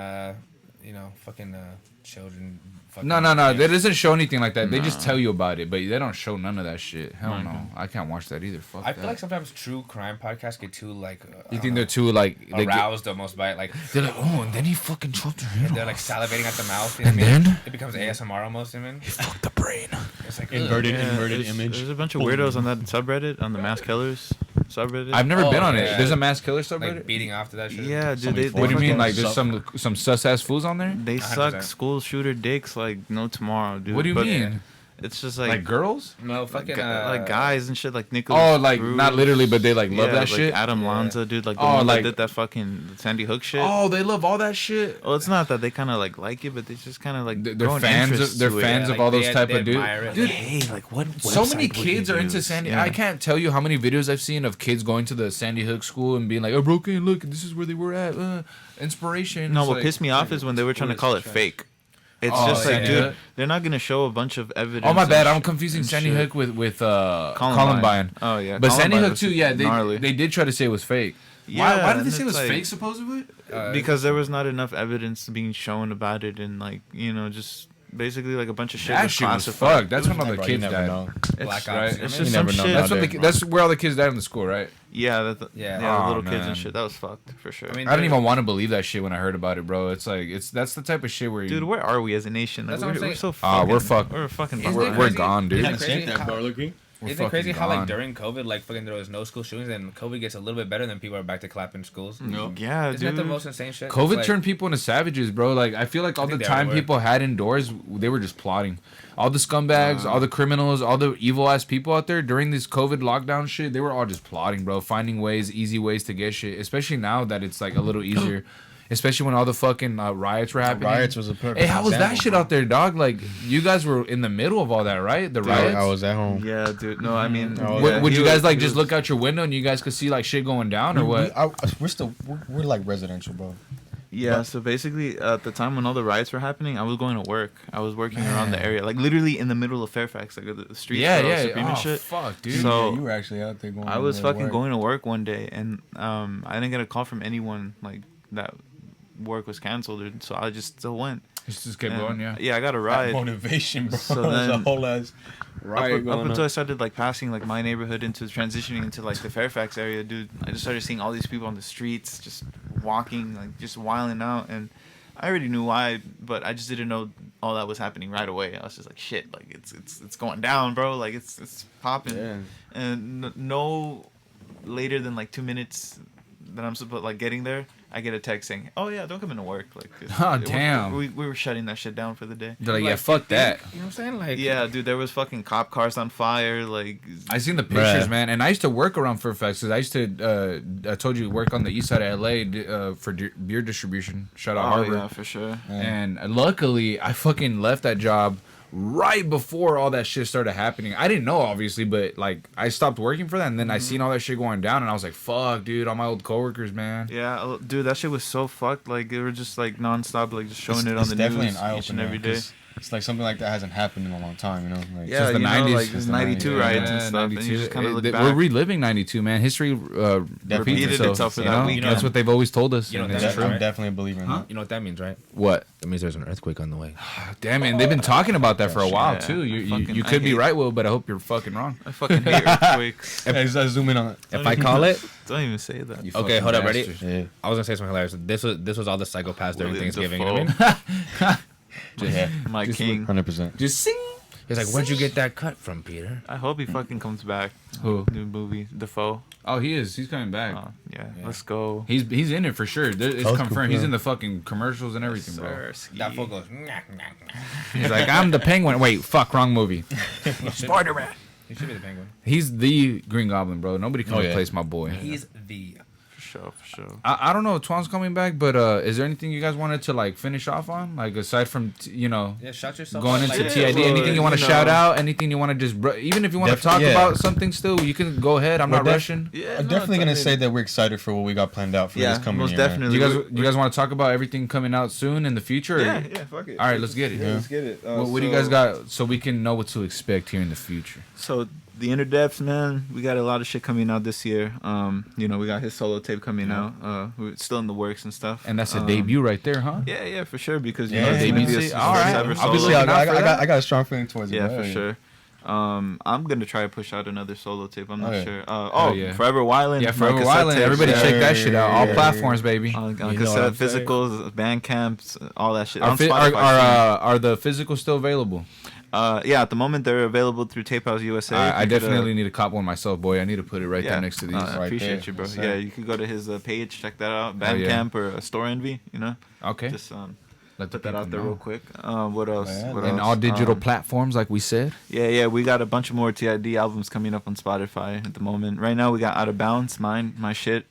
fucking children. Fucking
No. That doesn't show anything like that. They just tell you about it, but they don't show none of that shit. Hell no. I can't watch that either. Fuck
I
that.
feel like sometimes true crime podcasts get too like.
You think they're too like they get,
aroused almost by it, like
they're like, oh, and then he fucking chopped her head
they're like
off.
salivating at the mouth. You know
And
what I mean?
then?
It becomes ASMR almost. You know what I mean?
He fucked the brain.
It's like
Inverted
there's,
image.
There's a bunch of weirdos on that subreddit, on the Mass Killers subreddit.
I've never
Oh,
been on it.
yeah.
There's a mass killer
like
subreddit.
beating off to that shit.
yeah, dude.
Somebody
They
What do you mean?
fucking
Like there's
suck.
some sus ass fools on there?
They suck
100%.
school shooter dicks like no tomorrow, dude.
What do you
But
mean?
It's just
Like,
like
girls?
No
like,
fucking
like guys and shit, like Nicholas.
Oh, like
Cruz.
not literally, but they like love
Yeah,
that
like
shit.
Adam
Yeah.
Lanza, dude, like the
Oh,
one
like-
that did that fucking Sandy Hook shit.
Oh, they love all that shit.
Well, it's not that they kind of like it, but they just kind of like
They're
grown
fans.
interest
They're
to it.
fans
Yeah,
of
like
all those
they-
type
they
of dudes.
admire it.
Dude,
Hey, like what?
so
website
many
would you
kids are into
use?
Sandy.
Yeah.
I can't tell you how many videos I've seen of kids going to the Sandy Hook school and being like, "Oh, broke in. Look, this is where they were at. Inspiration."
No,
It's
what
like-
pissed me off is when they were trying to call it fake. It's
Oh,
just like,
yeah.
dude, they're not gonna show a bunch of evidence.
Oh my
and
bad, I'm
sh-
confusing
and
Sandy
shit.
Hook with Columbine.
Oh yeah,
But Sandy
Columbine
Hook
was
too, yeah,
gnarly.
they did try to say it was fake.
Yeah,
Why did they
and
say it was
it's like-
fake? Supposedly.
because there was not enough evidence being shown about it, and like just basically like a bunch of shit
That
was
shit was
classified.
fucked. That's when all the
Bro, you
kids
never
died.
know.
Blackouts.
right.
You know
It's
what I
just
mean?
some shit.
That's when
nowadays,
that's where all the kids died in the school, right?
Yeah,
Yeah.
the
Oh,
little kids
man.
and shit. That was fucked for sure.
I mean,
I didn't even want to believe that shit when I heard about it, bro. It's like that's the type of shit where you,
Dude, where are we as a nation? Like,
That's what I'm
we're so
Ah,
fucking.
we're fucked.
We're fucking.
Isn't it
behind.
we're
crazy?
gone, dude.
Isn't it
Haven't
crazy
seen that,
how-
bro. Look,
We're
Isn't it crazy
fucking
how like
gone.
during COVID, like fucking there was no school shootings, and COVID gets a little bit better than people are back to clapping schools?
no.
Yeah,
Isn't
dude.
that the most insane shit?
COVID
It's like-
turned people into savages, bro. Like I feel like all the
think they
time
were.
people had indoors, they were just plotting. All the scumbags, all the criminals, all the evil ass people out there during this COVID lockdown shit, they were all just plotting, bro. Finding ways, easy ways to get shit. Especially now that it's like a little easier. Especially when all the fucking riots were happening.
Riots was a perfect
Hey, how was that
example,
shit
bro.
out there, dog? Like you guys were in the middle of all that, right? The
Dude,
riots.
I was at home.
Yeah, dude. No, I mean,
Oh,
Would,
yeah,
would
he
you
was-
guys like
he
just
was-
look out your window and you guys could see like shit going down or what?
We're like residential, bro.
Yeah, so basically, at the time when all the riots were happening, I was going to work. I was working around the area, like literally in the middle of Fairfax, like the streets
Yeah,
were all
yeah.
Supreme
Oh,
and shit.
fuck, dude.
So-
Yeah, you were actually out there going.
I was
to
fucking
work.
going to work one day, and I didn't get a call from anyone like that. Work was canceled, dude, so I just still went.
Just kept
And,
going, yeah.
Yeah, I got a
That
ride.
motivation, bro.
So
There's a
then-
whole ass riot
Up
going
until I
on.
started like passing like my neighborhood into transitioning into like the Fairfax area, dude, I just started seeing all these people on the streets just walking, like just wilding out, and I already knew why, but I just didn't know all that was happening right away. I was just like, shit, like it's going down, bro, like it's popping,
Yeah.
and no later than like 2 minutes that I'm supposed like getting there, I get a text saying, "Oh yeah, don't come into work." Like,
Oh, damn.
we were shutting that shit down for the day.
They're like, yeah, fuck that.
You know what I'm saying? Like,
Yeah, dude, there was fucking cop cars on fire. Like,
I seen the pictures,
Bruh.
man, and I used to work around Fairfax. 'Cause I used to, I told you, work on the east side of LA for beer distribution. Shout out
oh
Harbor.
yeah, for sure.
And luckily, I fucking left that job right before all that shit started happening. I didn't know, obviously, but like I stopped working for that, and then I seen all that shit going down, and I was like, "Fuck, dude, all my old coworkers, man."
Yeah, dude, that shit was so fucked. Like, they were just like nonstop, like just showing it on
It's
the
definitely
news
an eye
each and
opener,
every day.
'cause It's like something like that hasn't happened in a long time, you know? Like,
Yeah,
Since the
you know,
90s.
like
Since
there's
the
92
90s,
riots and stuff, and you just kind of look back.
We're reliving 92, man. History repeats itself
for
you
that
know?
weekend.
That's what they've always told us.
You know,
and
that's
it's
true.
true.
I'm definitely a believer in that.
You know what that means, right?
What?
That means there's an earthquake on the way.
Damn it, and they've been talking about that for a while
Yeah,
too. You
I
could be
hate-
right, Will, but I hope you're fucking wrong.
I fucking hate earthquakes.
Hey, let's zoom in on it.
If I call it,
Don't even say that.
You
Okay,
fucking
hold up, ready?
bastard.
Yeah.
I was gonna say something hilarious. This was all the psychopaths during
William
Thanksgiving. You know what I mean?
Yeah.
My king.
100%.
Just sing.
He's like, where'd you get that cut from, Peter?
I hope he fucking comes back.
Who?
New movie, Defoe.
Oh, he is. He's coming back.
Yeah, let's go.
He's in it for sure. It's
That was
confirmed. He's
confirmed.
in the fucking commercials and everything, bro.
Sir, ski.
That fool goes. "Nah, nah, nah."
He's like, I'm the Penguin. Wait, fuck, wrong movie. Spider-Man.
He should be the penguin.
He's the Green Goblin, bro. Nobody can
Oh, yeah.
replace my boy.
He's the.
For sure.
I don't know if Twan's coming back, but is there anything you guys wanted to like finish off on? Like aside from
Yeah, shut yourself.
going
up,
into
like,
TID,
well,
anything you want to
you
shout
know.
out? Anything you want to just even if you want to talk
yeah.
about something still, you can go ahead. I'm
We're
not
def-
rushing.
Yeah,
I'm definitely going to say that we're excited for what we got planned out for
Yeah,
this coming
most
year. man.
definitely.
You guys want to talk about everything coming out soon in the future? or-
Yeah, fuck it.
All right, let's get it.
Yeah, let's get it.
What do you guys got so we can know what to expect here in the future?
So the Inner Depths, man, we got a lot of shit coming out this year. We got his solo tape coming out. We're still in the works and stuff.
And that's a debut right there, huh?
Yeah, for sure. Because
Yeah,
you know, it's gonna be
debut.
his
All right.
first ever
I'll be
solo.
looking out for that.
I got a strong feeling towards it.
Yeah,
bro.
for sure. I'm gonna try to push out another solo tape. I'm not
Okay.
sure.
Oh, yeah.
Forever Wildin'.
Yeah,
my
Forever
cassette
Wildin'.
tapes,
Everybody
yeah.
check that shit out. All
yeah,
platforms, baby.
On
You know what
cassette,
I'm saying?
physicals, Bandcamps, all that shit.
Are,
On Spotify.
are the physicals still available?
Yeah, at the moment they're available through Tape House USA.
I
You could,
definitely need to cop one myself, boy. I need to put it right
yeah.
there next to these.
I
Right
appreciate
there.
you, bro.
Yes,
Yeah,
sir.
you could go to his page, check that out.
Oh, yeah.
Bandcamp or Store Envy, you know.
Okay.
Just
Let the
put that out
people
there
know.
real quick. What else?
Yeah,
What
And
else?
all digital platforms, like we said.
Yeah, we got a bunch of more TID albums coming up on Spotify at the moment. Right now we got Out of Bounds, my shit.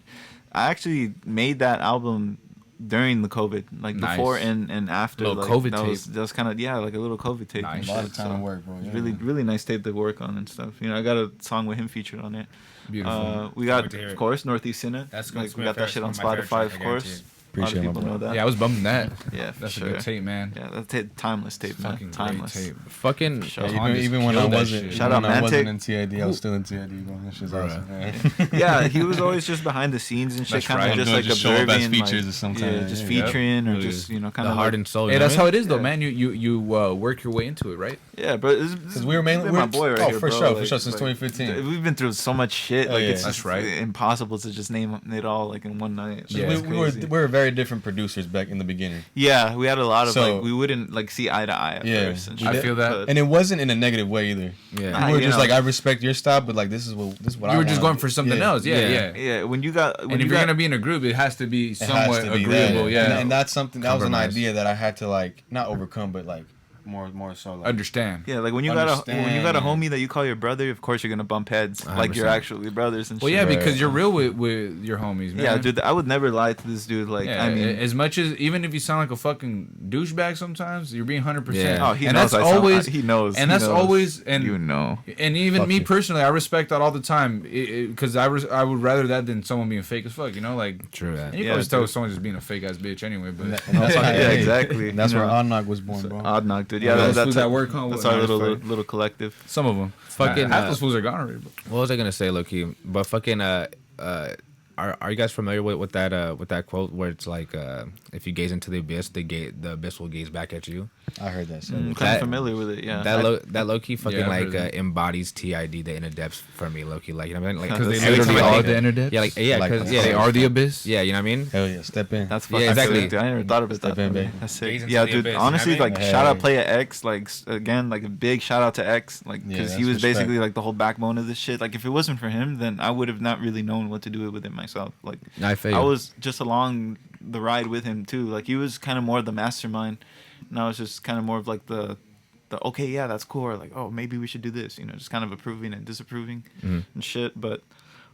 I actually made that album during the COVID, like
Nice.
before and after.
Little
like,
COVID
that was kind of like a little COVID tape.
Nice.
And
A lot
shit,
of time
so
to work, bro.
it's
Yeah.
really nice tape to work on and stuff. You know, I got a song with him featured on it.
Beautiful.
We got,
Like to hear
of
it.
course, Northeast Sinner.
That's
like,
gonna
we
be
got
my
that shit on
favorite- my favorite
Spotify,
track,
of
I guarantee
course.
it.
Appreciate
of
it,
people
bro.
know that.
Yeah, I was bumping that.
Yeah, for
That's
sure.
a good tape, man.
Yeah, that's a timeless tape, man.
Fucking
Timeless.
great tape.
Fucking.
Sure.
Yeah,
Honda's
even when I
killed that
wasn't,
shit.
Shout
even
out
when I wasn't
Mantic.
in TID, I was still in TID, bro. That shit's
Bruh.
awesome, man.
Yeah, he was always just behind the scenes and shit,
That's
kind
right.
of just
They'll
like
just show up
observing,
as features
like,
or sometimes,
yeah, just
yeah.
featuring or
Yep.
just kind
The
of
heart and soul.
Hey,
you know
that's
what I
how
mean?
it is, though,
Yeah.
man. You work your way into it, right?
Yeah, bro.
Because we were mainly
my boy right here,
for
bro.
sure,
Like,
since
like,
2015.
We've been through so much shit.
Oh,
Like
yeah.
it's
That's
just
right.
impossible to just name it all like in one night.
Yeah.
It's
we were
crazy.
very different producers back in the beginning,
Yeah, we had a lot of
So-
like we wouldn't like see eye to eye at
Yeah.
first. And
We
I
shit,
feel that.
but-
and it wasn't in a negative way either.
Yeah.
Nah,
We were
you
just
know.
like, I respect your style, but like this is what I
You were just
wanna
going for
do.
something else. Yeah,
Yeah.
yeah.
yeah, when you got
And if you're gonna be in a group, it has to be
It has
somewhat
to be
agreeable.
that.
Yeah,
And that's something that was an
Compromise.
idea that I had to like not overcome, but like more so like
understand.
yeah, like when you got a
Understand.
homie that you call your brother, of course you're gonna bump heads like you're
100%.
actually brothers and
Well,
shit.
yeah,
Right.
because you're real with your homies, man.
Yeah, dude, I would never lie to this dude. Like,
Yeah,
I mean,
as much as even if you sound like a fucking douchebag sometimes, you're being 100%.
Yeah.
oh, he
and
knows.
that's always
he knows,
and
he
that's
knows.
always and
you know.
and even
Fuck
me
you.
personally, I respect that all the time because I would rather that than someone being fake as fuck. You know, like
True that.
and you
Yeah,
can always tell
dude.
someone's just being a fake ass bitch anyway. But
Yeah, exactly.
And that's
You
where
know.
Oddnog was born, bro.
Odd knock, dude. Yeah,
those
that's
fools that work, huh?
That's
Nah,
our
it's
little collective.
some of them,
Fucking,
half those fools are gone already. But
What was I gonna say, Loki? But fucking, are you guys familiar with that quote where it's like, if you gaze into the abyss, the abyss will gaze back at you.
I heard that.
I'm kind
That-
of familiar with it. Yeah.
That low key fucking
Yeah, I've
like
heard that.
embodies T.I.D, the inner depths for me, low key. Like, you know what I mean? Like,
Because they
every
literally
time I
are
think-
the
inner depths?
Yeah, like yeah,
Like,
because
yeah,
they are the abyss.
yeah, you know what I mean?
Hell yeah, step in.
That's
Yeah,
fucking
exactly.
sick, dude. I never thought of it
Step
that
in,
way.
babe.
That's sick.
Gaze into
Yeah,
the
dude.
abyss, you know
Honestly,
what I mean?
like
Hey.
shout out Playa X. Like again, like a big shout out to X. Like
Yeah,
because he
that's
was
respect.
basically like the whole backbone of this shit. Like if it wasn't for him, then I would have not really known what to do with it myself. Like
I feel
I
you.
was just along the ride with him too. Like he was kind of more the mastermind, and I was just kind of more of like the okay, yeah, that's cool. Or like, oh, maybe we should do this. You know, just kind of approving and disapproving
Mhm.
and shit. But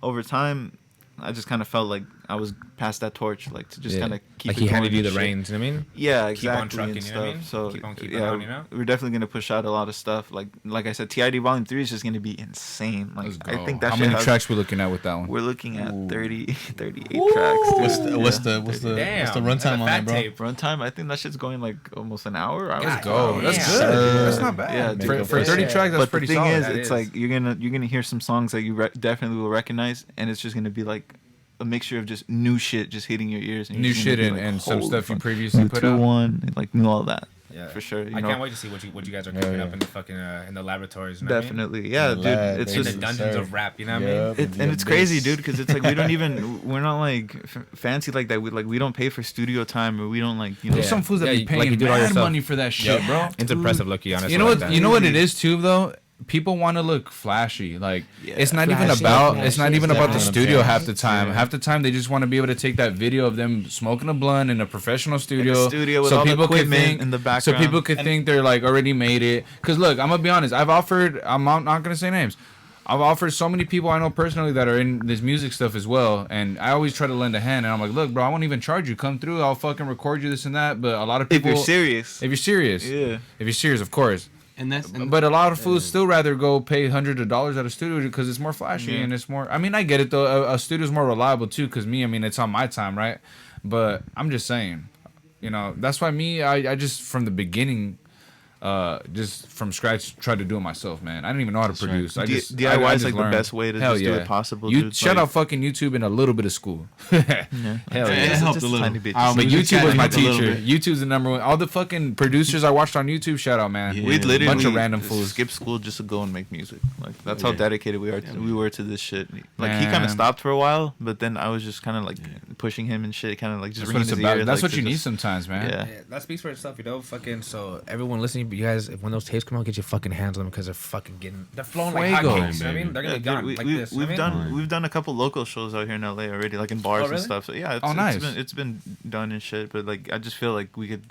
over time, I just kind of felt like I was past that torch, like to just
Yeah.
kind of keep
like
it
he
going
handed you
and
the
shit.
reins. You know what I mean?
Yeah,
Keep
exactly.
on trucking,
and
you know what I
stuff.
mean?
So
Keep on keeping
yeah,
on, you know?
we're definitely gonna push out a lot of stuff. Like I said, TID Volume 3 is just gonna be insane. Like
Let's
I
go.
think that
How
shit
many
has-
tracks we looking at with that one?
We're looking at
Ooh.
38 tracks. Dude.
What's the
Yeah,
what's the
38.
Damn,
what's the
that's a
runtime on
fat
that, bro?
tape.
Runtime? I think that shit's going like almost an hour.
God
Go. That's
damn.
good.
Sir.
That's not bad.
Yeah,
for,
dude.
for 30
Yeah.
tracks, that's
But
pretty
the thing
solid.
is,
That
it's
is.
like you're gonna hear some songs that you definitely will recognize, and it's just gonna be like a mixture of just new shit just hitting your ears. And
New
you're just gonna
shit
be
and,
like,
and some
holy
stuff you
fuck.
previously
New
put out.
2-1, like knew all that.
Yeah,
For sure, you
I
know.
can't wait to see what you guys are
Yeah,
cooking
yeah.
up in the fucking in the laboratories. You know what I mean?
Definitely, yeah,
The
dude.
lab,
It's
In
baby.
the
just
dungeons
sir.
of rap. You know what I
Yeah.
mean?
and it's crazy, dude, because it's like we don't even we're not like fancy like that. We don't pay for studio time, or we don't like
There's some fools that
Yeah,
be
like
paying
you do it all
mad
yourself.
money for that shit, bro.
It's impressive, Loki. Honestly,
You know
like
what?
that.
You know what it is too, though. People want to look flashy. Like
Yeah,
it's not even
flashy,
about.
flashy.
It's not even about the
Definitely
studio
what I'm
half the time.
Yeah.
Half the time they just want to be able to take that video of them smoking a blunt in a professional studio,
studio with
so
all the
people could
equipment
think
in the
So
background.
people could think they're like already made it. Cause look, I'm gonna be honest. I've offered. I'm not gonna say names. I've offered so many people I know personally that are in this music stuff as well, and I always try to lend a hand. And I'm like, look, bro, I won't even charge you. Come through. I'll fucking record you this and that. But a lot of
if
people,
you're serious.
if you're serious,
Yeah.
if you're serious, of course.
And that's
But a lot of fools still rather go pay hundreds of dollars at a studio because it's more flashy
Yeah.
and it's more. I mean, I get it though. A studio's more reliable too. Cause me, I mean, it's on my time, right? But I'm just saying, you know, that's why I just from the beginning, just from scratch, tried to do it myself, man. I didn't even know how to produce. I just
DIY
I
is
just
like the
learned.
best way to
Hell
just do
yeah.
it possible.
You
dude.
shout
Like,
out fucking YouTube and a little bit of school.
Yeah.
Hell
It
yeah.
helped
Just
a little.
tiny bit.
But
Just
YouTube was my
helped a little
teacher.
bit.
YouTube's the number one. All the fucking producers I watched on YouTube, shout out, man.
Yeah.
We'd literally
bunch of random fools.
skip school just to go and make music. Like that's how
Yeah.
dedicated we were to this shit. Like he kind
Man.
of stopped for a while, but then I was just kind of like pushing him and shit, kind of like just
That's what
ringing
it's
his
about.
ears.
That's
like,
what
to
you need
just-
sometimes, man.
Yeah.
Yeah, that speaks for itself, you know. Fucking
So everyone listening, you guys, if when those tapes come out, get your fucking hands on them because they're fucking getting.
they're flowing like
Fuego.
hotcakes. You know what I mean? They're gonna
Yeah,
be
dude,
gone
we,
like
we,
this.
we've
you know what I mean?
done a couple local shows out here in LA already, like in bars
Oh,
and
really?
stuff. So yeah, it's,
Oh, nice.
it's been done and shit. But like I just feel like we could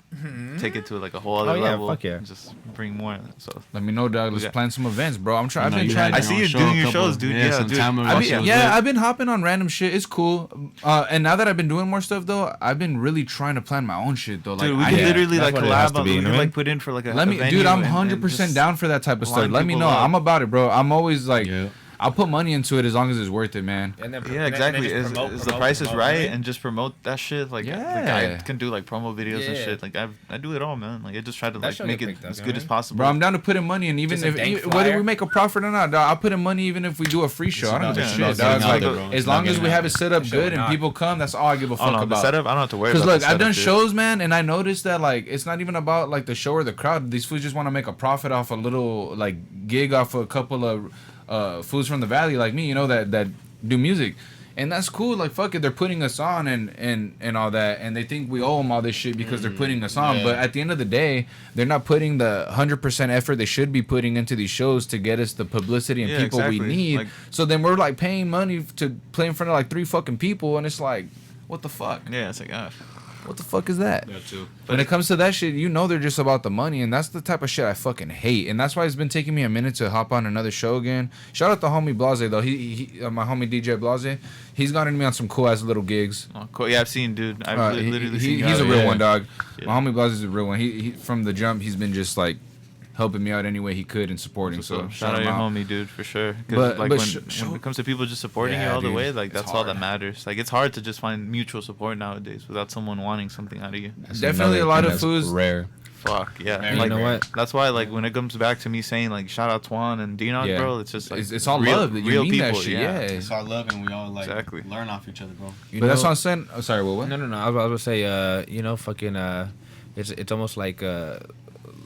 take it to like a whole other
Oh, yeah,
level.
fuck yeah.
And just bring more. So
Let me know, dog. Let's
Yeah.
plan some events, bro. I'm trying. I've
No,
been
you
trying.
had
I
to
see
your
you
own
doing
show,
your
couple-
shows, dude.
yeah,
Yeah,
some
dude.
time and
I
watch
mean,
it.
Yeah, I've been hopping on random shit. It's cool. And now that I've been doing more stuff though, I've been really trying to plan my own shit though. Like,
Dude, we
I-
could
yeah,
literally
that's
like
what it has
collab
to
on.
be,
We
you know
could
what I mean?
like put in for like a
Let me,
venue
dude. I'm
and
100%
just
down for that type of stuff.
line
Let me
people
know.
up.
I'm about it, bro. I'm always like,
Yeah.
I'll put money into it as long as it's worth it, man.
And then
Yeah, exactly.
just
Is
promote,
the price is
promote,
right,
right?
and just promote that shit. Like,
Yeah.
I can do like promo videos and
Yeah.
shit. Like, I do it all, man. Like, I just try to
That
like
shit
make
get
it
picked up,
as
you know
good
what
as
I mean?
possible.
Bro, I'm down to put in money, and even
Just a dank
if whether
flyer.
we make a profit or not, dog, I'll put in money even if we do a free show. I don't give a
Yeah,
shit,
no,
dog.
it's not
Like,
getting out there,
as
bro.
long
It's
as
not
we
getting
have it set up
Show
good
or
and
not.
people come, that's all I give a
Oh
fuck
no, the
about.
setup. I don't have to worry about.
Because look,
the
I've
setup,
done
dude.
shows, man, and I noticed that like it's not even about like the show or the crowd. These fools just want to make a profit off a little like gig off a couple of fools from the valley like me, you know, that do music. And that's cool. Like, fuck it, they're putting us on and all that, and they think we owe them all this shit because they're putting us on.
yeah.
But at the end of the day, they're not putting the 100% effort they should be putting into these shows to get us the publicity and
Yeah,
people we
exactly.
need.
Like-
So then we're like paying money to play in front of like 3 fucking people, and it's like, what the fuck?
Yeah, it's like
What the fuck is that?
Yeah, too.
When it comes to that shit, you know they're just about the money, and that's the type of shit I fucking hate. And that's why it's been taking me a minute to hop on another show again. Shout out to homie Blase though. He my homie DJ Blase. He's gotten me on some cool ass little gigs.
oh, cool. Yeah, I've seen, dude. I've literally seen.
He's a
guys.
real
yeah.
one, dog.
Yeah.
My homie Blase is a real one. He from the jump, he's been just like helping me out any way he could and supporting. So
shout out
him
your homie, dude, for sure. 'Cause,
But-
like
but
when it comes to people just supporting
Yeah,
you all the
dude,
way, like
it's
that's all
hard.
that matters. Like it's hard to just find mutual support nowadays without someone wanting something out of you.
Definitely a lot of fools.
rare.
Fuck yeah.
Very
Like,
you know what?
That's why like when it comes back to me saying like shout out Twan and DNOK,
Yeah.
bro, it's just like
It's all
real,
love that you
real
mean
people.
that shit. Yeah.
It's our love, and we all like
Exactly.
learn off each other, bro.
But that's what I'm saying. Oh, sorry, what?
No. I was gonna say, you know, fucking, it's almost like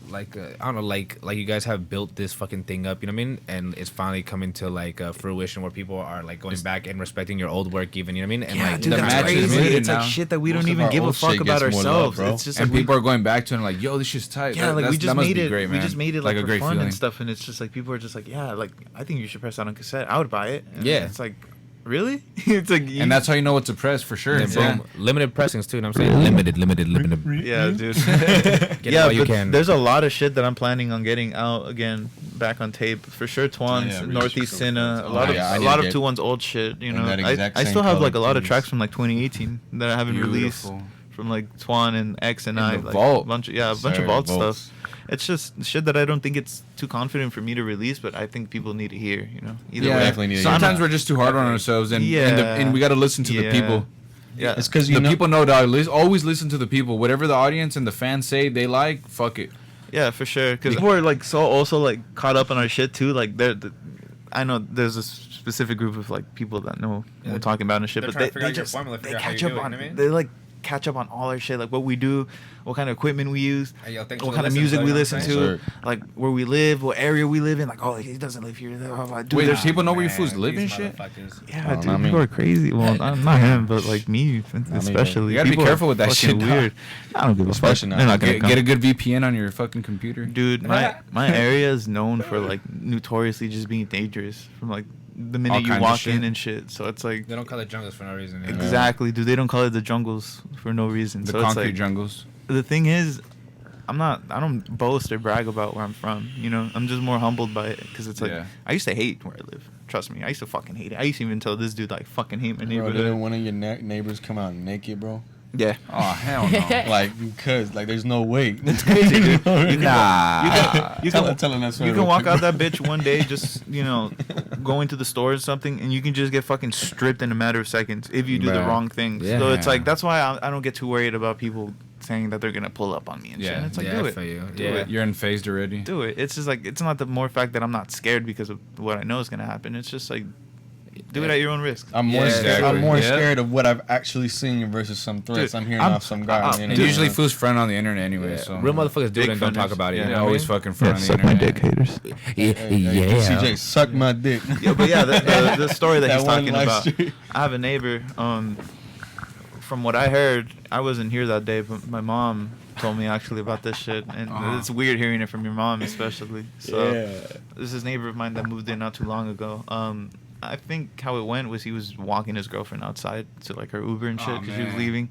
I don't know, like you guys have built this fucking thing up, you know what I mean? And it's finally coming to like fruition where people are like going back and respecting your old work, even, you know what I mean? And
Yeah,
like
dude,
the
that's
match is
crazy.
muted
It's like
now.
shit that we
Most
don't
of
even
our
give a
old
fuck
shit
about
gets more love,
ourselves.
bro.
It's just
And
like
people are going back to it and like, yo, this shit's tight.
yeah,
That-
like
that's-
we
that
just
must
made
be
it.
great,
We
man.
just made it like
a
for
great
fun
feeling.
and stuff, and it's just like people are just like, yeah, like I think you should press out on cassette. I would buy it. And
Yeah.
it's like, really? It's like,
And that's how you know what to press for sure.
and
Yeah.
boom, limited pressings too, you know what I'm saying? Limited.
yeah, dude.
Get it
Yeah,
while you
but
can.
there's a lot of shit that I'm planning on getting out again, back on tape for sure. Twan's
yeah, really
Northeast
sure.
Cinna, a
Oh,
lot of
yeah, I
a
need
lot
to
of
get
2-1's old shit. You
in
know,
that exact
I
same
still have like a
color,
lot of
please.
tracks from like 2018 that I haven't released
Beautiful.
from like Twan and X and
In
I.
the
Like,
vault.
a bunch of
Sir,
vault
vaults.
stuff. It's just shit that I don't think it's too confident for me to release, but I think people need to hear. You know, either
Yeah,
way.
definitely need to
sometimes
hear
we're just too hard on ourselves, and
Yeah.
and we got to listen to the
Yeah.
people.
Yeah,
It's because
The people know, dog. Always listen to the people. Whatever the audience and the fans say they like, fuck it.
Yeah, for sure. Because people are like so also like caught up on our shit too. Like I know there's a specific group of like people that know what we're talking about and shit,
They're
but
trying
they,
to figure
they
out your
just
formula,
they
figure out how
catch
you
up
do it,
on
you know what I mean?
they like catch up on all our shit, like what we do, what kind of equipment we use,
Hey, yo, thanks
what
for
kind of
listening,
music
so
we
you know what
listen
I'm
to,
saying?
like where we live, what area we live in. Like, oh, he doesn't live here. Dude,
Wait,
there's
people know where you
Man,
fools live
these
and shit?
motherfuckers.
yeah,
Oh,
dude,
not me.
people are crazy. Well, not him, but like me, especially.
You gotta be
People are
careful with that
fucking
shit, dog.
weird. I don't give a fuck.
Especially now.
They're not gonna
Get a
come.
good VPN on your fucking computer.
Dude, my area is known for like notoriously just being dangerous from like the
All
minute you
kinds of
walk
shit.
in and shit. So it's like
They don't call it jungles for no reason. you know?
exactly, dude. They don't call it the jungles for no reason.
The
so it's
concrete
like
jungles.
the thing is, I don't boast or brag about where I'm from. You know, I'm just more humbled by it because it's like
Yeah.
I used to hate where I live. Trust me, I used to fucking hate it. I used to even tell this dude like fucking hate my
Bro,
neighborhood.
didn't one of your neighbors come out naked, bro?
Yeah.
Oh hell no.
Like, because, like, there's no way.
It's crazy, dude.
Nah.
You
Tell
can
him that's
you can walk out that bitch one day, just going to the store or something, and you can just get fucking stripped in a matter of seconds if you do the
Bruh.
wrong thing.
Yeah.
So it's like that's why I don't get too worried about people saying that they're gonna pull up on me and shit.
Yeah.
And it's like
Yeah,
do
I
it,
feel you.
do
Yeah.
it,
You're unfazed already.
do it. It's just like it's not the more fact that I'm not scared because of what I know is gonna happen. It's just like do it at your own risk.
I'm more
Yeah,
scared.
exactly.
I'm more
Yeah.
scared of what I've actually seen versus some threats
Dude,
I'm hearing
I'm-
off some guy on the
I'm-
And
internet.
usually fools front on the internet anyway.
Yeah.
So
Real motherfuckers do it
Big
and don't talk
frienders.
about it.
Yeah,
You
They
know what I
always
mean?
fucking front on the
suck my
internet.
dick, haters.
Yeah.
CJ, suck my dick.
Yeah, but yeah, the story that
That
he's
one
talking
live
about.
stream.
I have a neighbor. From what I heard, I wasn't here that day, but my mom told me actually about this shit, and it's weird hearing it from your mom, especially. So this is a neighbor of mine that moved in not too long ago. I think how it went was he was walking his girlfriend outside to like her Uber and shit
Oh,
because she was
man.
leaving.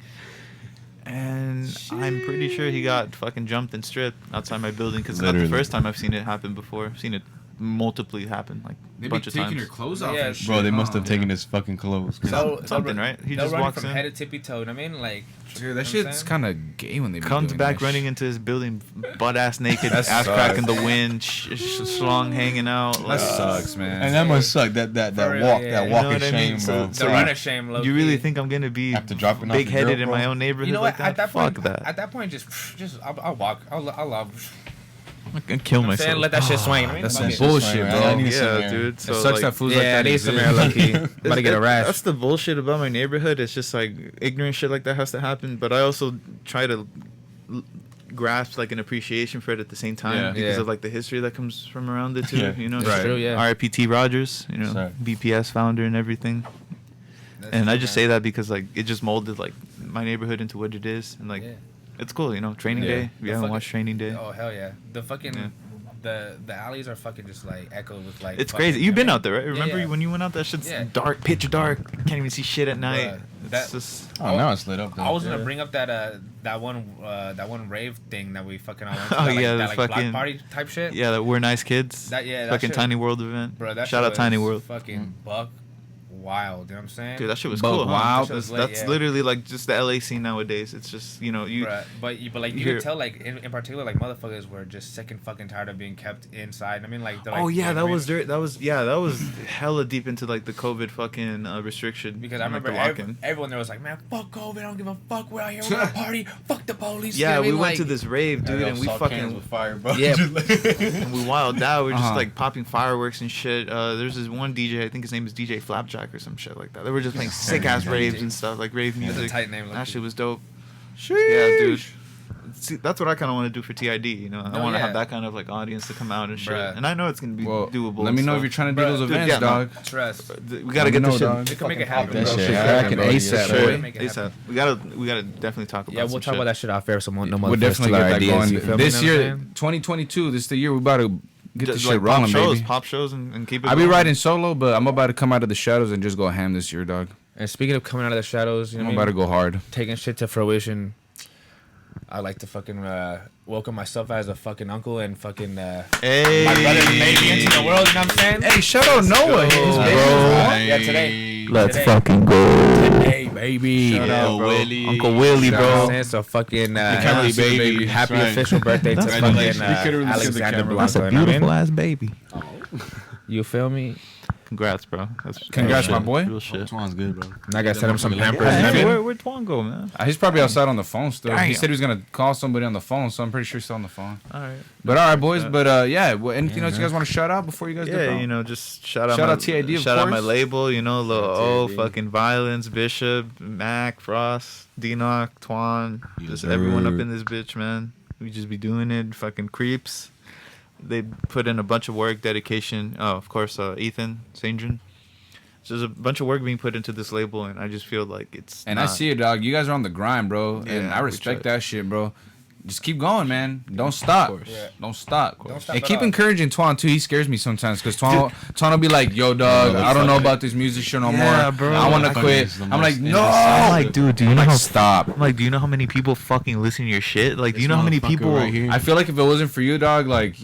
And I'm pretty sure he got fucking jumped and stripped outside my building because it's not the
Literally.
first time I've seen it happen before. I've seen it multiply happen like
They
a
be
bunch of
taking
times.
your clothes off
Yeah,
and shit.
Bro, they must
huh?
have taken his fucking clothes.
So
Something, right? He
they'll
just
run
walks
from
in.
head to tippy toe. I mean, like,
Dude, that
you know what I'm
shit's
saying?
kind of gay when they be
Comes
doing
back
that
running
shit.
into his building, butt ass naked,
That
ass
sucks.
crack in the wind, schlong hanging out.
That
Like,
sucks, man.
And that must suck. That
For real,
walk,
yeah.
that
You
walk
know
of
what I
shame,
mean?
bro.
The run of shame, low
you really
key.
think I'm gonna be
After dropping off your
big headed
girl,
in my
bro?
own neighborhood
You know
like
what? At that point,
Fuck that.
At that point, just I'll walk. I'll love.
I'm gonna kill
I'm saying
myself.
let that shit swing. I mean,
That's
fuck
some
it.
bullshit,
I
bro.
need some
Yeah,
air.
dude.
It
So
sucks
like,
that fools like
Yeah,
that
I need some air,
exist.
low key. About to get a rash.
That's the bullshit about my neighborhood. It's just like ignorant shit like that has to happen. But I also try to grasp like an appreciation for it at the same time
Yeah.
because
Yeah.
of like the history that comes from around it too.
Yeah.
You know,
That's
Right.
true, yeah.
R.I.P. T. Rogers. You know,
Sorry.
BPS founder and everything.
That's
And
true,
I just
man.
say that because like it just molded like my neighborhood into what it is, and like
Yeah.
it's cool. You know, Training
Yeah.
Day. If
The
you haven't
fucking-
watched Training Day,
Oh hell yeah! The fucking
Yeah.
the alleys are fucking just like echoed with like.
it's
fucking-
crazy. You've been
I mean,
out there, right? Remember
yeah.
when you went out? That shit's
Yeah.
dark, pitch dark. Can't even see shit at night.
Bruh,
It's
that-
just
Oh, now it's lit up. Though.
I was gonna
Yeah.
bring up that one rave thing that we fucking all went to.
Oh,
that, like,
yeah,
that
the
like block
fucking-
party type shit.
yeah, that we're nice kids.
That yeah, that
fucking
shit,
Tiny World event.
bro. That
Shout
shit
out Tiny
was
World.
Fucking buck wild. You know what I'm saying?
Dude, that shit was
Buck
cool. Huh?
wild.
That shit was lit,
That's
yeah.
literally like just the LA scene nowadays. It's just you.
Bruh, but like
you
you
hear-
could tell like in particular like motherfuckers were just sick and fucking tired of being kept inside. I mean like they're, like
Oh yeah,
like,
that was that was hella deep into like the COVID fucking restriction.
because I
and, like,
remember
the lock-in.
everyone there was like, man, fuck COVID, I don't give a fuck. We're out here, we're gonna party. Fuck the police.
Yeah,
You know what I
we
mean?
went to
Like,
this rave, dude, and we fucking
with fire, bro.
Yeah.
Just like-
and we wilded out. We're just
Uh-huh.
like popping fireworks and shit. There's this one DJ, I think his name is DJ Flapjack or some shit like that. They were just playing sick ass raves and stuff, like rave
That's a
music.
tight name.
That shit was dope. Yeah, dude. See, that's what I kind of want to do for T.I.D. You know, I
No,
want to
yeah.
have that kind of like audience to come out and shit.
Bruh.
And I know it's gonna be
Well,
doable.
let me
and
know if
stuff.
you're trying to do
Bruh,
those
dude,
events,
yeah, no.
dog.
Trust.
We gotta
Let me
get
know,
this shit.
dog.
We can make it
Fucking
happen.
pop that
bro.
shit,
Shit,
yeah.
cracking
Bro,
ASAP,
yes,
boy.
sir.
Make it happen.
ASAP. We gotta definitely talk about.
Yeah, we'll
some
talk
shit.
about that shit off air. Some no
We'll
motherfuckers
definitely
steal
get
our
that
ideas. You
going.
feel me?
This
You know what I'm
year,
saying?
2022, this is the year we about to get this
Just,
shit
like,
rolling, baby.
pop shows, and keep it.
I'll be
going.
riding solo, but I'm about to come out of the shadows and just go ham this year, dog.
And speaking of coming out of the shadows, you know
I'm
what I
about to
mean?
go hard.
Taking shit to fruition. I like to fucking welcome myself as a fucking uncle and fucking
Hey,
my brother's baby into the world. You know what I'm saying?
Hey, shout out Noah. His
go,
baby
bro.
was born.
Yeah, today.
let's
Today.
fucking go.
Hey, baby.
Shout
Yeah,
out, bro.
Willie.
Uncle Willie,
You know what I'm
bro.
saying? So fucking
camera see the baby.
happy
That's right.
official birthday to fucking
Congratulations. We
could've really seen the
Alexander
camera.
Blanco.
That's a
you know what I
beautiful
mean?
ass baby.
You feel me?
Congrats, bro. That's
Congrats,
real
my boy.
Real shit.
Twan's good, bro.
And I gotta send him some
Yeah,
hampers.
Hey,
you know what I mean?
where'd Twan go, man?
He's probably outside on the phone still. He
Damn.
said he was gonna call somebody on the phone, so I'm pretty sure he's still on the phone.
All right.
But all right, boys. But yeah, anything else you guys want to shout out before you guys dip
Yeah,
out?
you know, just shout out
Shout
my,
out T.I.D., of
shout out my
course.
label, you know, Lil
Shout out
O,
T.I.D.
fucking Violence, Bishop, Mac, Frost, DNOK, Twan,
Yes,
just
sir.
everyone up in this bitch, man. We just be doing it, fucking creeps. They put in a bunch of work, dedication. Oh, of course, Ethan, Sandrin. So there's a bunch of work being put into this label, and I just feel like it's.
And I
not-
see it, dog. You guys are on the grind, bro. and
Yeah,
I
we
respect
try.
that shit, bro. Just keep going, man. Don't stop.
course.
Yeah.
Don't stop.
Don't stop
And
at
keep
all.
encouraging Twan too. He scares me sometimes because Twan will be like, "Yo, dog, I don't know about this music shit no
Yeah,
more.
bro.
I want to
Fucking
quit."
is the
I'm
most
like, "No."
I'm like, dude, do you know
like,
how
stop.
I'm like, do you know how many people fucking listen to your shit? Like, do you
This
know how many
motherfucker
people?
right here.
I feel like if it wasn't for you, dog, like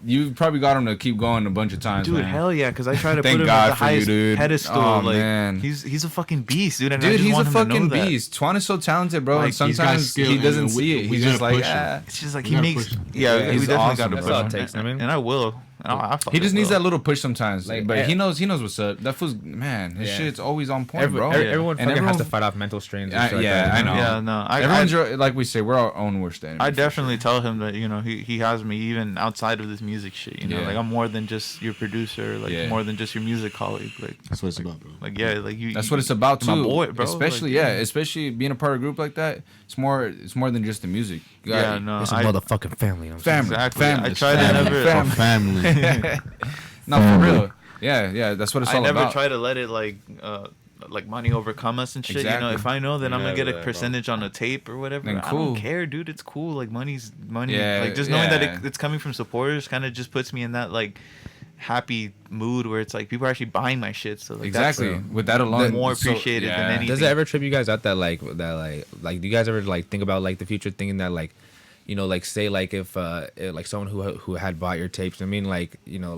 you probably got him to keep going a bunch of times,
Dude,
man.
hell yeah, because I try to
Thank
put him
God
at the
for you,
highest
dude.
pedestal.
Oh,
like,
man.
he's a fucking beast, dude. And I
Dude,
just
he's a
want him to
fucking
know that.
beast. Twan is so talented, bro.
Like,
and
he's got
sometimes
skill,
he
and
doesn't
we-
see it.
we
He's
gotta
just like,
push him.
ah.
It's just like
We
he
gotta
makes.
push him.
Yeah,
Yeah,
we
he's
definitely
awesome,
got to
bro.
push
That's all
him.
it takes, I mean.
And I will. I
He just
fucking
needs
will.
that little push sometimes.
Like,
but he knows what's up. That fool's, man, his
Yeah.
shit's always on point, bro.
Everyone
And
fucking has to fight off mental strains. And shit like
yeah,
that,
I
you
know.
Yeah, no.
Everyone's like we say, we're our own worst enemy.
I
for
definitely
sure.
tell him that, you know, he has me even outside of this music shit. You know,
Yeah.
like I'm more than just your producer, like
Yeah.
more than just your music colleague. Like,
That's what it's about, bro.
yeah, like you.
That's what it's about too.
My boy, bro.
Especially
like,
especially being a part of a group like that. It's more than just the music. You
Yeah,
gotta-
no.
It's a
I-
motherfucking family. You know what I'm saying?
Family.
Exactly.
Family.
I try to
Family.
never.
Family. No, for real. Yeah, that's what it's
I
all
never
about.
try to let it like money overcome us and shit. You know,
Exactly.
if I know that I'm gonna get
Yeah,
a
bro.
percentage on a tape or whatever,
Then
I
cool.
don't care, dude. It's cool. Like money's money.
Yeah,
like just knowing that
yeah.
it's coming from supporters kind of just puts me in that like happy mood where it's like people are actually buying my shit. So like,
Exactly.
that's
With that alone,
more
so-
appreciated than anything.
Does it ever trip you guys out that like do you guys ever like think about like the future thinking that like
you know, like say like if like someone who had bought your tapes, I mean, like you know,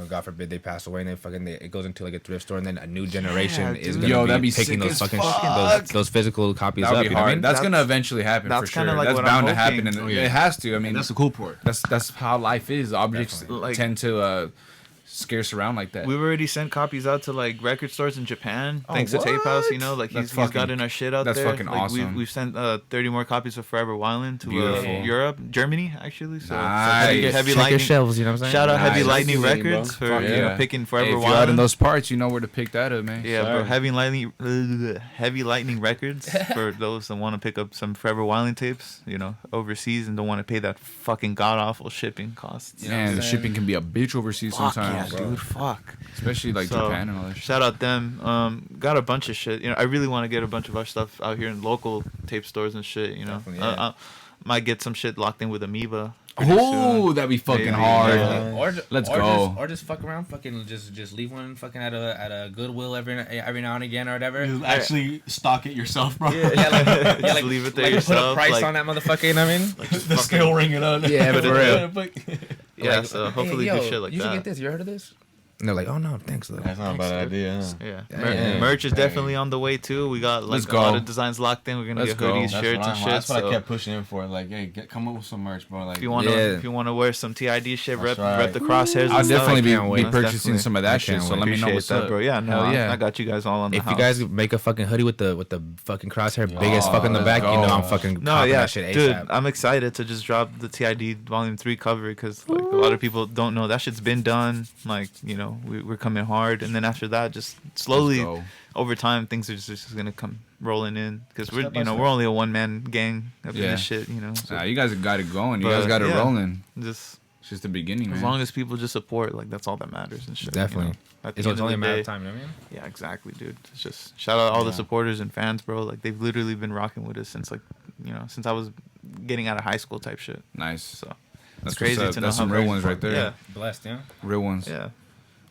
God forbid they pass away and it goes into like a thrift store, and then a new generation is
dude.
gonna
that'd
be
be
picking
sick
those
as
fucking
fuck.
those physical copies
That'd
up.
be
You know what I
hard.
mean?
That's gonna eventually happen for
that's
sure.
kinda like
That's
what I'm
bound to
hoping.
happen, and
Oh, yeah.
it has to. I mean,
And that's the cool part.
that's how life is. Objects
Definitely.
Like-
tend to scarce around like that.
We've already sent copies out to like record stores in Japan, thanks to
what?
Tape House. You know, like
That's
he's
fucking-
gotten our shit out
that's
there.
fucking
like,
awesome.
We've sent 30 more copies of Forever Wildin' to
Beautiful.
Europe, Germany actually. So
Nice.
Heavy
Check
Lightning.
your shelves. You know what I'm saying?
Shout out Heavy
Nice.
Lightning
That's the name,
Records
bro.
for
Fuck
you know
yeah.
picking
Hey,
Forever
if you're out in
Wildin'.
those parts, you know where to pick that up, man.
Yeah, bro.
Sorry.
Heavy Lightning Records for those that want to pick up some Forever Wildin' tapes, you know, overseas and don't want to pay that fucking god awful shipping costs. You know what
Man,
I'm
the
saying?
shipping can be a bitch overseas
Fuck
sometimes,
yeah, dude. Fuck.
especially like
So,
Japan and all that shit.
Shout out them. Got a bunch of shit. You know, I really want to get a bunch of our stuff out here in local tape stores and shit. You know,
Definitely, yeah.
might get some shit locked in with Amoeba. pretty
Oh,
soon.
that'd be fucking
Maybe,
hard.
yeah.
Let's
or
go.
Just, or just fuck around, fucking just leave one fucking at a Goodwill every now and again or whatever.
You actually stock it yourself, bro.
Just leave it there
like
yourself.
Put a price
like,
on that motherfucker. You know what I mean?
the scale ringing on.
Yeah,
Put
for
it
real.
there.
yeah,
Like,
so
hey,
hopefully
yo,
do shit like
you
that.
should get this. You heard of this?
And they're like, oh no, thanks though.
That's not a bad idea. Huh?
Yeah,
Yeah.
merch is definitely on the way too. We got
Let's
like a lot
go.
of designs locked in. We're gonna
Let's
get
go.
hoodies,
That's
shirts, and shit.
That's what
so
I kept pushing in for. Like, hey, come up with some merch, bro. Like,
if you wanna,
Yeah.
if you wanna wear some T.I.D. shit,
That's
rep
right.
the crosshairs.
I'll
and stuff.
definitely
can't
be
wait.
That's
purchasing
definitely-
some of
I
that shit.
can't
So
wait.
let me know
Appreciate
what's
that,
up,
bro. Yeah, no,
Hell yeah.
I got you guys all on the
If
house.
you guys make a fucking hoodie with the fucking crosshair big as fuck in the
let's
back, you know
go.
I'm fucking
No,
copping
yeah,
that shit
dude,
ASAP.
I'm excited to just drop the T.I.D. Volume 3 cover because like a lot of people don't know that shit's been done. Like, you know, we're coming hard, and then after that, just slowly
Let's go.
over time, things are just gonna come rolling in because we're
Step by
you know
step.
we're only a one man gang up in
Yeah.
this shit. You know, so
Nah, you guys got it going. You
But,
guys got it
yeah.
rolling.
just
It's just the beginning, man.
as long as people just support, like that's all that matters and shit.
Definitely.
You know? At the
It's
end of
only a
the
matter
day-
of time. You know what I mean?
Yeah, exactly, dude. It's just shout out all the
Yeah.
supporters and fans, bro. Like they've literally been rocking with us since like since I was getting out of high school type shit.
nice.
So
That's
crazy
crazy.
to know
That's
how
some real
very-
ones right there.
Yeah,
Blessed, yeah.
Real ones.
yeah.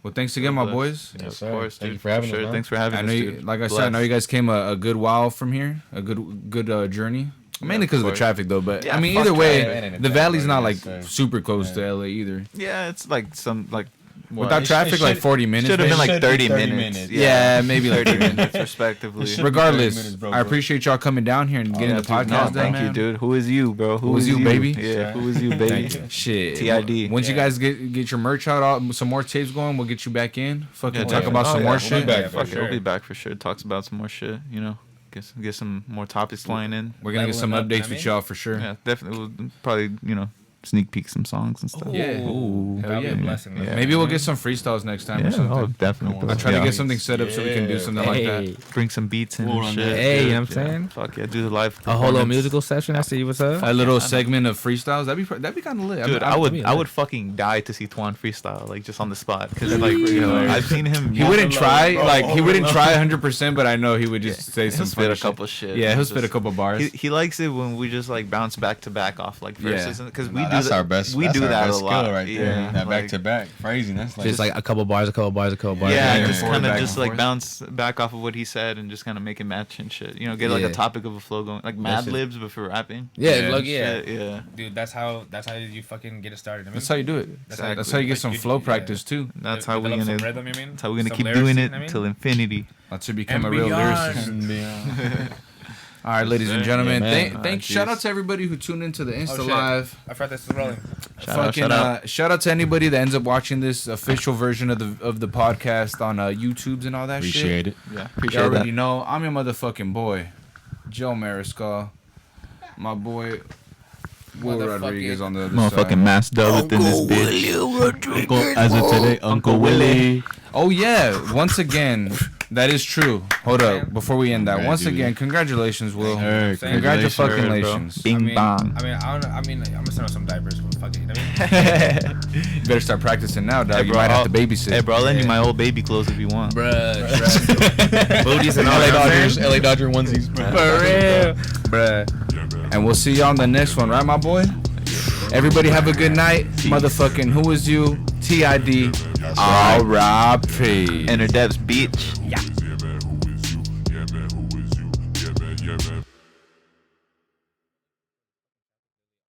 Well, thanks again, my
Blessed.
boys.
Yeah,
Yes,
of
sir.
course,
Thank
dude.
you for having us,
sure.
man.
Thanks for having
I
us,
know,
dude.
like I said, I know you guys came a good while from here. A good journey. Mainly because of the
course.
traffic, though. But
Yeah,
I mean,
fuck
either way,
traffic.
the valley's not like
Yes, sir.
super close
Yeah.
to LA either.
Yeah, it's like some like
Without
It
traffic,
should-
like 40 minutes.
should have been
maybe.
like
should be
30
30
minutes.
minutes.
Yeah, maybe like
30
30
minutes respectively.
It should-
Regardless,
30 minutes, bro,
I
bro.
appreciate y'all coming down here and getting
Yeah,
the
dude,
podcast
no,
done,
thank
man.
you, dude. Who is you, bro?
Who is you, baby?
Yeah, who is you, baby?
Shit.
T.I.D.
Once you guys get your merch out, some more tapes going, we'll get you back in. Fucking
Yeah,
talk
definitely.
about
Oh,
some
yeah,
more
we'll
shit.
be back
Yeah,
for
Fuck it,
sure.
we'll be back for sure. Talks about some more shit, you know. Get some more topics flying in.
We're gonna get some
Leveling up,
updates
you know
with
what I
y'all for sure.
Yeah, definitely. We'll probably, sneak peek some songs and stuff.
Yeah.
Ooh,
Hell
that'd be
yeah.
a blessing.
Yeah.
Maybe we'll get some freestyles next time
Yeah,
or something.
oh, definitely.
I'll try to
Yeah.
get something set up so we can do something like that.
Bring some beats in
We'll
and
run
shit.
that.
Hey, you know
Yeah.
what I'm saying?
Fuck yeah, do the live.
A whole little
performance.
musical session. I see what's up.
A little segment of freestyles. That'd be kind of lit.
Dude,
I
I would fucking die to see Twan freestyle, like just on the spot, because like
hilarious.
I've seen him.
He wouldn't try,
bro,
like he wouldn't
overload.
try 100%, but I know he would just say
He'll
some
spit
funny
a
shit.
couple shit.
Yeah, he'll
Just-
spit a couple bars.
He likes it when we just like bounce back to back off like verses, because we do
That's
that.
our best.
We
that's
do
our
that
best
a lot,
skill right there.
Yeah,
That
like-
back to back, phrasing. That's like
Just like a couple bars, a couple bars, a couple bars.
Yeah,
Yeah,
just
forward,
kind of
back
just
and
like
forth.
bounce back off of what he said and just kind of make it match and shit. You know, get like
Yeah.
a topic of a flow going, like Mad
shit-
Libs, but for rapping.
Yeah,
Yeah.
look, yeah.
Shit, yeah.
Dude, that's how you fucking get it started. I mean,
That's how you do it.
That's
That's how you get
like,
some
you-
flow
yeah.
practice too.
That's how we're
develop
gonna.
some rhythm, you mean?
That's how we're gonna
Some
keep
lyrics,
doing
you
it
know what I mean?
till infinity.
That's to become a
And
real
beyond.
lyricist. All right, ladies and gentlemen.
Yeah, man.
Thank. Shout out to everybody who tuned into the Insta
shit.
Live.
I forgot this is rolling.
Shout out to anybody that ends up watching this official version of the podcast on YouTubes and all that shit.
appreciate it.
Yeah,
You
appreciate
already
that.
know I'm your motherfucking boy, Joe Mariscal. My boy, Will
Motherfucking-
Rodriguez on the other
Motherfucking
side.
mass dub within this bitch.
Uncle, as of today, Uncle Willie.
Oh yeah, once again, that is true. Hold up, before we end that,
Right,
oness
dude.
again, congratulations, Will.
Hey,
Congratulations.
Bing bong.
I mean, I'm gonna send out some diapers. But fuck it, you know what I mean?
You better start practicing now, dog.
Hey,
You
bro,
might have
I'll-
to babysit.
Hey, bro, I'll lend you my old baby clothes if you want.
Bruh. Booties and all
LA
that.
Dodgers, LA Dodger onesies.
For real.
Bruh. And we'll see you on the next one, right, my boy? Everybody have a good night. Motherfucking Who Is You? T.I.D. R.I.P.
Enter Devs, bitch.
Yeah.